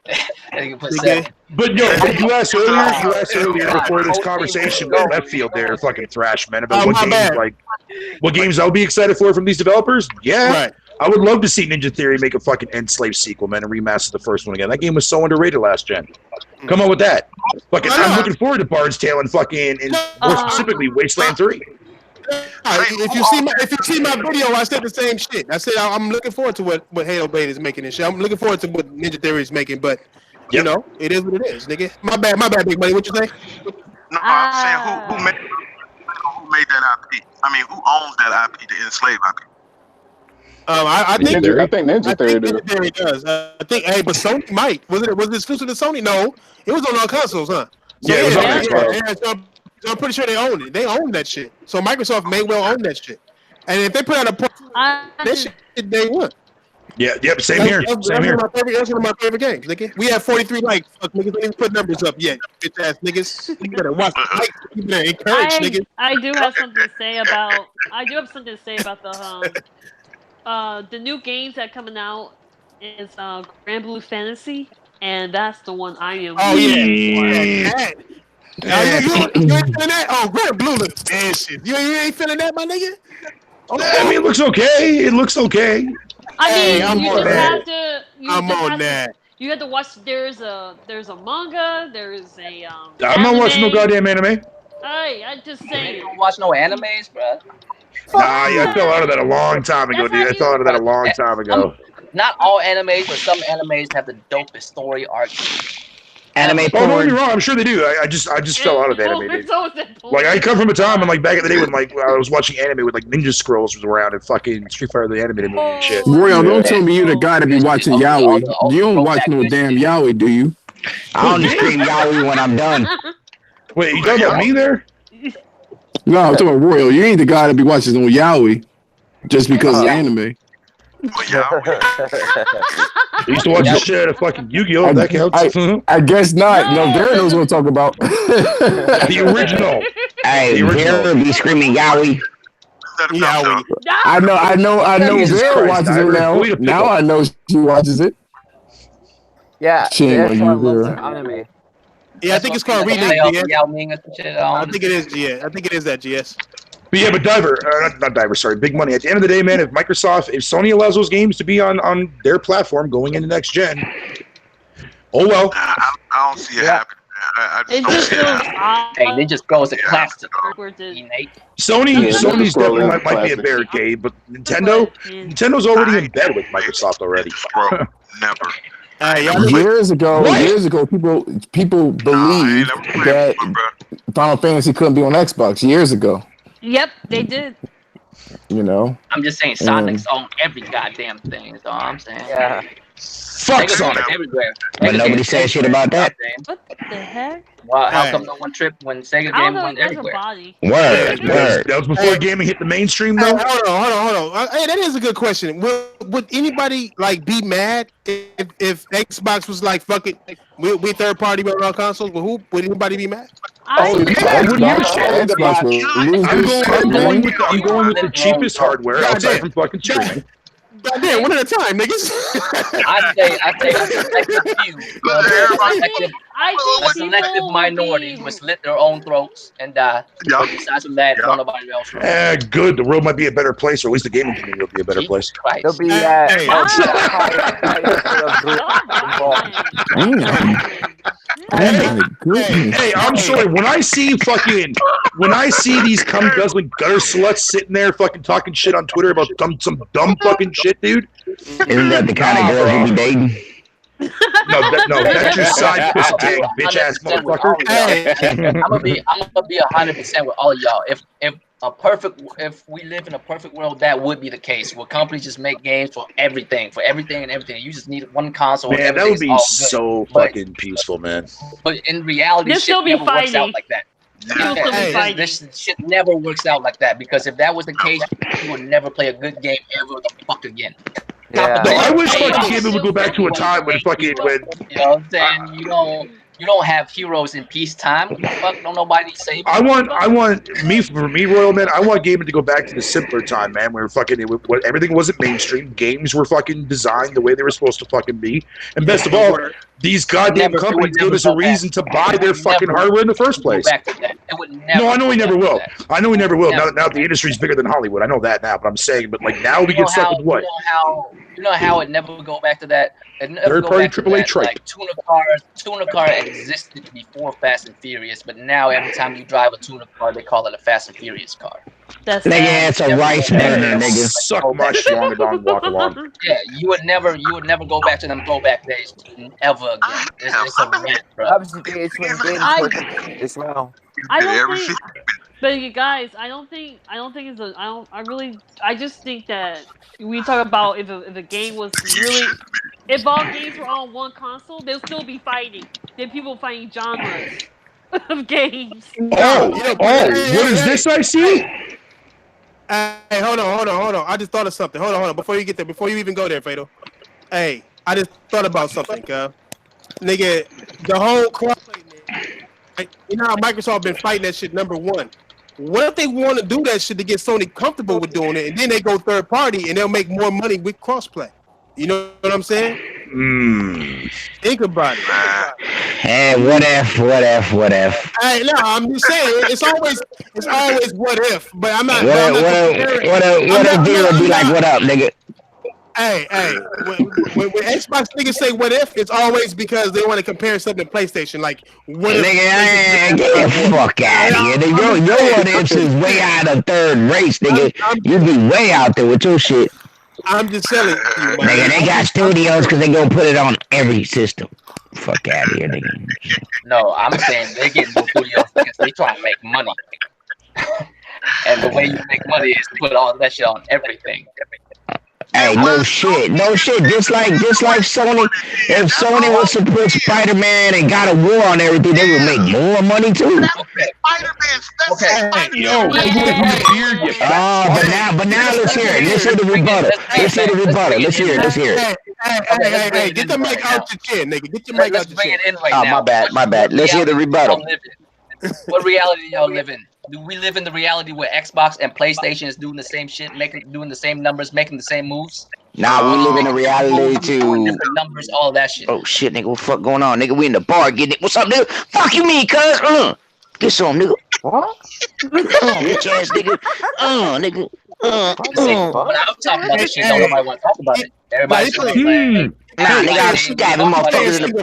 S2: But yo, you asked earlier before this conversation went left field there, fucking thrash man, about what games I'll be excited for from these developers. Yeah,
S4: right.
S2: I would love to see Ninja Theory make a fucking Enslaved sequel, man, and remaster the first one again. That game was so underrated last gen. Come on with that. Fucking, I'm looking forward to Bard's Tale and fucking, and more specifically, Wasteland 3.
S4: If you see my video, I said the same shit. I said I'm looking forward to what Halo Bait is making and shit. I'm looking forward to what Ninja Theory is making, but you know, it is what it is, nigga. My bad, Big Money. What you say?
S6: No, I'm saying who made that IP? I mean, who owns that IP, the Enslaved IP?
S4: I think
S9: Ninja Theory
S4: does. I think, hey, but Sony might. Was it exclusive to Sony? No, it was on all consoles, huh? So,
S2: yeah, it was on
S4: Xbox. So I'm pretty sure they own it. They own that shit. So Microsoft may well own that shit. And if they put out a port, that shit they won.
S2: Yeah, yep, same here.
S4: That's one of my favorite games, nigga. We have 43 likes. Fuck, niggas don't even put numbers up yet. Bitch ass niggas. You better watch the likes. You better encourage niggas.
S8: I do have something to say about. The new games that coming out is Grand Blue Fantasy, and that's the one I am.
S4: Oh yeah. You ain't feeling that? Oh, Grand Blue looks bad shit. You ain't feeling that, my nigga?
S2: I mean, it looks okay. It looks okay.
S8: I mean, you just have to.
S4: I'm on that.
S8: You have to watch. There's a manga. There's a.
S2: I'm not watching no goddamn anime.
S8: Hey, I just saying.
S10: You don't watch no animes, bro.
S2: Nah, yeah, I fell out of that a long time ago, dude. I fell out of that a long time ago.
S10: Not all animes, but some animes have the dopest story arcs.
S1: Anime
S2: porn. Don't get me
S1: porn.
S2: wrong. I'm sure they do. I just fell out of anime, dude. Like, I come from a time when, like, back in the day when, like, I was watching anime with, like, Ninja Scrolls was around and fucking Street Fighter the animated movie and shit.
S5: Royal, don't tell me you the guy to be watching Yaoi. You don't watch no damn Yaoi, do you?
S1: I only stream Yaoi when I'm done.
S2: Wait, you talking about me there?
S5: No, I'm talking about Royal. You ain't the guy to be watching no Yaoi just because of anime.
S2: I used to watch this shit at fucking Yu-Gi-Oh! That counts.
S5: I guess not. No, Darren knows what I'm talking about.
S2: The original.
S1: Hey, Darren be screaming Yaoi.
S5: I know. Darren watches it now. Now I know she watches it.
S11: Yeah,
S5: Shame on you,
S11: loves
S5: Darren.
S11: anime.
S4: Yeah, I think it's called Remake.
S10: I
S4: think it is. Yeah, I think it is that. GS.
S2: But yeah, but not Diver, sorry, Big Money. At the end of the day, man, if Sony allows those games to be on their platform going into next gen, oh well.
S6: I don't see it happening. I just don't see it happening.
S10: Hey, they just goes a classic.
S2: Sony's definitely might be a barricade, but Nintendo's already in bed with Microsoft already.
S6: Never.
S5: Years ago, people believed that Final Fantasy couldn't be on Xbox. Years ago.
S8: Yep, they did.
S5: You know.
S10: I'm just saying, Sonic's on every goddamn thing. That's all I'm saying.
S11: Yeah.
S2: Fuck Sonic.
S10: Everywhere.
S1: But nobody said shit about that.
S8: What the heck?
S10: Well, how come no one tripped when Sega game went everywhere?
S1: Word.
S2: That was before gaming hit the mainstream, though.
S4: Hold on. Hey, that is a good question. Would anybody like be mad if Xbox was like, fuck it, we third party on our consoles? But would anybody be mad?
S2: I'm going with the cheapest hardware outside from fucking streaming.
S4: Goddamn, one at a time, niggas.
S10: I say A selective minority would slit their own throats and die. But besides from that, don't nobody else.
S2: Good. The world might be a better place, or at least the gaming community will be a better place.
S11: There'll be
S2: Hey, I'm sorry. When I see these cum guzzling gutter sluts sitting there fucking talking shit on Twitter about some dumb fucking shit, dude.
S1: Isn't that the kind of girls you be dating?
S2: No, that's your side pussy tag, bitch ass motherfucker.
S10: I'm gonna be 100% with all of y'all. If we live in a perfect world, that would be the case. Where companies just make games for everything. You just need one console.
S2: Man, that would be so fucking peaceful, man.
S10: But in reality, shit never works out like that. This shit never works out like that, because if that was the case, you would never play a good game ever the fuck again.
S2: Yeah. No, I wish fucking gaming would go back to a time when
S10: you know what I'm saying? You don't have heroes in peacetime. What the fuck? Don't nobody save you.
S2: I want Royal Man. I want gaming to go back to the simpler time, man, where everything wasn't mainstream. Games were fucking designed the way they were supposed to fucking be, and best of all, these goddamn companies give us a reason to buy their fucking hardware in the first place. No, I know we never will. I know we never will. Now the industry's bigger than Hollywood. I know that now, but I'm saying, like now we get stuck with what?
S10: You know how it never go back to that?
S2: Third-party AAA tripe.
S10: Like tuner car existed before Fast and Furious, but now every time you drive a tuner car, they call it a Fast and Furious car.
S1: Nigga, it's a rice burner, nigga.
S2: Suck my strong and walk along.
S10: Yeah, you would never go back to them throwback days ever again. It's a rant, bro.
S11: It's when games as well.
S8: I don't think, but you guys, I just think that we talk about if a game was really, if all games were on one console, they'll still be fighting. Then people fighting genres of games.
S2: What is this I see?
S4: Hey, hold on. I just thought of something. Hold on. Before you get there, before you even go there, Fatal. Hey, I just thought about something, nigga. The whole crossplay, you know how Microsoft been fighting that shit, number one. What if they want to do that shit to get Sony comfortable with doing it, and then they go third party and they'll make more money with crossplay? You know what I'm saying? Think about it.
S1: Hey, what if?
S4: Hey, no, I'm just saying it's always what if, but I'm not.
S1: What if Vera be like, what up, nigga?
S4: Hey, when Xbox niggas say what if, it's always because they want to compare something to PlayStation. Like, what if?
S1: Nigga, get the fuck out of here. Your what ifs is way out of third race, nigga. You be way out there with your shit.
S4: I'm just telling you,
S1: nigga, they got studios because they gonna put it on every system. Fuck out of here, nigga.
S10: No, I'm saying they get no studios because they try to make money. And the way you make money is to put all that shit on everything.
S1: Hey, no shit. Just like Sony. If Sony was to put Spider-Man and got a war on everything, they would make more money too. But now let's hear it. Let's hear the rebuttal. Let's hear it.
S4: Hey, get the mic out your chin, nigga. Get your mic out your chin.
S1: My bad. Let's hear the rebuttal.
S10: What reality y'all live in? Do we live in the reality where Xbox and PlayStation is doing the same shit, doing the same numbers, making the same moves?
S1: Nah, we live in a reality too.
S10: Different numbers, all that shit.
S1: Oh shit, nigga, what the fuck going on, nigga? We in the bar getting it. What's up, nigga? Fuck you, me, cuz. Get some, nigga. What? Bitch ass nigga. Nigga.
S10: When I'm talking about this shit, nobody want to talk about it. Everybody's like,
S1: nah, nigga, I'm stabbing motherfuckers in the.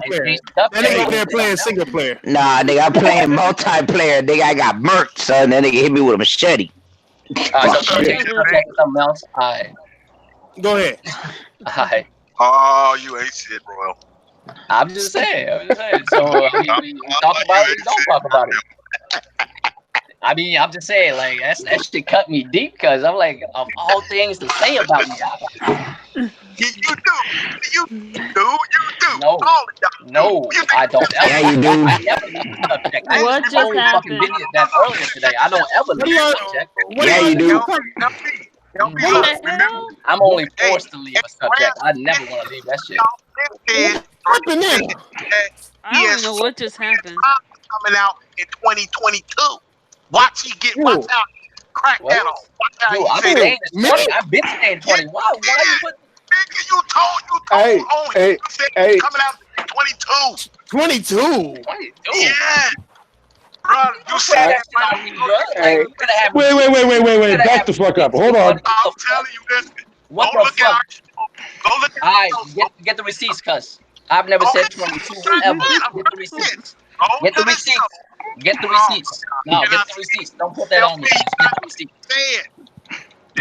S4: That nigga there playing single player.
S1: Nah, nigga, I'm playing multiplayer. Nigga, I got murked, son. That nigga hit me with a machete.
S10: Something else.
S4: Go ahead.
S6: Oh, you ain't shit, bro.
S10: I'm just saying. So we talk about it, we don't talk about it. I mean, I'm just saying, like, that shit cut me deep, because I'm like, of all things to say about me.
S6: You do.
S10: No, I don't ever.
S1: Yeah, you do.
S10: I never leave the subject.
S8: What just happened?
S10: That earlier today. I don't ever leave the subject.
S1: Yeah, you do.
S10: I'm only forced to leave a subject. I never want to leave that shit.
S8: I don't know what just happened.
S6: Coming out in 2022. Watch he get watch out. Crack that on. Watch out.
S10: Dude, I've been saying 20. Why you put?
S6: You told on him. You said coming out in 22.
S4: 22.
S10: 22.
S6: Yeah. Bro, you said that.
S2: Wait. Back the fuck up. Hold on.
S6: I'm telling you this.
S10: What
S6: Go
S10: the
S6: look
S10: fuck?
S6: Go look at
S10: Alright, get the receipts, cuz. I've never said 22 ever. Get the receipts. Get the receipts. Get the receipts. No, get the receipts. Don't put that on me. Just get the receipts.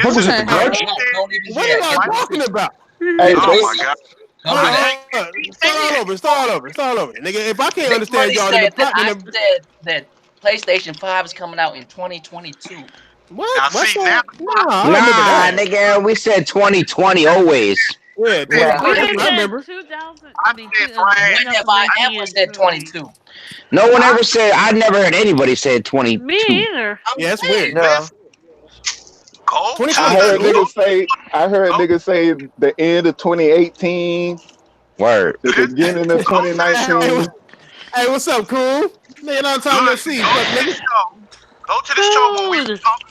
S2: What was it, the grudge?
S10: No, don't even
S4: What
S10: share.
S4: are y'all talking about?
S5: Hey,
S6: oh my God.
S10: Don't do that.
S4: Start all over. Nigga, if I can't understand y'all,
S10: said that I said that PlayStation 5 is coming out in 2022.
S4: What?
S6: Now,
S4: What's
S6: see,
S4: that?
S6: now-
S4: Nah, I remember that.
S1: nigga, we said 2020 always.
S4: Yeah, I remember.
S8: 2000.
S6: I said, Brian,
S10: When have I ever said 22?
S1: No one ever said. I never heard anybody say 22.
S8: Me either.
S4: Yeah, that's weird.
S11: No.
S6: Go.
S4: 2022.
S9: I heard niggas say the end of 2018,
S1: Word.
S9: the beginning of 2019.
S4: Hey, what's up, cool? Nigga, I'm talking to see.
S6: Go to the show when we were talking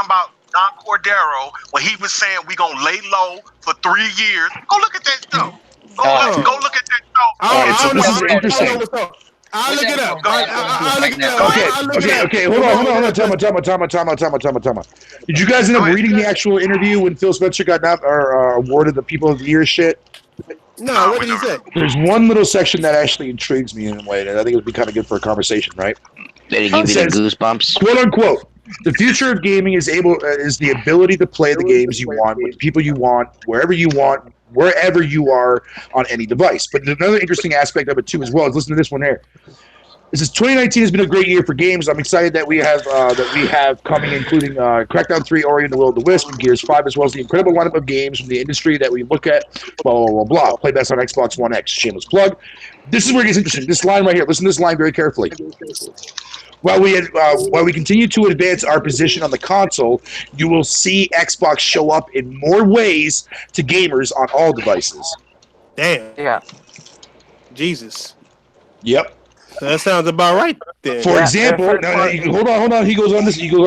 S6: about Don Cordero when he was saying we gonna lay low for 3 years. Go look at that show. Go look at that show.
S2: Alright, so this is interesting.
S4: I'll look it up. I'll look it up.
S2: Okay. Hold on. Time out. Did you guys end up reading the actual interview when Phil Spencer got awarded the People of the Year shit?
S4: No, what did he say?
S2: There's one little section that actually intrigues me in a way, and I think it would be kind of good for a conversation, right?
S1: Did he give you the goosebumps?
S2: Quote unquote. The future of gaming is the ability to play the games you want with the people you want, wherever you are on any device. But another interesting aspect of it too, as well, is listen to this one here. This is 2019 has been a great year for games. I'm excited that we have coming, including Crackdown 3, Ori and the Will of the Wisp, and Gears 5, as well as the incredible lineup of games from the industry that we look at. Blah blah blah blah. Play best on Xbox One X. Shameless plug. This is where it gets interesting. This line right here. Listen to this line very carefully. While we continue to advance our position on the console, you will see Xbox show up in more ways to gamers on all devices.
S4: Damn.
S11: Yeah.
S4: Jesus.
S2: Yep.
S4: That sounds about right there.
S2: For example, hold on. He goes on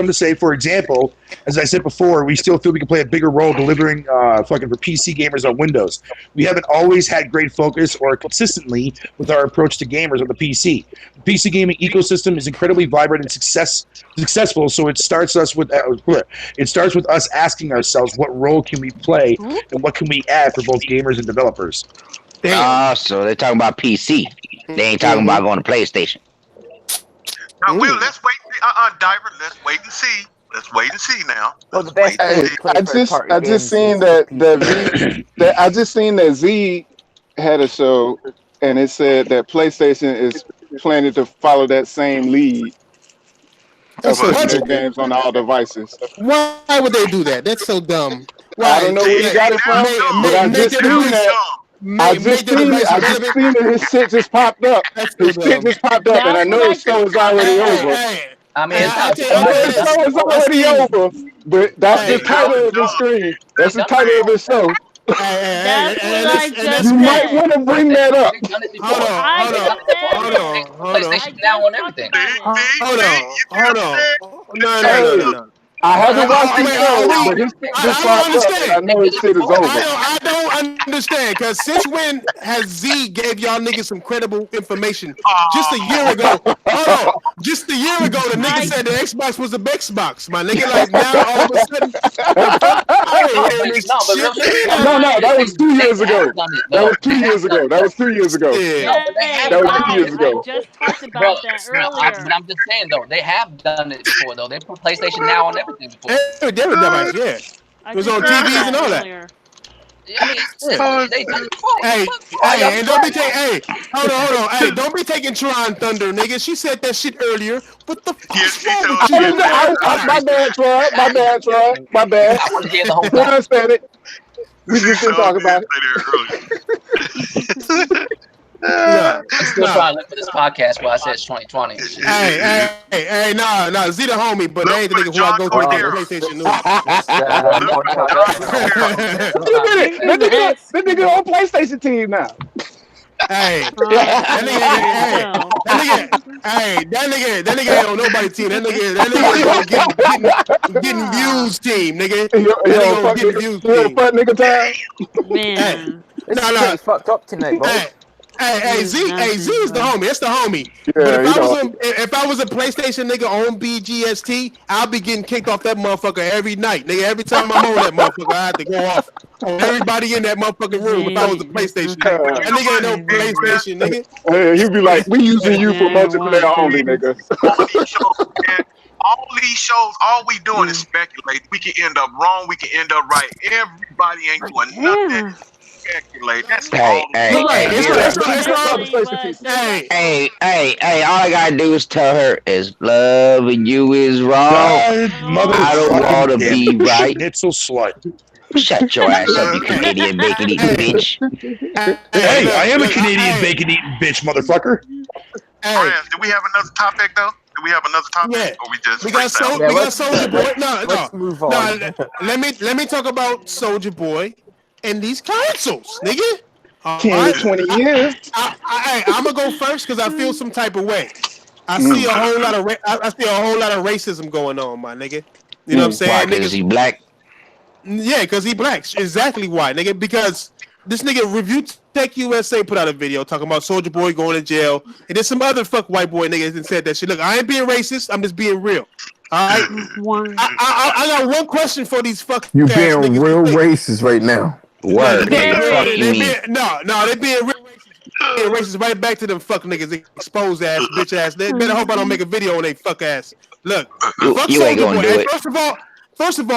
S2: to say, for example, as I said before, we still feel we can play a bigger role delivering for PC gamers on Windows. We haven't always had great focus or consistently with our approach to gamers on the PC. The PC gaming ecosystem is incredibly vibrant and successful, so it starts with us asking ourselves what role can we play and what can we add for both gamers and developers.
S1: So they're talking about PC. They ain't talking about going to PlayStation.
S6: Now, let's wait. Diver, let's wait and see. Let's wait and see now.
S11: Well, the best
S9: I just seen that Z had a show, and it said that PlayStation is planning to follow that same lead of putting their games on all devices.
S4: Why would they do that? That's so dumb.
S9: I don't know where you got it from, but I just seen that. I just seen it. His shit just popped up. His shit just popped up, and I know his show is already over.
S10: I mean,
S9: his show is already over, but that's the title of his stream. That's the title of his show. You might want to bring that up.
S10: Hold on. PlayStation Now on everything.
S4: Hold on. No.
S9: I haven't watched the show, but his just popped up. I know his shit is over.
S4: I don't understand, because since when has Z gave y'all niggas some credible information? Just a year ago, just a year ago, the nigga said the Xbox was a Xbox. My nigga, like now all of a sudden,
S9: no, that was 2 years ago. That was 2 years ago. That was 3 years ago. That was 2 years ago.
S8: I just talked about that earlier.
S10: But I'm just saying though, they have done it before though. They put PlayStation Now on everything before.
S4: It was on TVs and all that.
S10: They done it before.
S4: And don't be taking. Hold on. Hey, don't be taking Tron Thunder, nigga. She said that shit earlier. What the fuck?
S9: My bad, Troy. My bad.
S10: I want to hear the whole
S9: time. Understand it. We just didn't talk about
S10: it. I'm still trying to look for this podcast where I said it's 2020.
S4: Hey, nah, Z the homie, but they ain't the nigga who I go to PlayStation News.
S9: The nigga on PlayStation team now.
S4: That nigga ain't on nobody team. That nigga getting views team, nigga.
S9: Yo, fuck nigga time.
S11: Man, this is fucked up tonight, bro.
S4: Hey, Z is the homie. That's the homie.
S9: Yeah,
S4: But
S9: you know.
S4: if I was a PlayStation nigga on BGST, I'll be getting kicked off that motherfucker every night, nigga. Every time I'm on that motherfucker, I have to go off on everybody in that motherfucking room. If I was a PlayStation, nigga. That nigga ain't no PlayStation, nigga.
S9: He'd be like, "We using you for multiplayer only, nigga."
S6: All these shows, all we doing is speculate. We can end up wrong. We can end up right. Everybody ain't doing nothing. Speculate. That's all.
S1: Hey, all I gotta do is tell her is loving you is wrong. I don't want to be right.
S2: Schnitzel slut.
S1: Shut your ass up, you Canadian bacon eating bitch.
S2: Hey, I am a Canadian bacon eating bitch, motherfucker.
S6: Friends, do we have another topic though? Do we have another topic?
S4: Yeah.
S6: Or we just
S4: we got Soulja Boy.
S11: Let's move on.
S4: Let me talk about Soulja Boy and these councils, nigga.
S9: 10, 20 years.
S4: I'm gonna go first because I feel some type of way. I see a whole lot of racism going on, my nigga. You know what I'm saying?
S1: Why? Because he black.
S4: Yeah, because he black. Exactly why, nigga. Because this nigga Review Tech USA put out a video talking about Soulja Boy going to jail, and there's some other fuck white boy niggas that said that shit. Look, I ain't being racist. I'm just being real. All right. I got one question for these fuck.
S5: You being real racist right now.
S1: Word.
S4: They being real racist right back to them fuck niggas, exposed ass, bitch ass. They better hope I don't make a video on they fuck ass. Look, fuck
S1: you ain't gonna do it.
S4: First of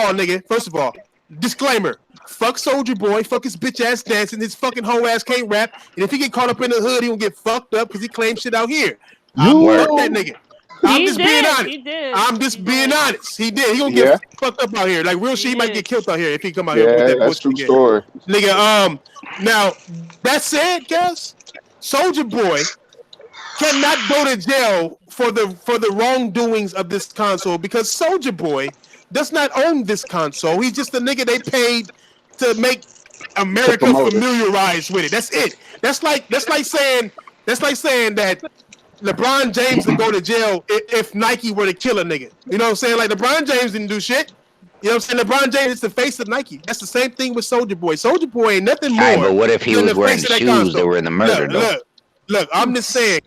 S4: all, disclaimer. Fuck Soulja Boy, fuck his bitch ass dancing, his fucking hoe ass can't rap, and if he get caught up in the hood, he gonna get fucked up because he claims shit out here. Fuck that nigga. I'm just being honest. He did. He gonna get fucked up out here. Like real shit, he might get killed out here if he come out here with that
S9: that's
S4: bullshit
S9: true story.
S4: Nigga, now that said, guys, Soulja Boy cannot go to jail for the wrongdoings of this console because Soulja Boy does not own this console. He's just a nigga they paid to make America familiarized with it. That's it. That's like saying that LeBron James would go to jail if Nike were to kill a nigga. You know what I'm saying? Like LeBron James didn't do shit. You know what I'm saying? LeBron James is the face of Nike. That's the same thing with Soulja Boy. Soulja Boy ain't nothing more.
S1: Right, but what if he was wearing the shoes that were in the murder?
S4: Look, I'm just saying.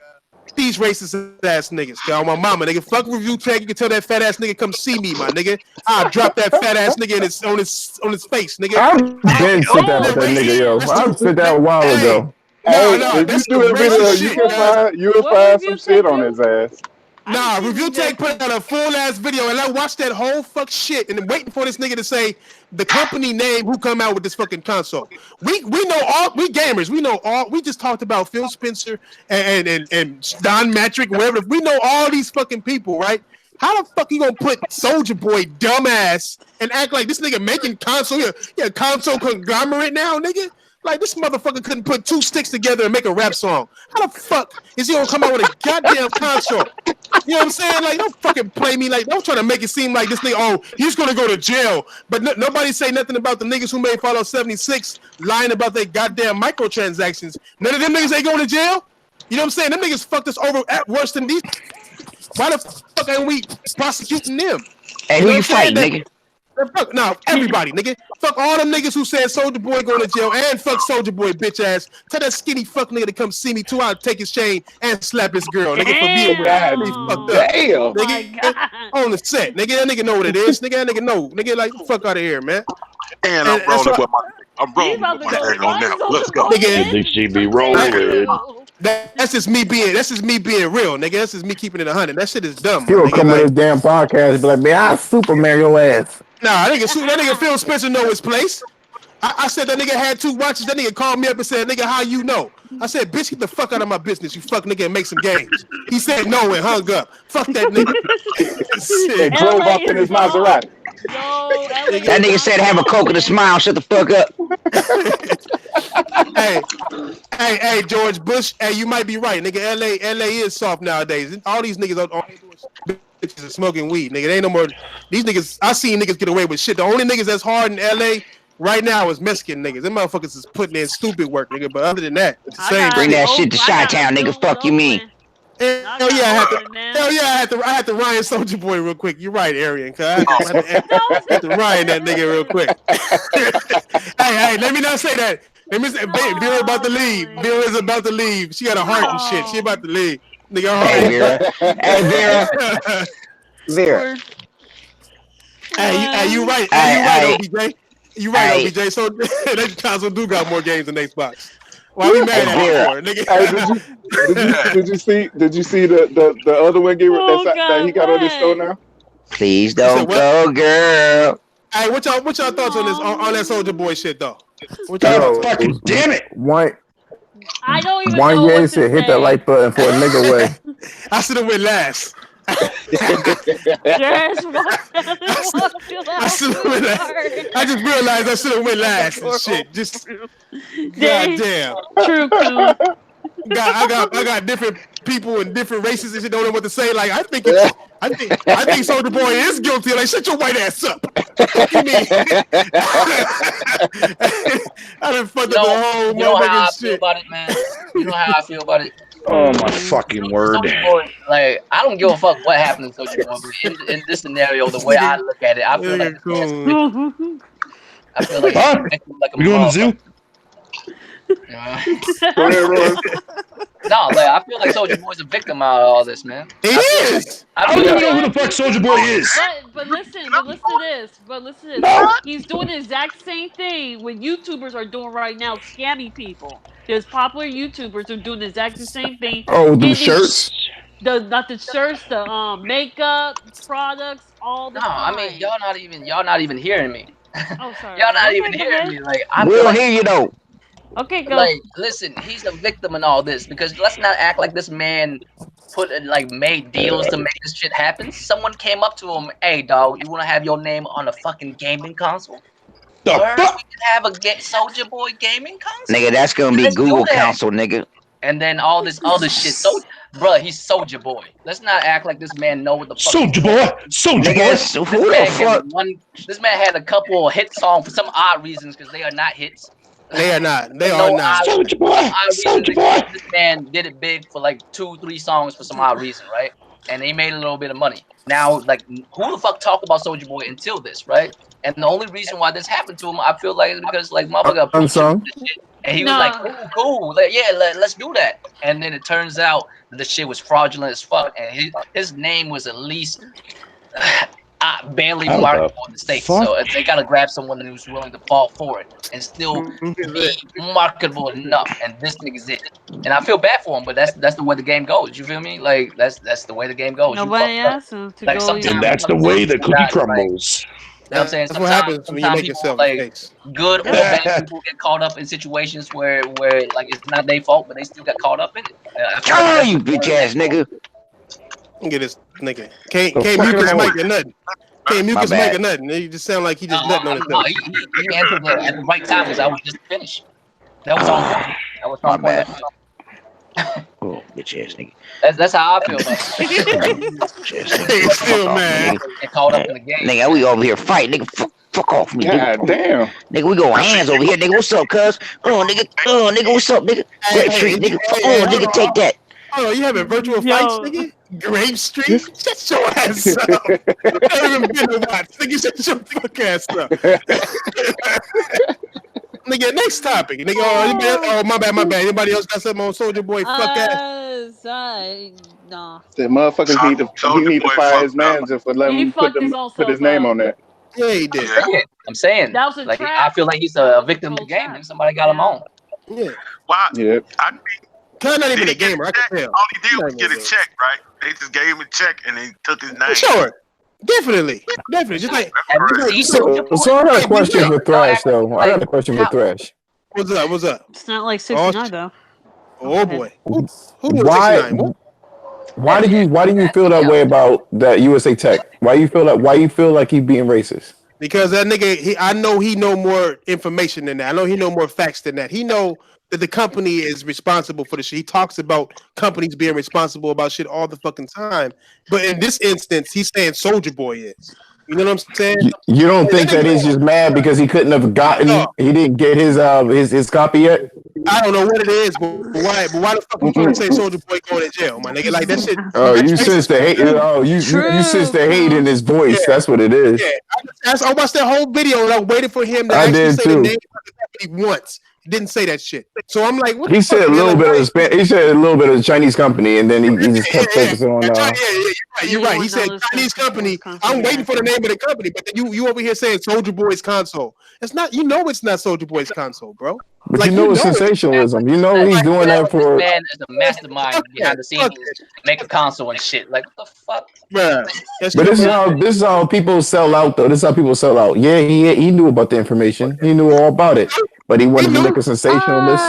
S4: These racist ass niggas. On my mama, nigga. Fuck Review Tech. You can tell that fat ass nigga come see me, my nigga. I'll drop that fat ass nigga on his face, nigga.
S5: I've been sit down with that nigga, yo. I sit down a while ago.
S9: If you do a video, you'll find some shit on his ass.
S4: Nah, Review Tech put out a full ass video, and I watched that whole fuck shit, and I'm waiting for this nigga to say the company name who come out with this fucking console. We know all, we gamers, we know all. We just talked about Phil Spencer and Don Matrick, whatever. We know all these fucking people, right? How the fuck you gonna put Soulja Boy dumbass and act like this nigga making console? Yeah, console conglomerate now, nigga. Like this motherfucker couldn't put two sticks together and make a rap song. How the fuck is he gonna come out with a goddamn console? You know what I'm saying? Like, don't fucking play me. Like, don't try to make it seem like this nigga, oh, he's gonna go to jail. But nobody say nothing about the niggas who made Fallout 76 lying about their goddamn microtransactions. None of them niggas ain't going to jail. You know what I'm saying? Them niggas fucked us over at worse than these. Why the fuck ain't we prosecuting them?
S1: Hey, who you fighting, nigga?
S4: Fuck, no, everybody, nigga. Fuck all them niggas who said Soulja Boy going to jail and fuck Soulja Boy bitch ass. Tell that skinny fuck nigga to come see me too. I'll take his chain and slap his girl, nigga, for being fucked up.
S9: Damn.
S4: Nigga, on the set. Nigga, that nigga know what it is. Nigga, that nigga know. Nigga, like, fuck out of here, man.
S6: And I'm rolling with my hand on now. Let's go.
S4: Nigga,
S2: she be rolling.
S4: That's just me being real, nigga. That's just me keeping it 100. That shit is dumb.
S5: He'll come on his damn podcast and be like, man, I'll Superman your ass.
S4: Nah, that nigga Phil Spencer know his place. I said that nigga had 2 watches. That nigga called me up and said, nigga, how you know? I said, bitch, get the fuck out of my business, you fuck nigga, and make some games. He said no and hung up. Fuck that nigga.
S9: Shit. Drove off in his Maserati.
S1: That nigga said have a coke and a smile. Shut the fuck up.
S4: Hey, George Bush. Hey, you might be right, nigga. LA is soft nowadays. All these niggas are bitches are smoking weed, nigga. They ain't no more. These niggas, I seen niggas get away with shit. The only niggas that's hard in LA right now is Mexican niggas. Them motherfuckers is putting in stupid work, nigga. But other than that, it's the same.
S1: Bring that shit to Chi-Town, nigga. Fuck you mean?
S4: Hell yeah, I had to Ryan Soulja Boy real quick. You're right, Arian. I had to Ryan that nigga real quick. hey, let me not say that. Hey, Miss Vera about to leave. Vera's about to leave. She got a heart and shit. She about to leave. Nigga,
S1: Hey Vera. Hey Vera. Vera.
S4: Hey, you right. Hey, you right, OBJ. You right, OBJ. So that console do got more games than Xbox. Why we mad at me for, nigga?
S9: Hey, did you see the other one that he got on his store now?
S1: Please don't go, girl.
S4: Hey, what y'all thoughts on this on that Soulja Boy shit though? What
S2: God fucking damn it!
S8: I don't even
S5: One
S8: know
S5: game
S8: what to
S5: said hit that
S8: say.
S5: like button for a nigga way.
S4: I should have went last.
S8: I
S4: just realized I should have went last and shit. Just goddamn.
S8: True, cool.
S4: I got different people and different races and shit. Don't know what to say. Like I think Soulja Boy is guilty. Like shut your white ass up. What you mean? I done fucked up the whole
S10: you know how I
S4: shit.
S10: feel about it, man. You know how I feel about it.
S2: Oh my fucking word!
S10: Soulja Boy, like I don't give a fuck what happened to Soulja Boy, but in this scenario, the way I look at it, I feel like he's like a
S2: we going to the zoo?
S10: No, like I feel like Soulja Boy's a victim out of all this, man.
S4: He is.
S2: I don't even know who the fuck Soulja Boy is.
S8: But listen to this. He's doing the exact same thing what YouTubers are doing right now, scamming people. There's popular YouTubers who are doing the exact same thing.
S5: Oh, the shirts.
S8: Not the shirts, the makeup, products, all the time.
S10: I mean, y'all not even hearing me.
S8: Oh, sorry.
S10: Y'all not even hearing me. Like
S1: we'll hear you though.
S8: Okay, go.
S10: Like, listen, he's a victim in all this because let's not act like this man made deals to make this shit happen. Someone came up to him, hey, dog, you want to have your name on a fucking gaming console?
S2: The fuck?
S10: We can have a Soulja Boy gaming console.
S1: Nigga, that's gonna be Google console, nigga.
S10: And then all this other shit. So, bruh, he's Soulja Boy. Let's not act like this man know what the fuck.
S2: Soulja Boy, Soulja Boy.
S1: Who the fuck?
S10: This man had a couple of hit songs for some odd reasons because they are not hits.
S4: They are not. They are not.
S2: Soulja Boy. Soulja Boy.
S10: This man did it big for like 2-3 songs for some odd reason, right? And he made a little bit of money. Now, like, who the fuck talk about Soulja Boy until this, right? And the only reason why this happened to him, I feel like, is because like motherfucker
S5: unsung.
S10: And he was like, cool, like, yeah, let's do that. And then it turns out the shit was fraudulent as fuck, and his name was at least barely marketable in the States. So they gotta grab someone who's willing to fall for it and still be marketable enough. And this nigga's it. And I feel bad for him, but that's the way the game goes. You feel me? Like that's the way the game goes.
S8: Nobody asked him to go.
S2: And that's the way the cookie crumbles.
S10: You know what I'm saying?
S4: That's what happens when you make yourself mistakes.
S10: Good or bad people get caught up in situations where like it's not their fault, but they still got caught up in it.
S1: You bitch ass nigga.
S4: Look at this nigga. Can't mute his mic or nothing. Can't mute his mic or nothing. You just sound like he just nutting on his
S10: No, he answered at the right time because I was just finished. That was on point. That was on point.
S1: Oh, bitch ass nigga.
S10: That's how I feel about it.
S4: Still mad.
S10: Get caught up in the game.
S1: Nigga, we over here fighting, nigga. Fuck off me, nigga.
S9: God damn.
S1: Nigga, we go hands over here, nigga. What's up, cuz? Nigga, what's up, nigga? Grape Street, nigga. Nigga, take that.
S4: Oh, you having virtual fights, nigga? Grape Street? Shut your ass up. I haven't been to watch. Nigga, shut your fuck ass up. Nigga, next topic. Nigga, my bad. Anybody else got something on Soulja Boy? Fuck ass.
S8: No.
S9: The motherfucker need to fire his manager for letting him put his name on that.
S4: Yeah, he did.
S10: I'm saying.
S8: That was a
S10: like,
S8: trap.
S10: I feel like he's a victim of the game and somebody got him on.
S4: Yeah.
S6: Why?
S9: Yeah.
S4: Kind not even a gamer. I can tell.
S6: All he did was get a check, right? They just gave him a check and they took his name.
S4: Sure. Definitely. Just like.
S5: So I got a question for Thrash, though. I got a question for Thrash.
S4: What's up?
S8: It's not like 69 though.
S4: Oh boy. Who was 69?
S5: Why do you feel that way about that USA Tech? Why you feel like he's being racist?
S4: Because that nigga, I know he know more information than that. I know he know more facts than that. He know that the company is responsible for the shit. He talks about companies being responsible about shit all the fucking time. But in this instance, he's saying Soulja Boy is. You know what I'm saying?
S5: You don't think that he's just mad because he couldn't have gotten, he didn't get his copy yet?
S4: I don't know what it is, but why the fuck you trying to say Soulja Boy going to jail, my nigga? Like that shit.
S5: Oh, you sense the hate. Oh, you sense the hate in his voice. Yeah. That's what it is.
S4: Yeah, I watched that whole video and I waited for him to actually say the name of the company once. didn't say that shit. So I'm like, what
S5: He
S4: the
S5: said
S4: fuck?
S5: a little bit of he said a little bit of the Chinese company, and then he just kept focusing on.
S4: You're right. He said Chinese company. I'm waiting for the name of the company, but then you over here saying Soulja Boy's console. It's not. You know, it's not Soulja Boy's console, bro.
S5: But like, you know it's sensationalism. You know he's doing that for.
S10: This man is a mastermind behind the scenes, make a console and shit. Like what the fuck?
S4: Bruh.
S5: But this is how people sell out, though. This is how people sell out. Yeah, he knew about the information. He knew all about it, but he wanted to make a sensationalist.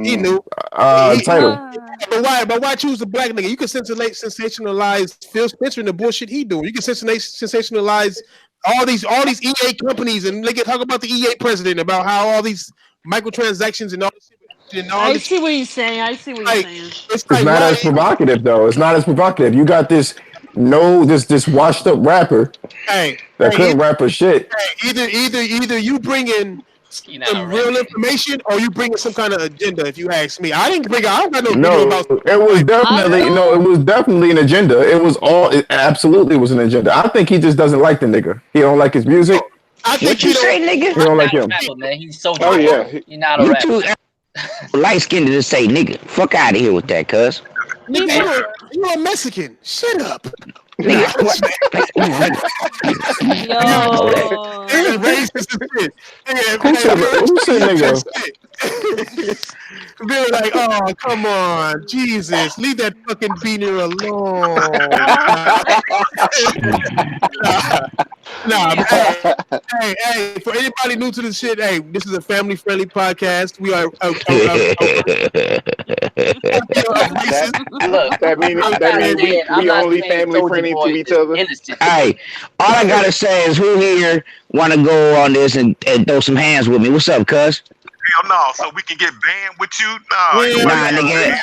S4: He knew
S5: title.
S4: But why choose a black nigga? You can sensationalize Phil Spencer and the bullshit he doing. You can sensationalize all these EA companies and they can talk about the EA president about how all these microtransactions and all this shit. And all
S8: I see what he's saying.
S5: It's not as provocative though. It's not as provocative. You got this washed up rapper that couldn't rap for shit.
S4: Either you bring in some real information or you bring in some kind of agenda. If you ask me, I don't got no video about.
S5: It was definitely an agenda. It absolutely was an agenda. I think he just doesn't like the nigga. He don't like his music.
S1: What you say, nigga?
S5: He don't like him.
S10: Man, he's so
S1: He's
S10: not a rapper.
S1: Light skinned to say nigga. Fuck out of here with that, cuz.
S4: You're a Mexican. Shut up. Yo.
S5: Who said nigga?
S4: They were like, oh, come on, Jesus, leave that fucking beaner alone. Hey, for anybody new to this shit, hey, this is a family-friendly podcast. We are.
S9: That means we only family-friendly to each other.
S1: Hey, all I gotta say is who here want to go on this and throw some hands with me? What's up, cuz?
S6: Hell no, so we can get banned with you?
S1: Nah, nigga.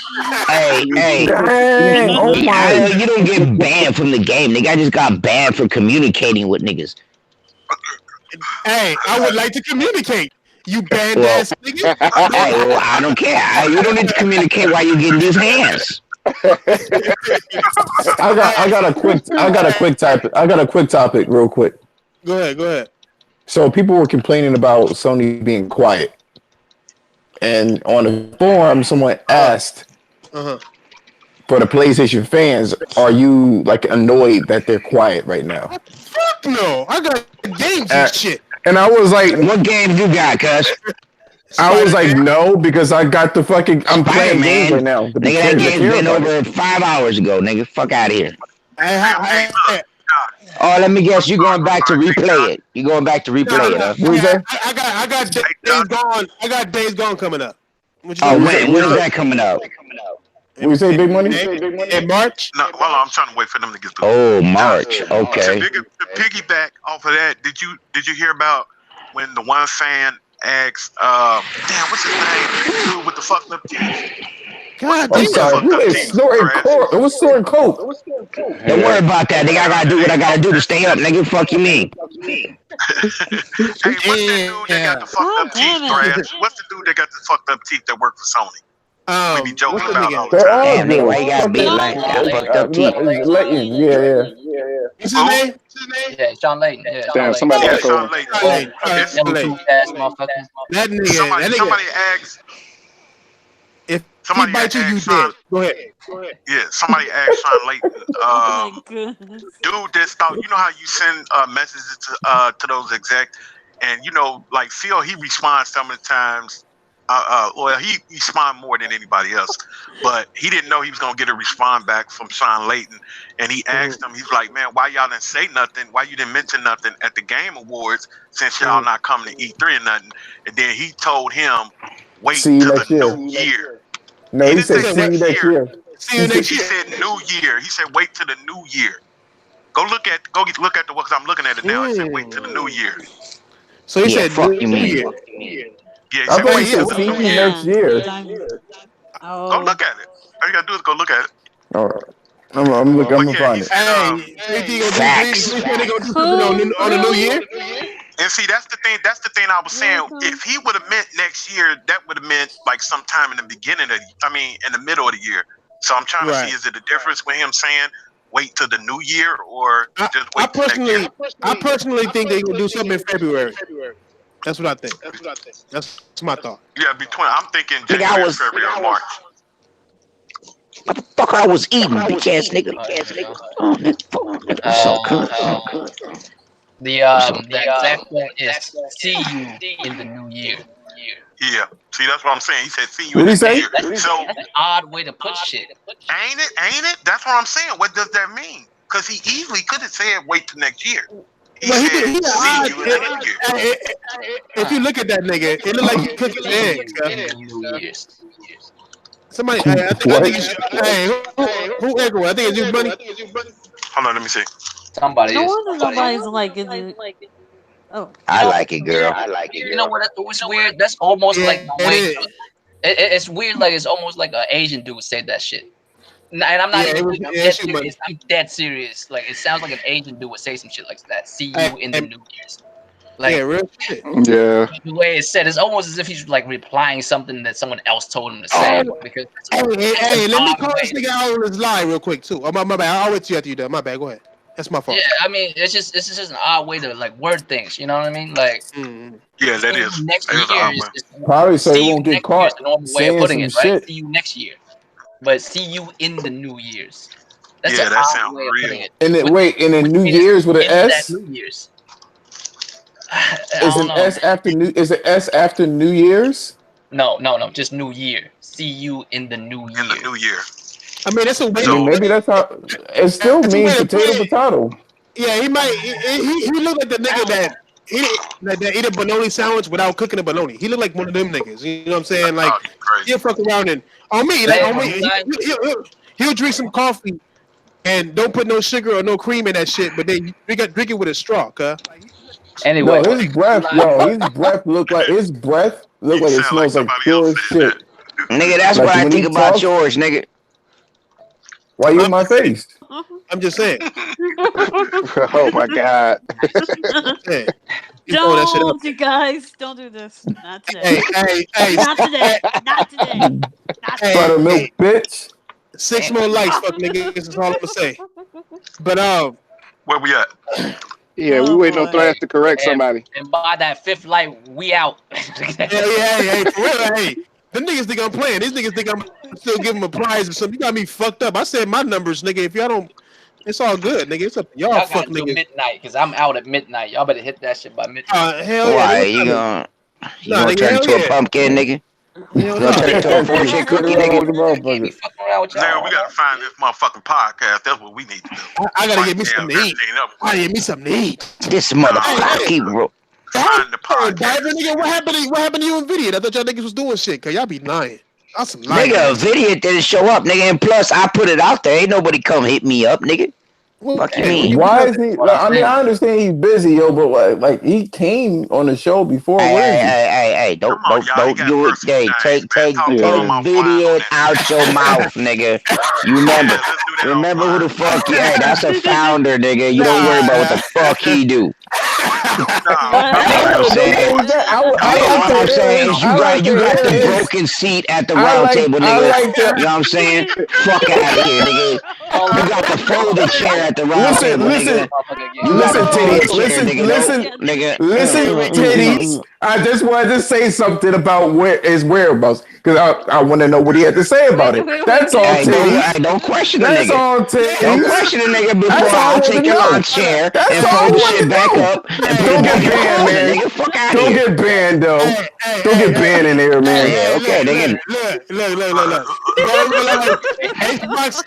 S1: Hey.
S5: Dang, oh my.
S1: You don't get banned from the game, nigga. I just got banned for communicating with niggas.
S4: Hey, I would like to communicate. You banned ass nigga.
S1: Hey, well, I don't care. You don't need to communicate while you're getting these hands.
S5: I got a quick topic real quick.
S4: Go ahead.
S5: So people were complaining about Sony being quiet. And on the forum, someone asked for the PlayStation fans, are you like annoyed that they're quiet right now?
S4: Fuck no. I got games and shit.
S5: And I was like,
S1: what games you got, cuz?
S5: I was like, no, because I got the fucking. I'm playing games right now.
S1: Nigga, that game's been over 5 hours ago, nigga. Fuck out of here. Oh, let me guess. You going back to replay it? You going back to replay it? Huh?
S5: Who's that?
S4: I got Days Gone coming up.
S1: When is that coming up?
S5: We say Big Money?
S4: In March?
S6: No, hold on. I'm trying to wait for them to get through.
S1: Oh, March. Okay.
S6: To piggyback off of that, did you hear about when the one fan asked, damn, what's his name? Dude with the fucked up teeth.
S5: God, I'm sorry. Who is snoring coke? It was snoring coke.
S1: Don't worry about that, nigga. I gotta do what I gotta do to stay up, nigga. Fuck you mean?
S6: Hey, what's that dude that got the fucked up teeth, Brad? What's the dude that got the fucked up teeth that worked for Sony? We be joking about all the time.
S1: Damn, nigga, why you gotta be like that? Fucked up teeth.
S5: Yeah.
S4: What's his name?
S10: Yeah, Sean Layton. Yeah,
S9: Damn, somebody got
S6: Sean Layton.
S4: That nigga.
S6: Somebody asked.
S4: If
S6: somebody
S4: he bites you, you dead. Go ahead.
S6: Yeah, somebody asked Sean Layton. Dude, this thought. You know how you send messages to those execs, and you know, like Phil, he responds some of the times. Well, he respond more than anybody else, but he didn't know he was gonna get a response back from Sean Layton, and he asked him. He's like, "Man, why y'all didn't say nothing? Why you didn't mention nothing at the Game Awards since y'all not coming to E3 or nothing?" And then he told him, "Wait till the new year."
S5: No, he said see you next year.
S6: He said new year. He said wait till the new year. Go look at the because I'm looking at it now. He said wait till the new year.
S4: So he said
S1: fuck
S4: new
S1: you mean?
S4: year.
S6: Yeah, he
S5: I
S6: said
S5: thought he
S6: wait till
S5: said
S6: the
S5: see
S6: new
S5: you
S6: year.
S5: next year.
S6: Go look at it. All you gotta do is go look at it.
S5: All right. I'm gonna find it.
S4: Hey, facts. They gonna do something on the new year?
S6: And see, that's the thing. That's the thing I was saying. If he would have meant next year, that would have meant like sometime in the beginning of, in the middle of the year. So I'm trying to see, is it a difference with him saying wait till the new year or just wait till next year?
S4: I personally think they will do something in February. That's what I think. That's my thought.
S6: Yeah, I'm thinking January, February, or March.
S1: Motherfucker, I was eating, bitch ass nigga. Oh, nigga, I'm so good.
S10: The exact quote is "See you in the new year."
S6: Yeah, see, that's what I'm saying. He said, "See you
S5: What
S6: in
S5: did
S6: the
S5: he
S6: new
S5: say?
S6: year." So,
S10: That's an odd way to put shit.
S6: ain't it? That's what I'm saying. What does that mean? Because he easily could have said, "Wait till next year." He said, "See you in the new year."
S4: If you look at that nigga, it look like he cooking eggs.
S10: New Year's.
S4: Somebody, I think it's, hey, who echoing? I think it's you, buddy.
S6: Hold on, let me see.
S10: Somebody
S8: No
S10: is.
S8: wonder nobody's like in the. Oh,
S1: I like it, girl.
S10: You know what? What's weird? That's almost like the way. It's weird. Like it's almost like an Asian dude said that shit. And I'm not even dead serious. I'm dead serious. Like it sounds like an Asian dude would say some shit like that. See you in the New Year's. Like
S4: real shit.
S9: Yeah.
S10: The way it's said, it's almost as if he's like replying something that someone else told him to say. Because
S4: Hey, let me call this nigga out on his line real quick too. Oh, my bad. I'll wait till you after you done. My bad. Go ahead. That's my fault.
S10: Yeah, I mean, it's just an odd way to like word things. You know what I mean? Like,
S6: yeah, that is.
S10: Next year is
S5: Probably so
S10: see
S5: he
S10: you
S5: won't get
S10: next year is
S5: caught
S10: the normal way of
S5: saying
S10: putting
S5: some
S10: it, right?
S5: shit.
S10: See you next year, but see you in the New Year's. That's
S6: Yeah,
S10: an
S6: that
S10: odd
S6: sounds
S10: way of putting
S6: real.
S10: it.
S5: And then wait, and then New Year's with an S?
S10: New Year's.
S5: Is an S after New? Is an S after New Year's?
S10: No, just New Year. See you in the New Year.
S6: In the New Year.
S4: I mean, that's a way.
S5: I mean, maybe that's how. It still means potato.
S4: Yeah, he might. He looked like the nigga that eat a bologna sandwich without cooking a bologna. He looked like one of them niggas. You know what I'm saying? Like he'll fuck around and on me, he'll drink some coffee and don't put no sugar or no cream in that shit. But then drink it with a straw, cuz.
S10: Anyway,
S5: no, his breath look like it smells like pure shit.
S1: Nigga, that's
S5: Like
S1: what I
S5: when
S1: think
S5: he
S1: about
S5: talks-
S1: yours, nigga.
S5: Why you in my face?
S4: I'm just saying.
S9: Oh my god.
S4: Hey,
S8: don't you guys? Don't do this. Not today.
S4: Hey.
S8: Not today. Not today. Not today.
S5: Buttermilk, bitch.
S4: 6 more likes, fuck niggas. That's all I'm gonna say. But
S6: where we at?
S9: Yeah, we waiting on Thrash to correct somebody.
S10: And by that 5th light, we out.
S4: Hey, for real, hey. Them niggas think I'm playing. These niggas think I'm still giving them a prize or something. You got me fucked up. I said my numbers, nigga. If y'all don't, it's all good, nigga. It's up to y'all fuck niggas.
S10: Midnight, because I'm out at midnight. Y'all better hit that shit by midnight.
S4: Hell yeah.
S1: Why you gonna turn into a pumpkin, nigga? You gonna turn into a 4-shit cookie, nigga?
S6: Now we gotta find this motherfucking podcast. That's what we need to do.
S4: I gotta get me something to eat. I gotta get me something to eat.
S1: This motherfucker keep
S6: find the podcast.
S4: Nigga, what happened to you in video? I thought y'all niggas was doing shit, cause y'all be lying.
S1: Nigga, a video didn't show up, nigga, and plus I put it out there. Ain't nobody come hit me up, nigga. Fuck you mean?
S5: Why is he? I mean, I understand he's busy, yo, but like he came on the show before.
S1: Hey, don't do it. Hey, take video out your mouth, nigga. You remember who the fuck you? Hey, that's a founder, nigga. You don't worry about what the fuck he do. I'm saying is you got the broken seat at the round table, nigga. You know what I'm saying? Fuck out of here, nigga. You got the folded chair at the round table, nigga.
S5: Listen, titties. I just wanted to say something about his whereabouts because I want to know what he had to say about it. That's all, titties.
S1: Don't question the
S5: That's
S1: nigga.
S5: all, titties.
S1: Don't question the nigga before I take your lawn chair and fold the shit back up and put it back in the closet, nigga. Fuck out of here.
S5: Don't get banned, though. Don't get banned in there, man.
S1: Yeah, okay, nigga.
S4: Look.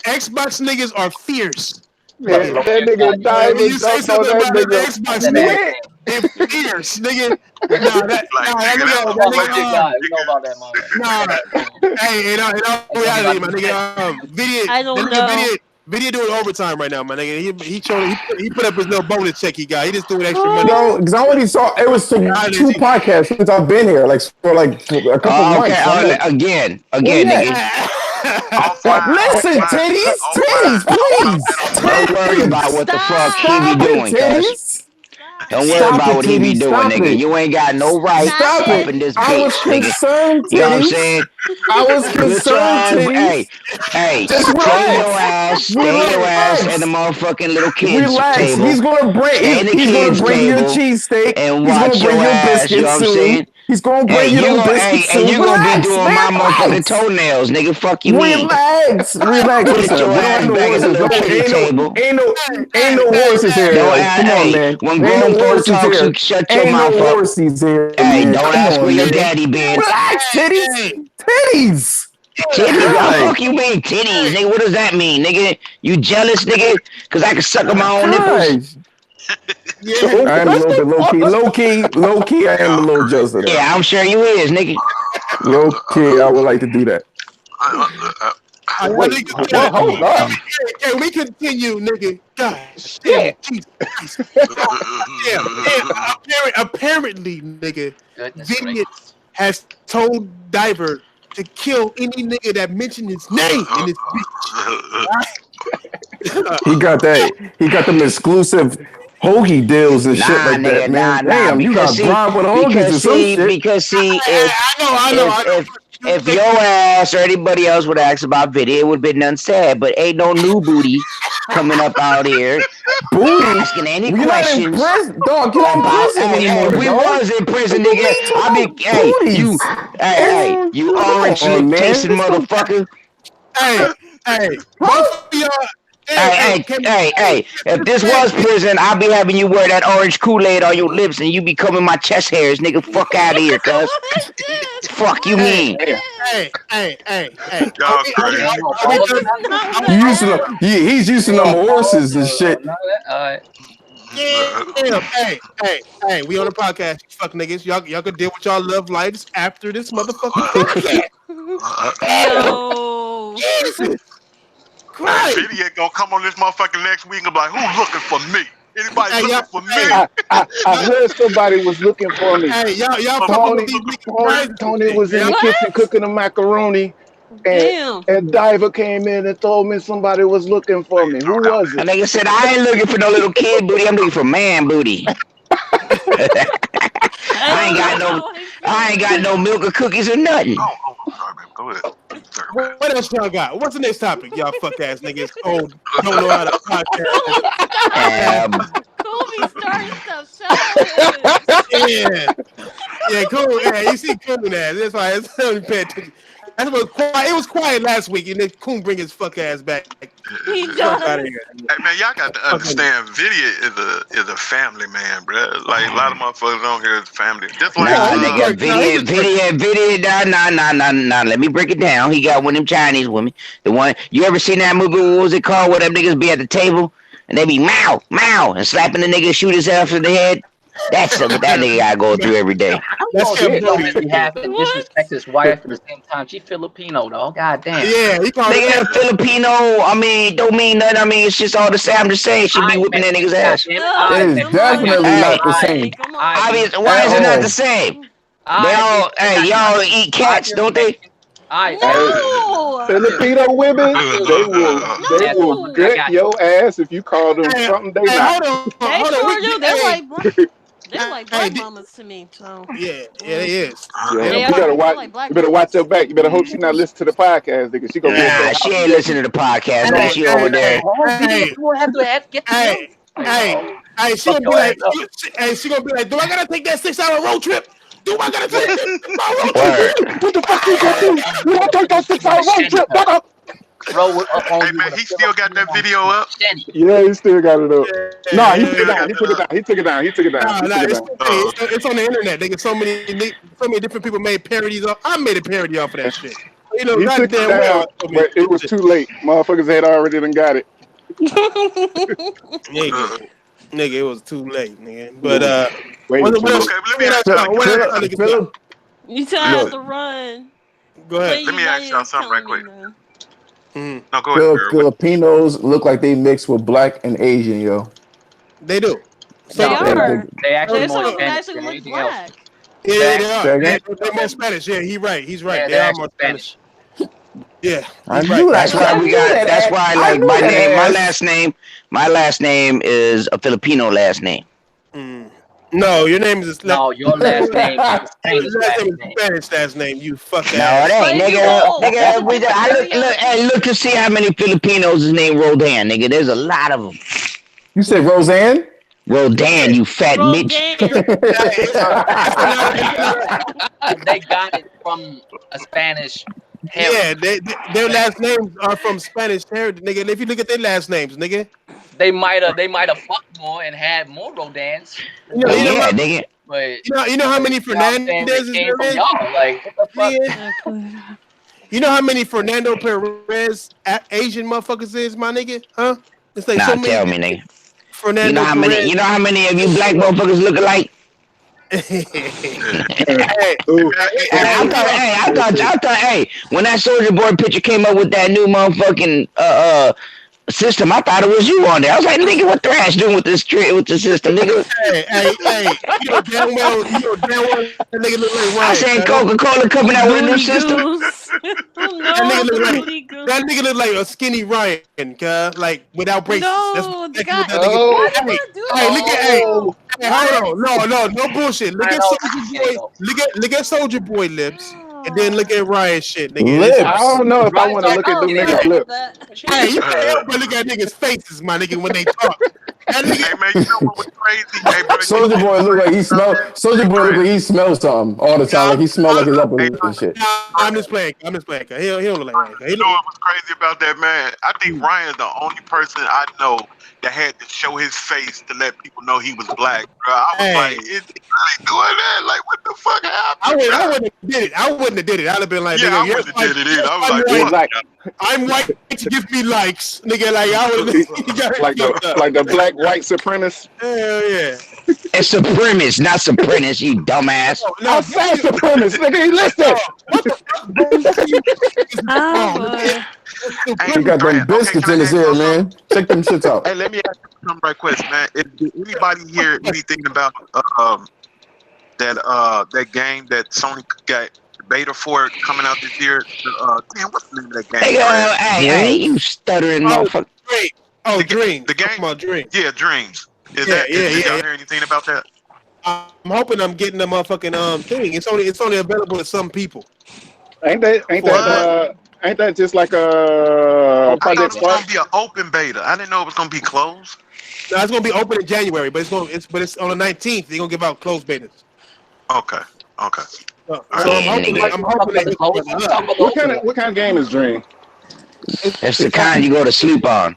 S4: Xbox niggas are fierce.
S9: Man, that nigga died.
S4: When you say something about the Xbox nigga, they're fierce, nigga. Hey, in all reality, my nigga, Video doing overtime right now, my nigga. He put up his little bonus check he got. He just doing extra money.
S5: No, because I only saw it was two podcasts since I've been here, like for a couple months.
S1: Again, nigga.
S5: Listen, titties, please.
S1: Don't worry about what the fuck he be doing, guys. Don't worry
S5: Stop
S1: about
S5: it,
S1: what he be
S5: titties.
S1: doing,
S5: Stop
S1: nigga.
S5: it.
S1: You ain't got no right
S5: Stop
S1: up
S5: it.
S1: in this
S5: I was
S1: bitch, nigga.
S5: concerned,
S1: You know what I'm
S5: titties.
S1: saying?
S5: I was
S1: Put
S5: concerned,
S1: your
S5: titties.
S1: hey,
S5: Just
S1: stay your
S5: relax.
S1: ass at the
S5: Relax.
S1: motherfucking little kids
S5: Relax.
S1: table.
S5: He's gonna
S1: Stay
S5: bring.
S1: in the
S5: He's gonna
S1: kids
S5: bring your
S1: table
S5: cheesesteak.
S1: and
S5: He's gonna
S1: watch
S5: bring
S1: your
S5: your
S1: ass. You know
S5: biscuits
S1: what I'm
S5: soon.
S1: saying?
S5: He's gonna bring
S1: Hey,
S5: you them biscuits
S1: and
S5: soon.
S1: you gonna be
S5: Relax,
S1: doing
S5: man.
S1: my motherfucking
S5: Relax.
S1: toenails, nigga. Fuck you mean?
S5: Relax. Relax.
S1: Sit
S5: Listen,
S1: your
S5: we don't
S1: ass
S5: have no
S1: back at the
S5: horses.
S1: little
S5: No,
S1: kitty table.
S5: ain't no horses here,
S1: Don't
S5: yo.
S1: ask,
S5: Come on,
S1: hey,
S5: man.
S1: when
S5: Ain't
S1: grown
S5: no
S1: folk
S5: horses
S1: talks, you
S5: here.
S1: shut your
S5: Ain't no
S1: mouth up.
S5: horses here,
S1: Hey,
S5: man.
S1: don't
S5: Come
S1: ask where
S5: on,
S1: your
S5: nigga.
S1: daddy been.
S5: Relax, titties. Titties.
S1: Titties? What the
S5: God.
S1: fuck you mean titties, nigga? What does that mean, nigga? You jealous, nigga? Cause I can suck on my own nipples?
S5: Gosh. I am a little bit low key. Low key, I am a little jealous of that.
S1: Yeah, I'm sure you is, nigga.
S5: Low key, I would like to do that.
S4: Wait,
S9: hold on.
S4: Can we continue, nigga? God damn it. Jesus. Damn. And apparently, nigga, Vidiot has told Diver to kill any nigga that mentioned his name in this bitch.
S5: He got that. He got them exclusive hoagie deals and shit
S1: Nah,
S5: like that,
S1: nigga,
S5: man.
S1: nah.
S5: Damn, you got bribed with hoagies or some shit.
S1: Because see,
S4: I know.
S1: if your ass or anybody else would ask about video, it would have been none said. But ain't no new booty coming up out here
S5: Booty?
S1: asking any
S5: You're not in
S1: questions
S5: prison, dog. You're not in
S1: about.
S5: prison
S1: Hey,
S5: anymore,
S1: we
S5: dog.
S1: was in prison,
S5: What you
S1: nigga.
S5: mean talking
S1: I be,
S5: about booties?
S1: you orange
S5: Come on,
S1: lip
S5: man.
S1: tasting
S5: This don't.
S1: motherfucker.
S4: Hey, both of y'all.
S1: Hey, if this was prison, I'd be having you wear that orange Kool-Aid on your lips and you be coming my chest hairs, nigga. Fuck out of here, cuz. Fuck you mean?
S4: Hey.
S6: Y'all crazy.
S5: He's using them horses and shit.
S4: Damn. Hey, we on the podcast. Fuck niggas. Y'all can deal with y'all love lives after this motherfucking podcast.
S8: Yo.
S4: Jesus Christ.
S6: Idiot gonna come on this motherfucker next week and be like, who's looking for me? Anybody looking for me?
S9: I heard somebody was looking for me.
S4: Hey, y'all fucking with these niggas.
S9: Tony was in the kitchen cooking the macaroni. And Diver came in and told me somebody was looking for me. Who was it?
S1: And nigga said, I ain't looking for no little kid booty. I'm looking for man booty. I ain't got no milk or cookies or nothing.
S6: Oh, sorry, man. Go ahead.
S4: What else y'all got? What's the next topic, y'all fuck ass niggas? Oh, don't know how to podcast.
S8: Kobe starting stuff.
S4: Yeah, cool. Yeah, you see Coon ass. That's why it's only pay attention. That's what it was quiet last week, and then Coon bring his fuck ass back.
S8: He
S4: Fuck
S8: does.
S4: out of here.
S6: Hey man, y'all got to understand, Vidya is a family man, bro. Like a lot of motherfuckers on here is family. Just like
S1: nigga, Vidya, nah. Let me break it down. He got one of them Chinese women. The one you ever seen that movie? What was it called? Where them niggas be at the table and they be meow and slapping the nigga, shoot himself in the head. That's what that nigga gotta go through every day.
S10: That's he don't make me happy and disrespect his wife at the same time. She Filipino though. God damn.
S4: Yeah, he called
S1: nigga Filipino. I mean, don't mean nothing. I mean, it's just all the same. I'm just saying she be whipping that nigga's ass.
S5: It is definitely not the same.
S1: Obviously, why is it not the same? They all, y'all eat cats, don't they?
S8: No.
S9: Filipino women, they will get your ass if you call them something they not.
S4: Hold
S8: They
S4: on.
S8: sure do. They're like black mamas to me. So
S4: yeah, they is.
S9: Yeah, you better watch. You better watch your back. You better hope she not listen to the podcast, nigga. She gonna be.
S1: Nah, she ain't listening to the podcast. Man. She over there.
S4: Hey, she gonna be like, do I gotta take that 6-hour road trip? Do I gotta take my road trip?
S9: What the fuck you gonna do? You gonna take that 6-hour road trip, brother?
S6: Hey man, he still got that video up.
S9: Yeah, he still got it up. Nah, he took it down. He took it down.
S4: It's on the internet. They get so many different people made parodies of. I made a parody off of that shit. You know,
S9: he took it down, but it was too late. Motherfuckers had already done got it.
S4: Nigga, it was too late, nigga. But
S8: you tell us to run.
S4: Go ahead.
S6: Let me ask y'all something right quick.
S9: No, go ahead. Filipinos look like they mix with black and Asian, yo.
S4: They do.
S8: They are.
S10: They actually
S8: Some
S10: more
S8: of them
S10: Spanish
S8: actually
S10: than
S8: look
S10: anything
S8: black.
S10: else.
S4: Yeah, they are. They're more Spanish. Yeah, he's right.
S10: Yeah,
S4: they are more Spanish. Yeah,
S1: I knew that. That's why we got. That's why, like, my last name is a Filipino last name.
S4: No, your name is
S10: No, your last name is Spanish
S4: last
S10: last
S4: name is
S10: name.
S4: Spanish last name. You fuck
S1: No,
S4: ass.
S1: it ain't,
S8: But if you
S1: nigga.
S8: go,
S1: Nigga,
S8: there's a
S1: I
S8: different area.
S1: look to see how many Filipinos is named Rodan, nigga. There's a lot of them.
S5: You said Roseanne?
S1: Rodan, you fat bitch.
S10: They got it from a Spanish
S4: Yeah,
S10: heritage.
S4: their last names are from Spanish heritage, nigga. And if you look at their last names, nigga,
S10: They might have fucked more and had more Rodans.
S4: you know,
S1: Yeah, nigga.
S10: But
S4: you know how many
S10: you know what I'm saying? They
S4: Fernandezes
S10: came
S4: there
S10: from
S4: is?
S10: y'all. Like, what the fuck?
S4: Nigga? You know how many Fernando Perez Asian motherfuckers is, my nigga? Huh? It's like so
S1: Nah,
S4: many
S1: tell me, nigga.
S4: Fernando
S1: You
S4: Perez.
S1: know how many of you black motherfuckers look alike?
S4: Hey,
S1: I thought, hey, when that Soldier Boy picture came up with that new motherfucking system, I thought it was you on there. I was like, nigga, what Thrash doing with this with the system, nigga?
S4: hey, you know damn well that nigga look like Ryan.
S1: I said Coca-Cola coming out with a new system.
S4: That nigga look like a skinny Ryan, like without braces.
S8: No,
S4: That's
S8: God,
S4: what that nigga.
S8: why did I do that?
S4: Hold on, no bullshit. Look at Soldier Boy. Look at Soldier Boy lips, and then look at Ryan shit, nigga.
S5: Lips.
S9: I don't know if I want to look at them niggas' lips.
S4: Hey, you can't help but look at niggas' faces, my nigga, when they talk. That nigga,
S6: Hey man, you know what was crazy? Hey, bro,
S5: Soldier Boy look like he smell. Soldier Boy look like he smells something all the time. Like he smell like his upper lip and shit.
S4: I'm just playing. He don't look like Ryan.
S6: You know what was crazy about that man? I think Ryan's the only person I know that had to show his face to let people know he was black, bro. I was like, is he really doing that? Like, what the fuck happened?
S4: I wouldn't have did it. I wouldn't have did it. I'd have been like,
S6: Yeah,
S4: nigga,
S6: I wouldn't have did it either. I was like,
S4: I'm white to give me likes, nigga. Like I would
S9: like the black white supremacist.
S4: Hell yeah.
S1: It's supremacist, not supremacist, you dumbass.
S9: I said supremacist, nigga. Listen.
S5: He got them biscuits in his ear, man. Check them shits out.
S6: Hey, let me ask you something right quick, man. Did anybody hear anything about that game that Sony got beta for coming out this year? Damn, what's the name of that game?
S1: Hey, you stuttering motherfucker.
S4: Dreams.
S6: The game?
S4: About Dreams.
S6: Yeah, Dreams. Did y'all hear anything about that?
S4: I'm hoping I'm getting the motherfucking thing. It's only available to some people.
S9: Ain't that just like a
S6: I thought
S9: Project
S6: it was gonna
S9: Spark?
S6: be an open beta. I didn't know it was gonna be closed.
S4: No, it's gonna be open in January, but it's on the 19th. They're gonna give out closed betas.
S6: Okay.
S4: So I'm hoping
S9: What kind of game is Dream?
S1: It's the kind you go to sleep on.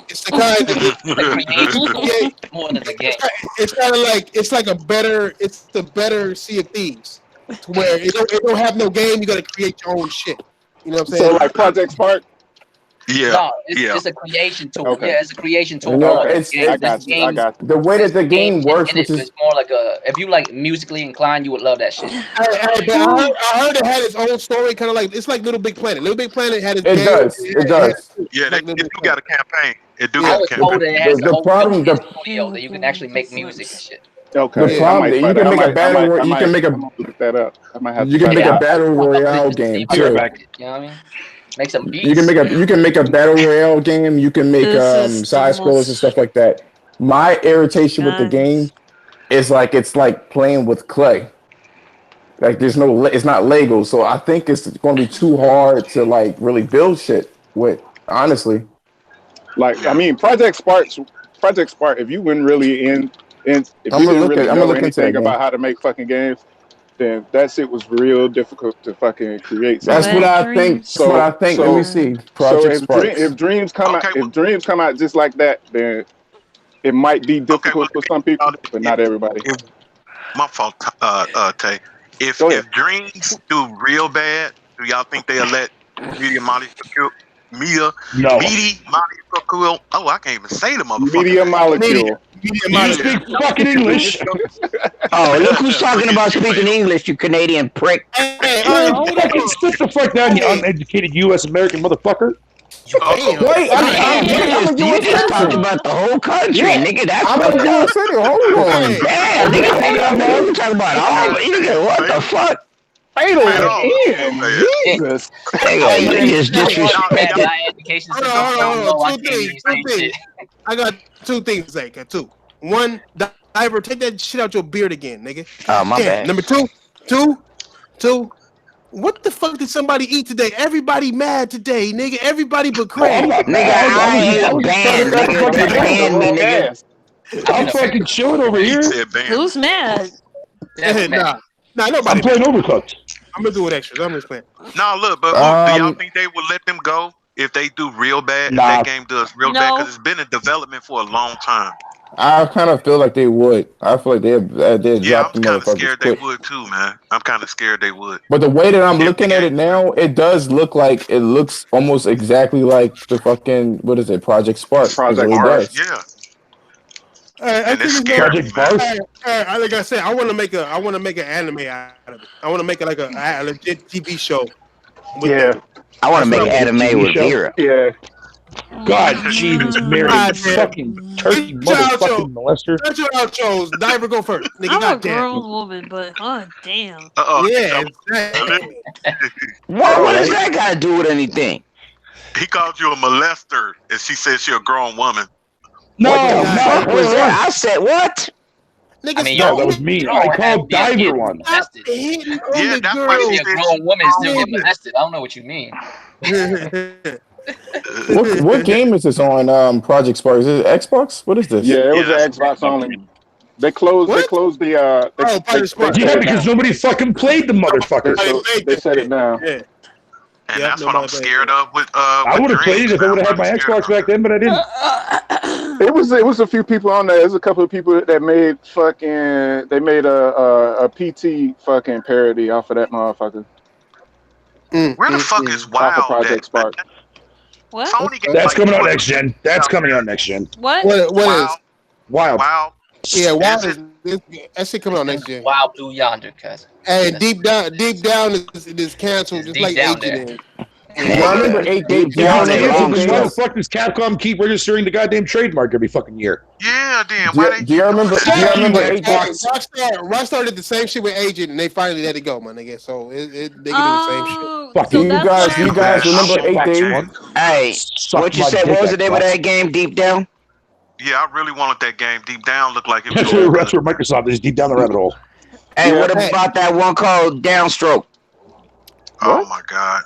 S4: It's the kind of
S10: more than the game.
S4: It's kind of like it's the better Sea of Thieves, to where it don't have no game. You got to create your own shit. You know what I'm saying?
S9: So like Project Spark.
S6: Yeah.
S10: No, it's a creation tool.
S9: Okay.
S10: Yeah, it's a creation tool.
S5: No,
S10: I
S5: got you.
S10: got
S5: The way that the game works, which is
S10: more like if you like musically inclined, you would love that shit.
S4: But I heard it had its own story, kind of like it's like Little Big Planet. Little Big Planet had its
S5: it
S4: game.
S5: does.
S6: Yeah,
S4: like
S6: it do got a campaign. It do
S10: I
S6: got a
S10: was told
S6: campaign.
S10: it has
S5: The problem-
S10: studio that you can actually make music and shit.
S9: Okay.
S5: The problem you can make a battle. You can make a
S9: look that up. I might have.
S5: you can make a battle royale game too.
S10: You know what I mean? Make some beats.
S5: You can make a battle royale game. You can make side scrollers and stuff like that. My irritation with the game is like it's like playing with clay. Like it's not Lego, so I think it's going to be too hard to like really build shit with. Honestly,
S9: like I mean, Project Spark. If you wouldn't really know anything about how to make fucking games, then that shit was real difficult to fucking create.
S5: That's what I think.
S9: So,
S5: Let me see. Project Spark.
S9: If Dreams come out just like that, then it might be difficult for some people, but not everybody.
S6: My fault, Tay. If Dreams do real bad, do y'all think they'll let Media Molecule? Oh, I can't even say the motherfucker.
S9: Media Molecule.
S2: You speak fucking English.
S1: Oh, look who's talking about speaking English, you Canadian prick.
S2: Fucking sit the fuck down, you uneducated U.S. American motherfucker.
S5: Wait,
S1: you just talked about the whole country, nigga. That's
S5: I'm
S1: fucked
S5: a
S1: up.
S5: city. Hold on.
S1: Damn, nigga, you talking about all nigga, what the fuck?
S9: Fatal Jesus.
S1: Nigga, you just disrespected.
S4: Two things. I got two things to say. Two. One, Diver, take that shit out your beard again, nigga.
S1: Oh, my bad.
S4: Number two. What the fuck did somebody eat today? Everybody mad today, nigga. Everybody but Craig.
S1: Nigga, I ain't banned, nigga. They banned me, nigga.
S2: I'm fucking chilling over here.
S8: Who's mad?
S4: Nah, nobody.
S2: I'm playing Overcooked.
S4: I'm gonna do it extras. I'm just playing.
S6: No, look, but do y'all think they would let them go if they do real bad? If that game does real bad, because it's been in development for a long time.
S5: I kind of feel like they would. I feel like they'd drop the
S6: I'm kind of scared
S5: quick.
S6: they would too, man. I'm kind of scared they would.
S5: But the way that I'm looking at it now, it does look like it looks almost exactly like the fucking Project Spark.
S9: Project
S5: Spark,
S6: yeah.
S4: I think it's
S2: Project Spark.
S4: Like I said, I want to make an anime out of it. I want to make it like a legit TV show.
S1: I want to make anime with Vera.
S9: Yeah.
S2: God, Jesus, Mary, fucking turkey motherfucking molester.
S4: That's your outros. Diver, go first. Nigga,
S8: I'm a grown woman, but damn.
S4: Yeah.
S1: What does that got to do with anything?
S6: He called you a molester, and she said she a grown woman.
S1: What the fuck was that? I said what?
S4: Nigga,
S10: I mean,
S2: No, that was me. I called Diver one.
S6: Yeah, that's why
S10: Be
S6: she
S10: a grown woman and still get molested. I don't know what you mean.
S5: What game is this on? Project Spark? Is it Xbox? What is this?
S9: Yeah, it was an Xbox only. They closed the.
S2: Yeah, because nobody fucking played the motherfucker.
S9: They shut it down.
S4: Yeah.
S6: And that's what I'm scared of.
S2: I would have played it if I would have had my Xbox back then, but I didn't.
S9: It was a few people on there. There's a couple of people that made they made a PT fucking parody off of that motherfucker.
S6: Where the fuck is
S9: Off
S6: Wild
S9: of Project Spark.
S8: What?
S2: That's coming out next gen. That's coming out next gen.
S8: What?
S4: What is?
S2: Wild.
S4: Yeah, Wild is that shit coming out next gen.
S10: Wild Blue Yonder, cousin.
S4: Hey, deep down is canceled just like
S10: down
S4: Agent is.
S5: I remember 8 Days
S2: Why
S5: Down.
S2: the fuck does Capcom keep registering the goddamn trademark every fucking year?
S6: Yeah, damn.
S5: Do you remember 8 Days?
S4: Rockstar did the same shit with Agent, and they finally let it go, my nigga. So they can do the same shit.
S5: Fuck you guys remember 8 Days?
S1: Hey, what you said? What was the name of that game? Deep Down.
S6: Yeah, I really wanted that game. Deep Down looked like it was.
S2: That's where Microsoft is, deep down the rabbit hole.
S1: Hey, what about that one called Downstroke?
S6: Oh my god.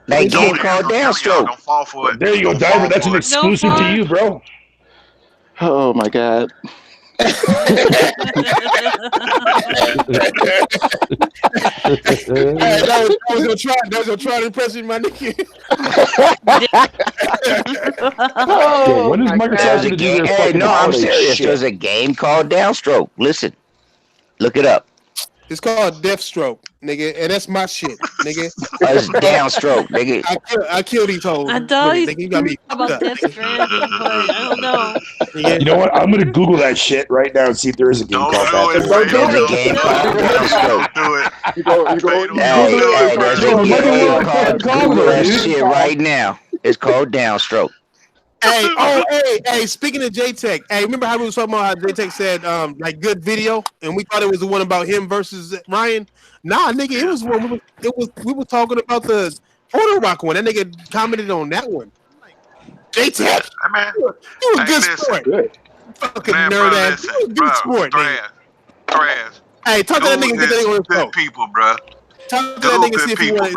S1: That game called Downstroke.
S6: Don't fall for it.
S2: There you go, Diver. That's an exclusive to you, bro.
S9: Oh my god.
S4: That was a try to impress you, my nigga.
S2: When is Microsoft going to do their fucking
S1: no, I'm
S2: holiday
S1: serious.
S2: shit?
S1: There's a game called Downstroke. Listen, look it up.
S4: It's called Deathstroke, nigga, and that's my shit, nigga.
S1: It's Downstroke, nigga.
S4: I killed these hoes.
S8: I thought
S4: nigga, you got me
S8: about Death Stranding, but I don't know.
S2: You know what? I'm gonna Google that shit right now and see if there is a game called that.
S1: There's a game called Downstroke.
S9: You go
S1: Hey, there's a game called Google that shit right now. It's called Downstroke.
S4: Hey, speaking of J-Tech, hey, remember how we was talking about how J-Tech said, like, good video, and we thought it was the one about him versus Ryan? Nah, nigga, it was one, we were talking about the Photo Rock one. That nigga commented on that one. J-Tech, you a good sport. Fucking nerd ass. You a good sport, nigga.
S6: Trash.
S4: Hey, talk to that nigga and get that nigga on his show.
S6: People, bro.
S4: Talk to that nigga and see if he want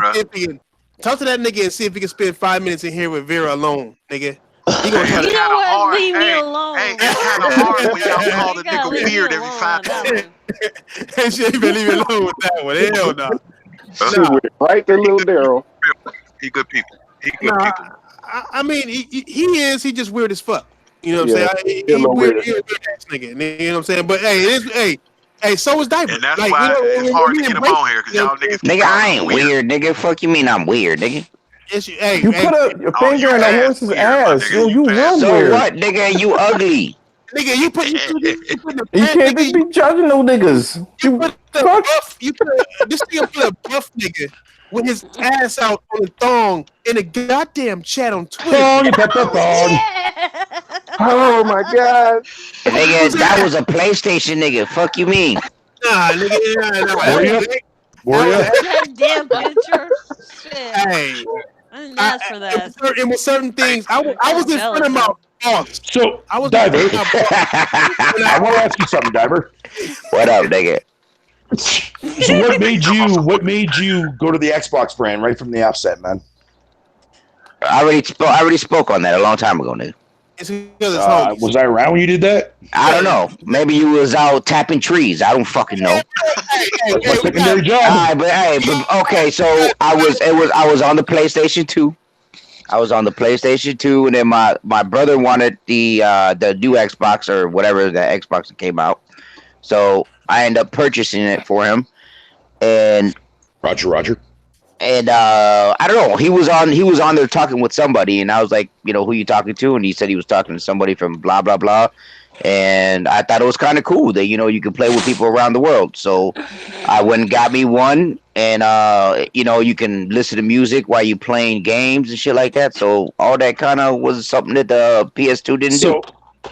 S4: talk to that nigga and see if he can spend 5 minutes in here with Vera alone, nigga. He gonna try to
S8: leave me alone.
S6: Hey, it's kind of hard when y'all call the nigga weird every 5 minutes.
S4: Hey, shit, you better leave me alone with that one. Hell no.
S9: Right there, little Daryl.
S6: He good people. People.
S4: I mean, he is. He just weird as fuck. You know what I'm saying? He weird ass nigga. You know what I'm saying? But hey, so is Diver.
S6: And that's why it's hard to get him on here, because y'all niggas.
S1: Nigga, I ain't weird, nigga. Fuck you mean I'm weird, nigga?
S5: You put a finger in a horse's ass. Yo, you real
S1: so
S5: weird.
S1: So what, nigga? You ugly.
S4: Nigga, you
S5: can't be judging no niggas.
S4: This nigga put a buff nigga with his ass out on a thong in a goddamn chat on Twitter.
S9: Oh my god.
S1: Nigga, that was a PlayStation nigga. Fuck you mean?
S4: Nah, nigga,
S8: That damn picture. Shit.
S4: Hey.
S8: I didn't ask for that.
S4: It was certain things. I was in front of my
S2: So, Diver, I want to ask you something, Diver.
S1: What up, nigga?
S2: So, what made you go to the Xbox brand right from the offset, man?
S1: I already spoke on that a long time ago, nigga.
S2: Was I around when you did that?
S1: I don't know. Maybe you was out tapping trees. I don't fucking know.
S2: That's my secondary job.
S1: Okay. So I was on the PlayStation 2. I was on the PlayStation 2, and then my brother wanted the new Xbox or whatever the Xbox that came out. So I ended up purchasing it for him. And
S2: Roger.
S1: And I don't know. He was on there talking with somebody, and I was like, who you talking to? And he said he was talking to somebody from blah blah blah. And I thought it was kind of cool that you can play with people around the world. So I went and got me one, and you can listen to music while you playing games and shit like that. So all that kind of was something that the PS2 didn't do.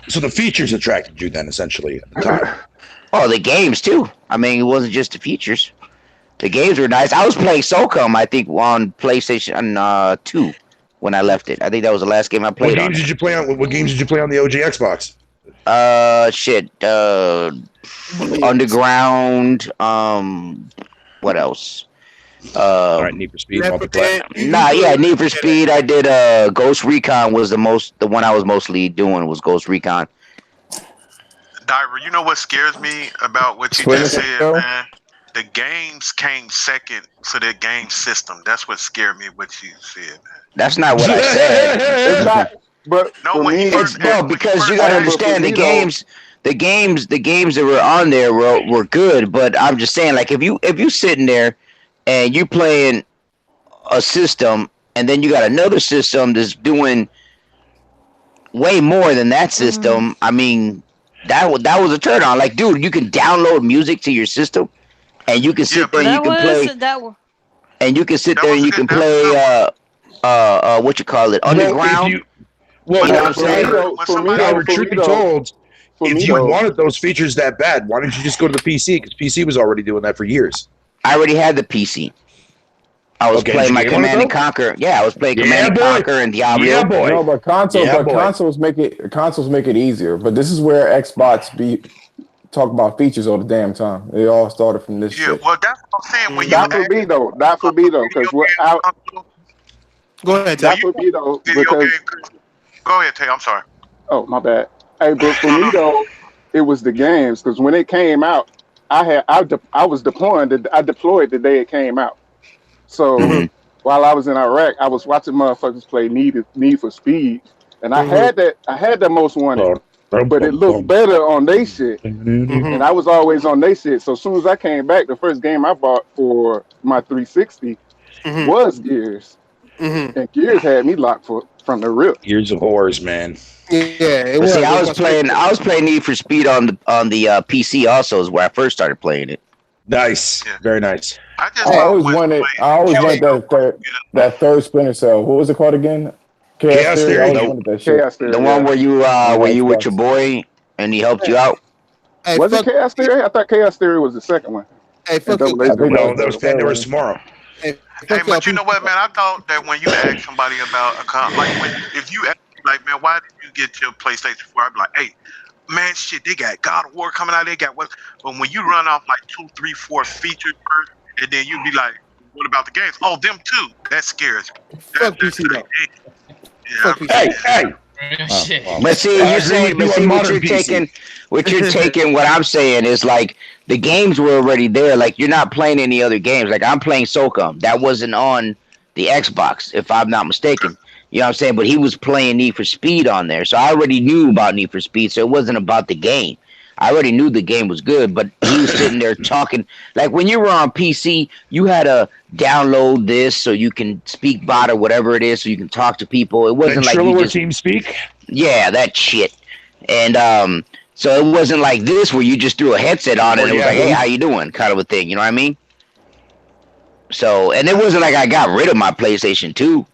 S2: So the features attracted you then, essentially, at the time.
S1: Oh, the games too. I mean, it wasn't just the features. The games were nice. I was playing SOCOM, I think, on PlayStation 2 when I left it. I think that was the last game I played.
S2: What games did you play on? What games did you play on the OG Xbox?
S1: Underground. What else?
S2: All right, Need for Speed.
S1: Need for Speed. I did. Ghost Recon was the one I was mostly doing was Ghost Recon.
S6: Diver, you know what scares me about what you just said, man? The games came second to the game system. That's what scared me. What you said, man.
S1: That's not what I said.
S9: It's not. But
S1: because you gotta understand the games that were on there were good. But I'm just saying, like if you sitting there and you playing a system, and then you got another system that's doing way more than that system. I mean, that was a turn on. Like, dude, you can download music to your system. And you can sit there and you can play. And you can sit there and you can play what you call it, Underground.
S2: You know what I'm saying? Truth be told, if you wanted those features that bad, why didn't you just go to the PC? Because PC was already doing that for years.
S1: I already had the PC. I was playing my Command and Conquer. Yeah, I was playing Command and Conquer and Diablo.
S5: Yeah, boy. No, but consoles make it easier. But this is where Xbox talk about features all the damn time. They all started from this shit.
S6: Well, that's what I'm saying. When
S9: not for me though, because
S4: go ahead,
S9: Tay. Not for me though, because
S6: go ahead, Tay. I'm sorry.
S9: Oh, my bad. Hey, but for me though, it was the games because when it came out, I was deployed. I deployed the day it came out. So while I was in Iraq, I was watching motherfuckers play Need for Speed, and I had that most wanted. But it looked better on they shit. And I was always on they shit. So as soon as I came back, the first game I bought for my 360 was Gears. And Gears had me locked from the rip.
S2: Gears of Horrors, man.
S4: Yeah,
S1: I was playing Need for Speed on the PC also is where I first started playing it.
S2: Nice. Very nice.
S5: I always wanted that third Splinter Cell. What was it called again?
S2: Chaos Theory.
S1: The one where you with your boy and he helped you out.
S9: Hey, was it Chaos Theory? I thought Chaos Theory was the second one.
S4: Hey,
S2: no, that was Pandora's Tomorrow.
S6: Hey, but you know what, man? I thought that when you ask somebody about if you ask like, man, why did you get your PlayStation 4? I'd be like, hey, man, shit, they got God of War coming out. They got what? But when you run off like 2, 3, 4 features first, and then you be like, what about the games? Oh, them too. That scares me.
S4: Fuck PC though.
S2: Hey.
S1: But see, you're saying, what you're taking, what I'm saying is like the games were already there. Like you're not playing any other games. Like I'm playing SOCOM. That wasn't on the Xbox, if I'm not mistaken. You know what I'm saying? But he was playing Need for Speed on there. So I already knew about Need for Speed. So it wasn't about the game. I already knew the game was good, but he was sitting there talking. Like when you were on PC, you had to download this so you can speak bot or whatever it is, so you can talk to people. It wasn't like you just
S2: TeamSpeak.
S1: Yeah, that shit. And so it wasn't like this where you just threw a headset on and it was like, hey, how you doing? Kind of a thing. You know what I mean? So, and it wasn't like I got rid of my PlayStation 2.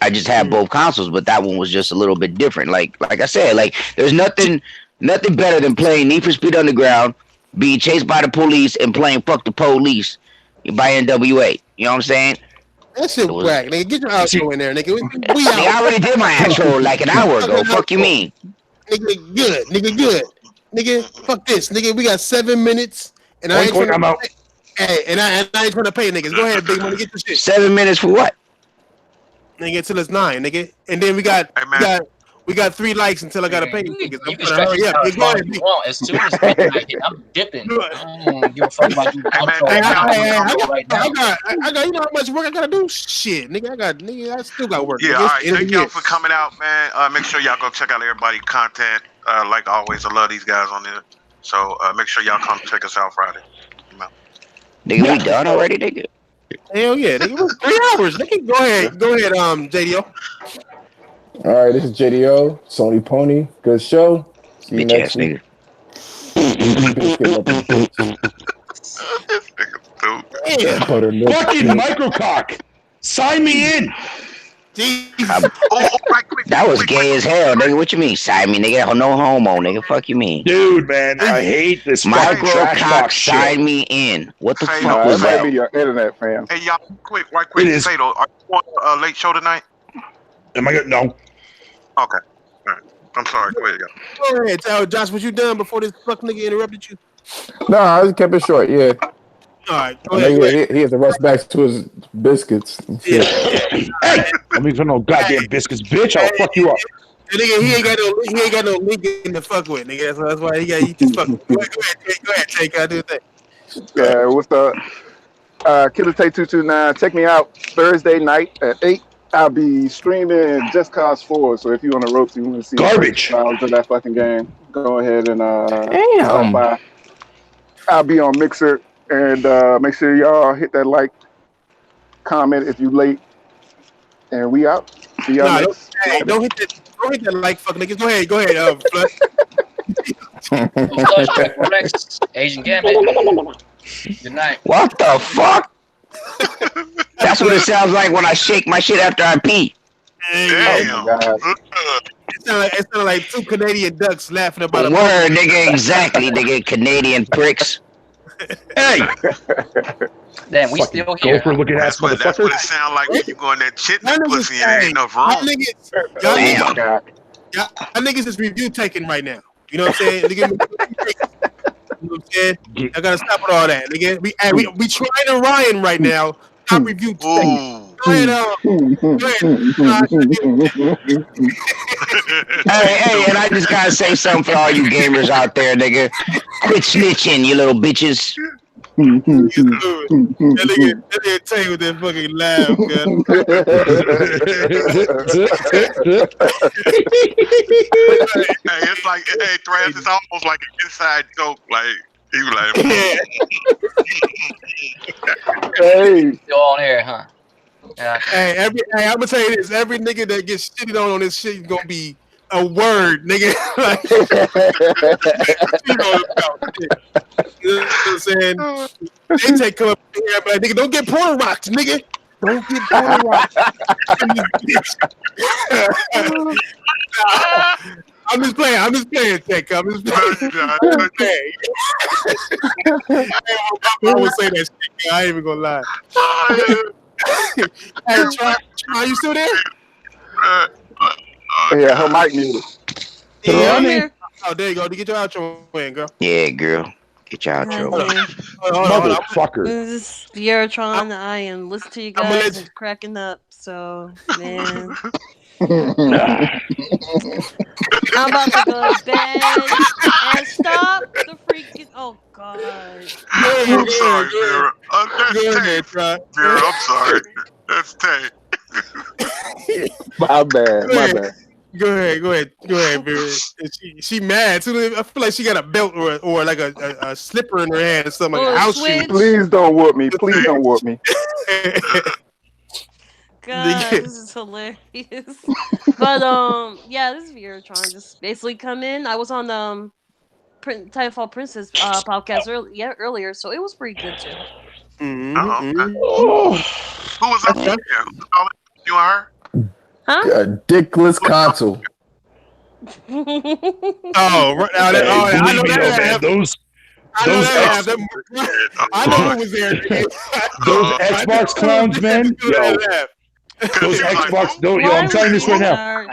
S1: I just had both consoles, but that one was just a little bit different. Like I said, like there's nothing better than playing Need for Speed Underground, being chased by the police, and playing Fuck the Police by NWA. You know what I'm saying?
S4: That shit whack, nigga. Get your outro in there, nigga. We out.
S1: I already did my outro like an hour ago. Fuck you mean?
S4: Nigga, good. Nigga, good. Nigga, fuck this. Nigga, we got 7 minutes, and I ain't trying to. I'm out. Hey, and I ain't trying to pay niggas. Go ahead, big money. Get your shit.
S1: 7 minutes for what?
S4: Nigga, until it's 9, nigga. And then we got 3 likes until I gotta pay niggas.
S10: You can stretch it out as long as you want. As soon as midnight hit, I'm dipping. I don't give a fuck about you.
S4: I got you know how much work I gotta do? Shit, nigga, I still got work.
S6: Yeah, all right. Thank y'all for coming out, man. Make sure y'all go check out everybody's content. Like always, I love these guys on there. So make sure y'all come check us out Friday.
S1: Nigga, we done already, nigga?
S4: Hell yeah, nigga. 3 hours. Nigga, go ahead, JDO.
S5: All right, this is JDO, Sony Pony. Good show. See you next week.
S2: Fucking microcock. Sign me in.
S1: That was gay as hell, nigga. What you mean? Sign me, nigga. No homo, nigga. Fuck you mean?
S2: Dude, man, I hate this
S1: microcock. Sign me in. What the fuck was that?
S9: Might be your internet, fam.
S6: Hey, y'all, right quick. Fatal, are you on a late show tonight?
S2: Am I good? No.
S6: Okay. All right. I'm sorry. Go ahead, y'all.
S4: Go ahead, tell Josh what you done before this fuck nigga interrupted you.
S5: No, I just kept it short. Yeah.
S4: All right. Go ahead.
S5: He has to rush back to his biscuits.
S2: Hey, I mean, for no goddamn biscuits, bitch. I'll fuck you up.
S4: Nigga, he ain't got no link in the fuck with, nigga. That's why he got to eat this fuck. Go ahead, take. I do that.
S9: Yeah, what's up? Killer Take 229. Check me out Thursday night at 8. I'll be streaming Just Cause 4. So if you on the ropes, you want to see
S2: garbage
S9: of that fucking game, go ahead and
S1: Damn.
S9: by. I'll be on Mixer, and make sure y'all hit that like, comment if you late, and we out. See y'all next.
S4: Don't hit that like, fuck niggas. Go ahead,
S10: Flush. Asian Gambit. Good night.
S1: What the fuck? That's what it sounds like when I shake my shit after I pee.
S6: Damn.
S4: It sounded like 2 Canadian ducks laughing about
S1: Word, nigga, exactly, nigga, Canadian pricks.
S2: Hey!
S10: Damn, we still here.
S6: That's what it sounds like when you go in that chitness pussy and there ain't enough room.
S4: Y'all niggas is review taking right now. You know what I'm saying? You know what I'm saying? I gotta stop with all that, nigga. We trying to Ryan right now. Stop review taking. Go ahead,
S1: Hey, and I just gotta say something for all you gamers out there, nigga. Quit snitching, you little bitches.
S4: That nigga tell you with that fucking laugh,
S6: Hey, it's like, hey, Thrash, it's almost like an inside joke. Like, he was like,
S9: hey.
S10: Still on air, huh? Yeah.
S4: Hey, I'm gonna tell you this: every nigga that gets shitted on this shit is gonna be a word, nigga. Like, you know what I'm saying? They take come up here, but like, nigga, don't get porn rocked, nigga. Don't get porn rocked. I'm just playing, Tech. I'm just playing. I would say that shit. I ain't even gonna lie. Hey, Try, you still there?
S9: Yeah, her mic muted.
S4: Yeah, I'm here. Oh, there you go. To get your outro in, girl.
S1: Yeah, girl. Get your outro.
S2: Motherfucker.
S8: This is Vieratron. I am listening to you guys and cracking up. So, man. I'm about to go to bed and stop the freaking. Oh God!
S6: I'm sorry, Vera. Vera, I'm sorry. That's Tay.
S9: My bad.
S4: Go ahead, Vera. She mad. I feel like she got a belt or like a slipper in her hand or something. Like a house shoe.
S9: Please don't whoop me.
S8: God, this is hilarious. But yeah, this is Vieratron. Just basically come in. I was on Titanfall Princess podcast earlier, so it was pretty good too.
S6: Okay. Who was that? You and her?
S8: Huh?
S5: Dickless console.
S4: Oh, right now I know that. I know who was there.
S2: Those Xbox clowns, man. Yo. Those Xbox, I'm telling you this right now.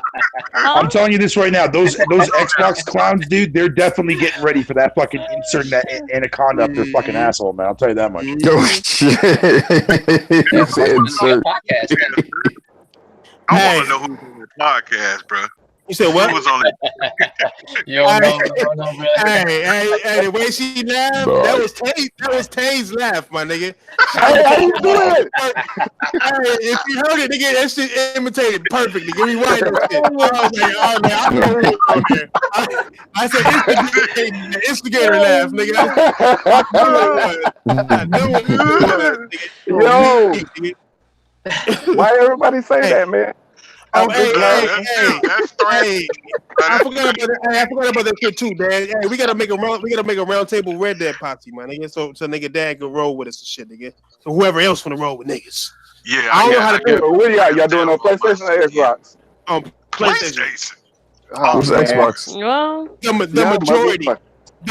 S2: I'm telling you this right now. Those Xbox clowns, dude, they're definitely getting ready for that fucking inserting that anaconda up their fucking asshole, man. I'll tell you that much.
S5: Oh shit! Insert.
S6: I want to know who's on the podcast, bro.
S4: You said what?
S6: Who was on it?
S4: Hey, the way she laughed, that was Tay's laugh, my nigga.
S9: Hey, how you doing?
S4: If you heard it, nigga, that shit imitated perfectly. Give me right that shit. I know who was on there. I said instigator laugh, nigga. I knew it was,
S9: Yo, why everybody say that, man?
S4: Oh, hey! I forgot about that shit too, man. Hey, we gotta make a round table red dead posse, man. Nigga, so nigga dad can roll with us and shit, nigga. So whoever else wanna roll with niggas.
S6: Yeah,
S4: I don't know how to do it.
S9: What y'all doing on PlayStation or Xbox?
S4: PlayStation.
S5: Who's Xbox?
S8: Well,
S4: the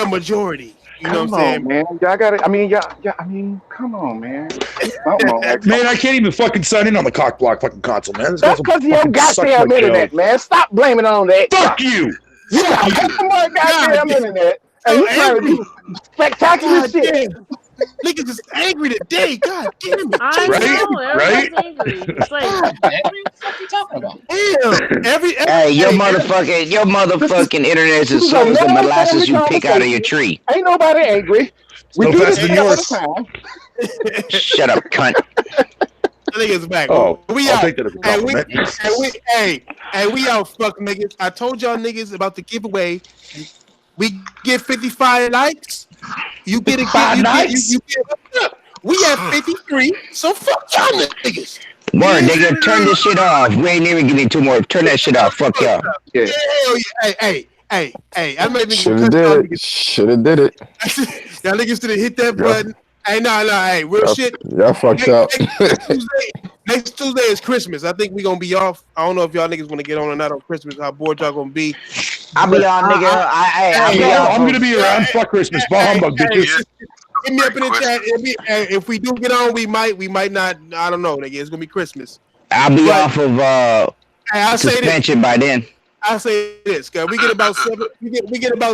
S4: majority. You know
S9: Come
S4: what I'm saying,
S9: on, man? Y'all got it. I mean, come on, man.
S2: Man, I can't even fucking sign in on the cock block fucking console, man.
S9: That's because you don't goddamn internet, man. Stop blaming it on that.
S2: Fuck you.
S9: You got more goddamn internet, and you trying to do spectacular shit.
S4: Niggas is angry today. God damn it.
S8: I know.
S2: Right?
S8: Everyone's angry. It's like,
S10: What the fuck you talking about?
S4: Damn.
S1: Hey, your motherfucking internet is so the molasses you pick out of your tree.
S9: Ain't nobody angry. We
S2: No
S9: do this
S2: faster than
S9: all
S2: yours.
S9: the time.
S1: Shut up, cunt.
S4: That nigga's back.
S2: Oh,
S4: we
S2: I'll
S4: out.
S2: take that as a compliment.
S4: We out, fuck niggas. I told y'all niggas about the giveaway. We get 55 likes. You get a gift. You get we have 53. So fuck y'all niggas.
S1: Word, nigga, turn this shit off. We ain't even getting 2 more. Turn that shit off. Fuck y'all.
S9: Yeah.
S4: Hell yeah. Hey. I might even
S5: Should have did it. Should have did it.
S4: Y'all niggas should have hit that button. Hey, hey, real shit.
S5: Y'all fucked up.
S4: Next Tuesday is Christmas. I think we gonna be off. I don't know if y'all niggas want to get on or not on Christmas. How bored y'all gonna be?
S1: I'll be on, nigga.
S2: I'm gonna be around. Fuck Christmas. Bah humbug, bitches.
S4: Hit me up in the chat. If we do get on, we might not. I don't know, nigga. It's gonna be Christmas.
S1: I'll be off of suspension by then.
S4: I'll say this, cause we get about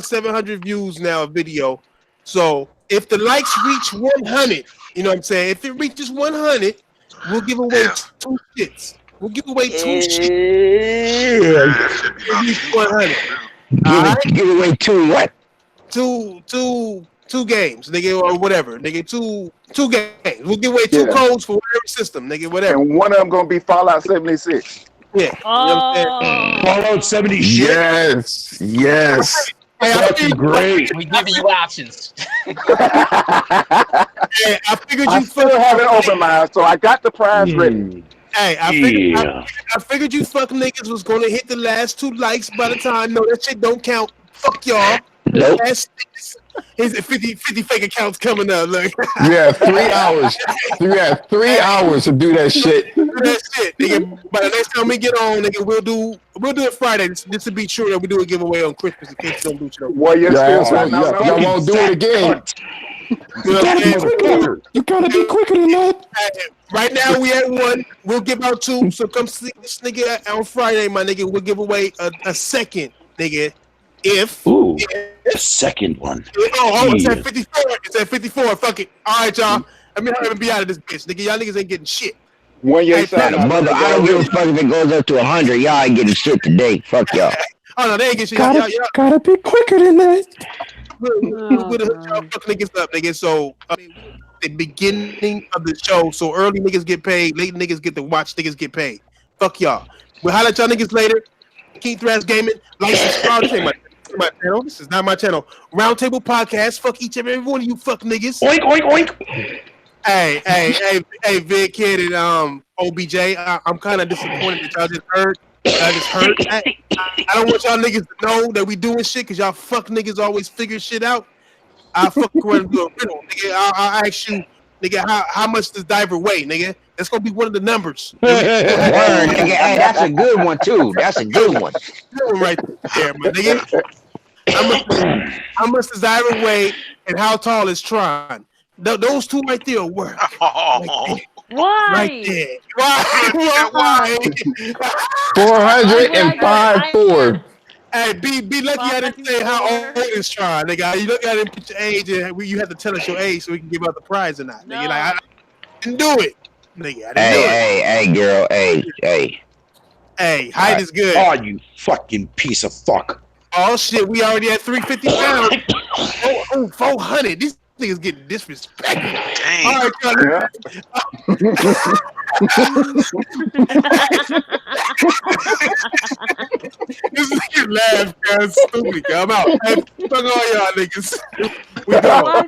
S4: 700 views now a video. So if the likes reach 100, you know what I'm saying? If it reaches 100, we'll give away 2 shits. We'll give away 2 shits. 100.
S1: Give away 2 what?
S4: Two games, nigga, or whatever, nigga. Two games. We'll give away 2 codes for whatever system, nigga, whatever.
S9: And one of them gonna be Fallout 76.
S4: Yeah. You know what I'm saying?
S2: Fallout 70 shit.
S5: Yes.
S2: Fucking great.
S10: We giving you options.
S4: Hey, I figured
S9: I
S4: you
S9: still haven't opened mine, so I got the prize ready.
S4: Hey, I figured you fuck niggas was gonna hit the last 2 likes by the time. No, that shit don't count. Fuck y'all.
S1: Nope.
S4: Here's 50 fake accounts coming up. Look.
S5: You have 3 hours. You have 3 hours to do that shit.
S4: Do that shit, nigga. By the next time we get on, nigga, we'll do it Friday. This to be sure that we do a giveaway on Christmas in case you don't do shit.
S9: Well,
S5: Y'all won't do it again. You gotta be quicker than that.
S4: Right now we at 1. We'll give out 2. So come see this nigga on Friday, my nigga. We'll give away a second, nigga.
S2: Ooh, the second one.
S4: It's at 54. It's at 54. Fuck it. All right, y'all. Let me hurry and be out of this bitch, nigga. Y'all niggas ain't getting shit.
S9: When you
S1: I don't give a fuck if it goes up to 100. Y'all ain't getting shit today. Fuck y'all.
S4: Oh no, they ain't getting shit.
S5: Gotta be quicker than that.
S4: We'll hook y'all fuck niggas up, nigga. So the beginning of the show, so early niggas get paid, late niggas get to watch niggas get paid. Fuck y'all. We'll holler at y'all niggas later. Keith Thrash Gaming. Like, subscribe. This ain't my channel. This is not my channel. Roundtable Podcast. Fuck each and every one of you fuck niggas.
S2: Oink, oink, oink.
S4: Hey, Big Kid and OBJ. I'm kind of disappointed that y'all just heard. I don't want y'all niggas to know that we doing shit because y'all fuck niggas always figure shit out. I fuck around and do a riddle, nigga. I'll ask you, nigga, how much does diver weigh, nigga? That's gonna be one of the numbers.
S1: Word, nigga. Hey, that's a good one too. That's a good one.
S4: Good one right there, my nigga. How much does Iron weigh, and how tall is Tron? Those two right there work.
S8: Why?
S4: Right there. Why?
S5: 405
S4: Hey, be lucky I didn't say how old is Tron, nigga. You look at it, put your age, and you have to tell us your age so we can give out the prize or not. Nigga, like I didn't do it, nigga. I didn't do it.
S1: Hey, girl, hey.
S4: Hey, height is good.
S2: Oh, you fucking piece of fuck.
S4: Oh shit, we already at 350 pounds. 400. These niggas getting disrespected.
S6: Dang.
S4: All right, this nigga laugh, guys. Stupid. I'm out. Hey, fuck all y'all niggas. We go.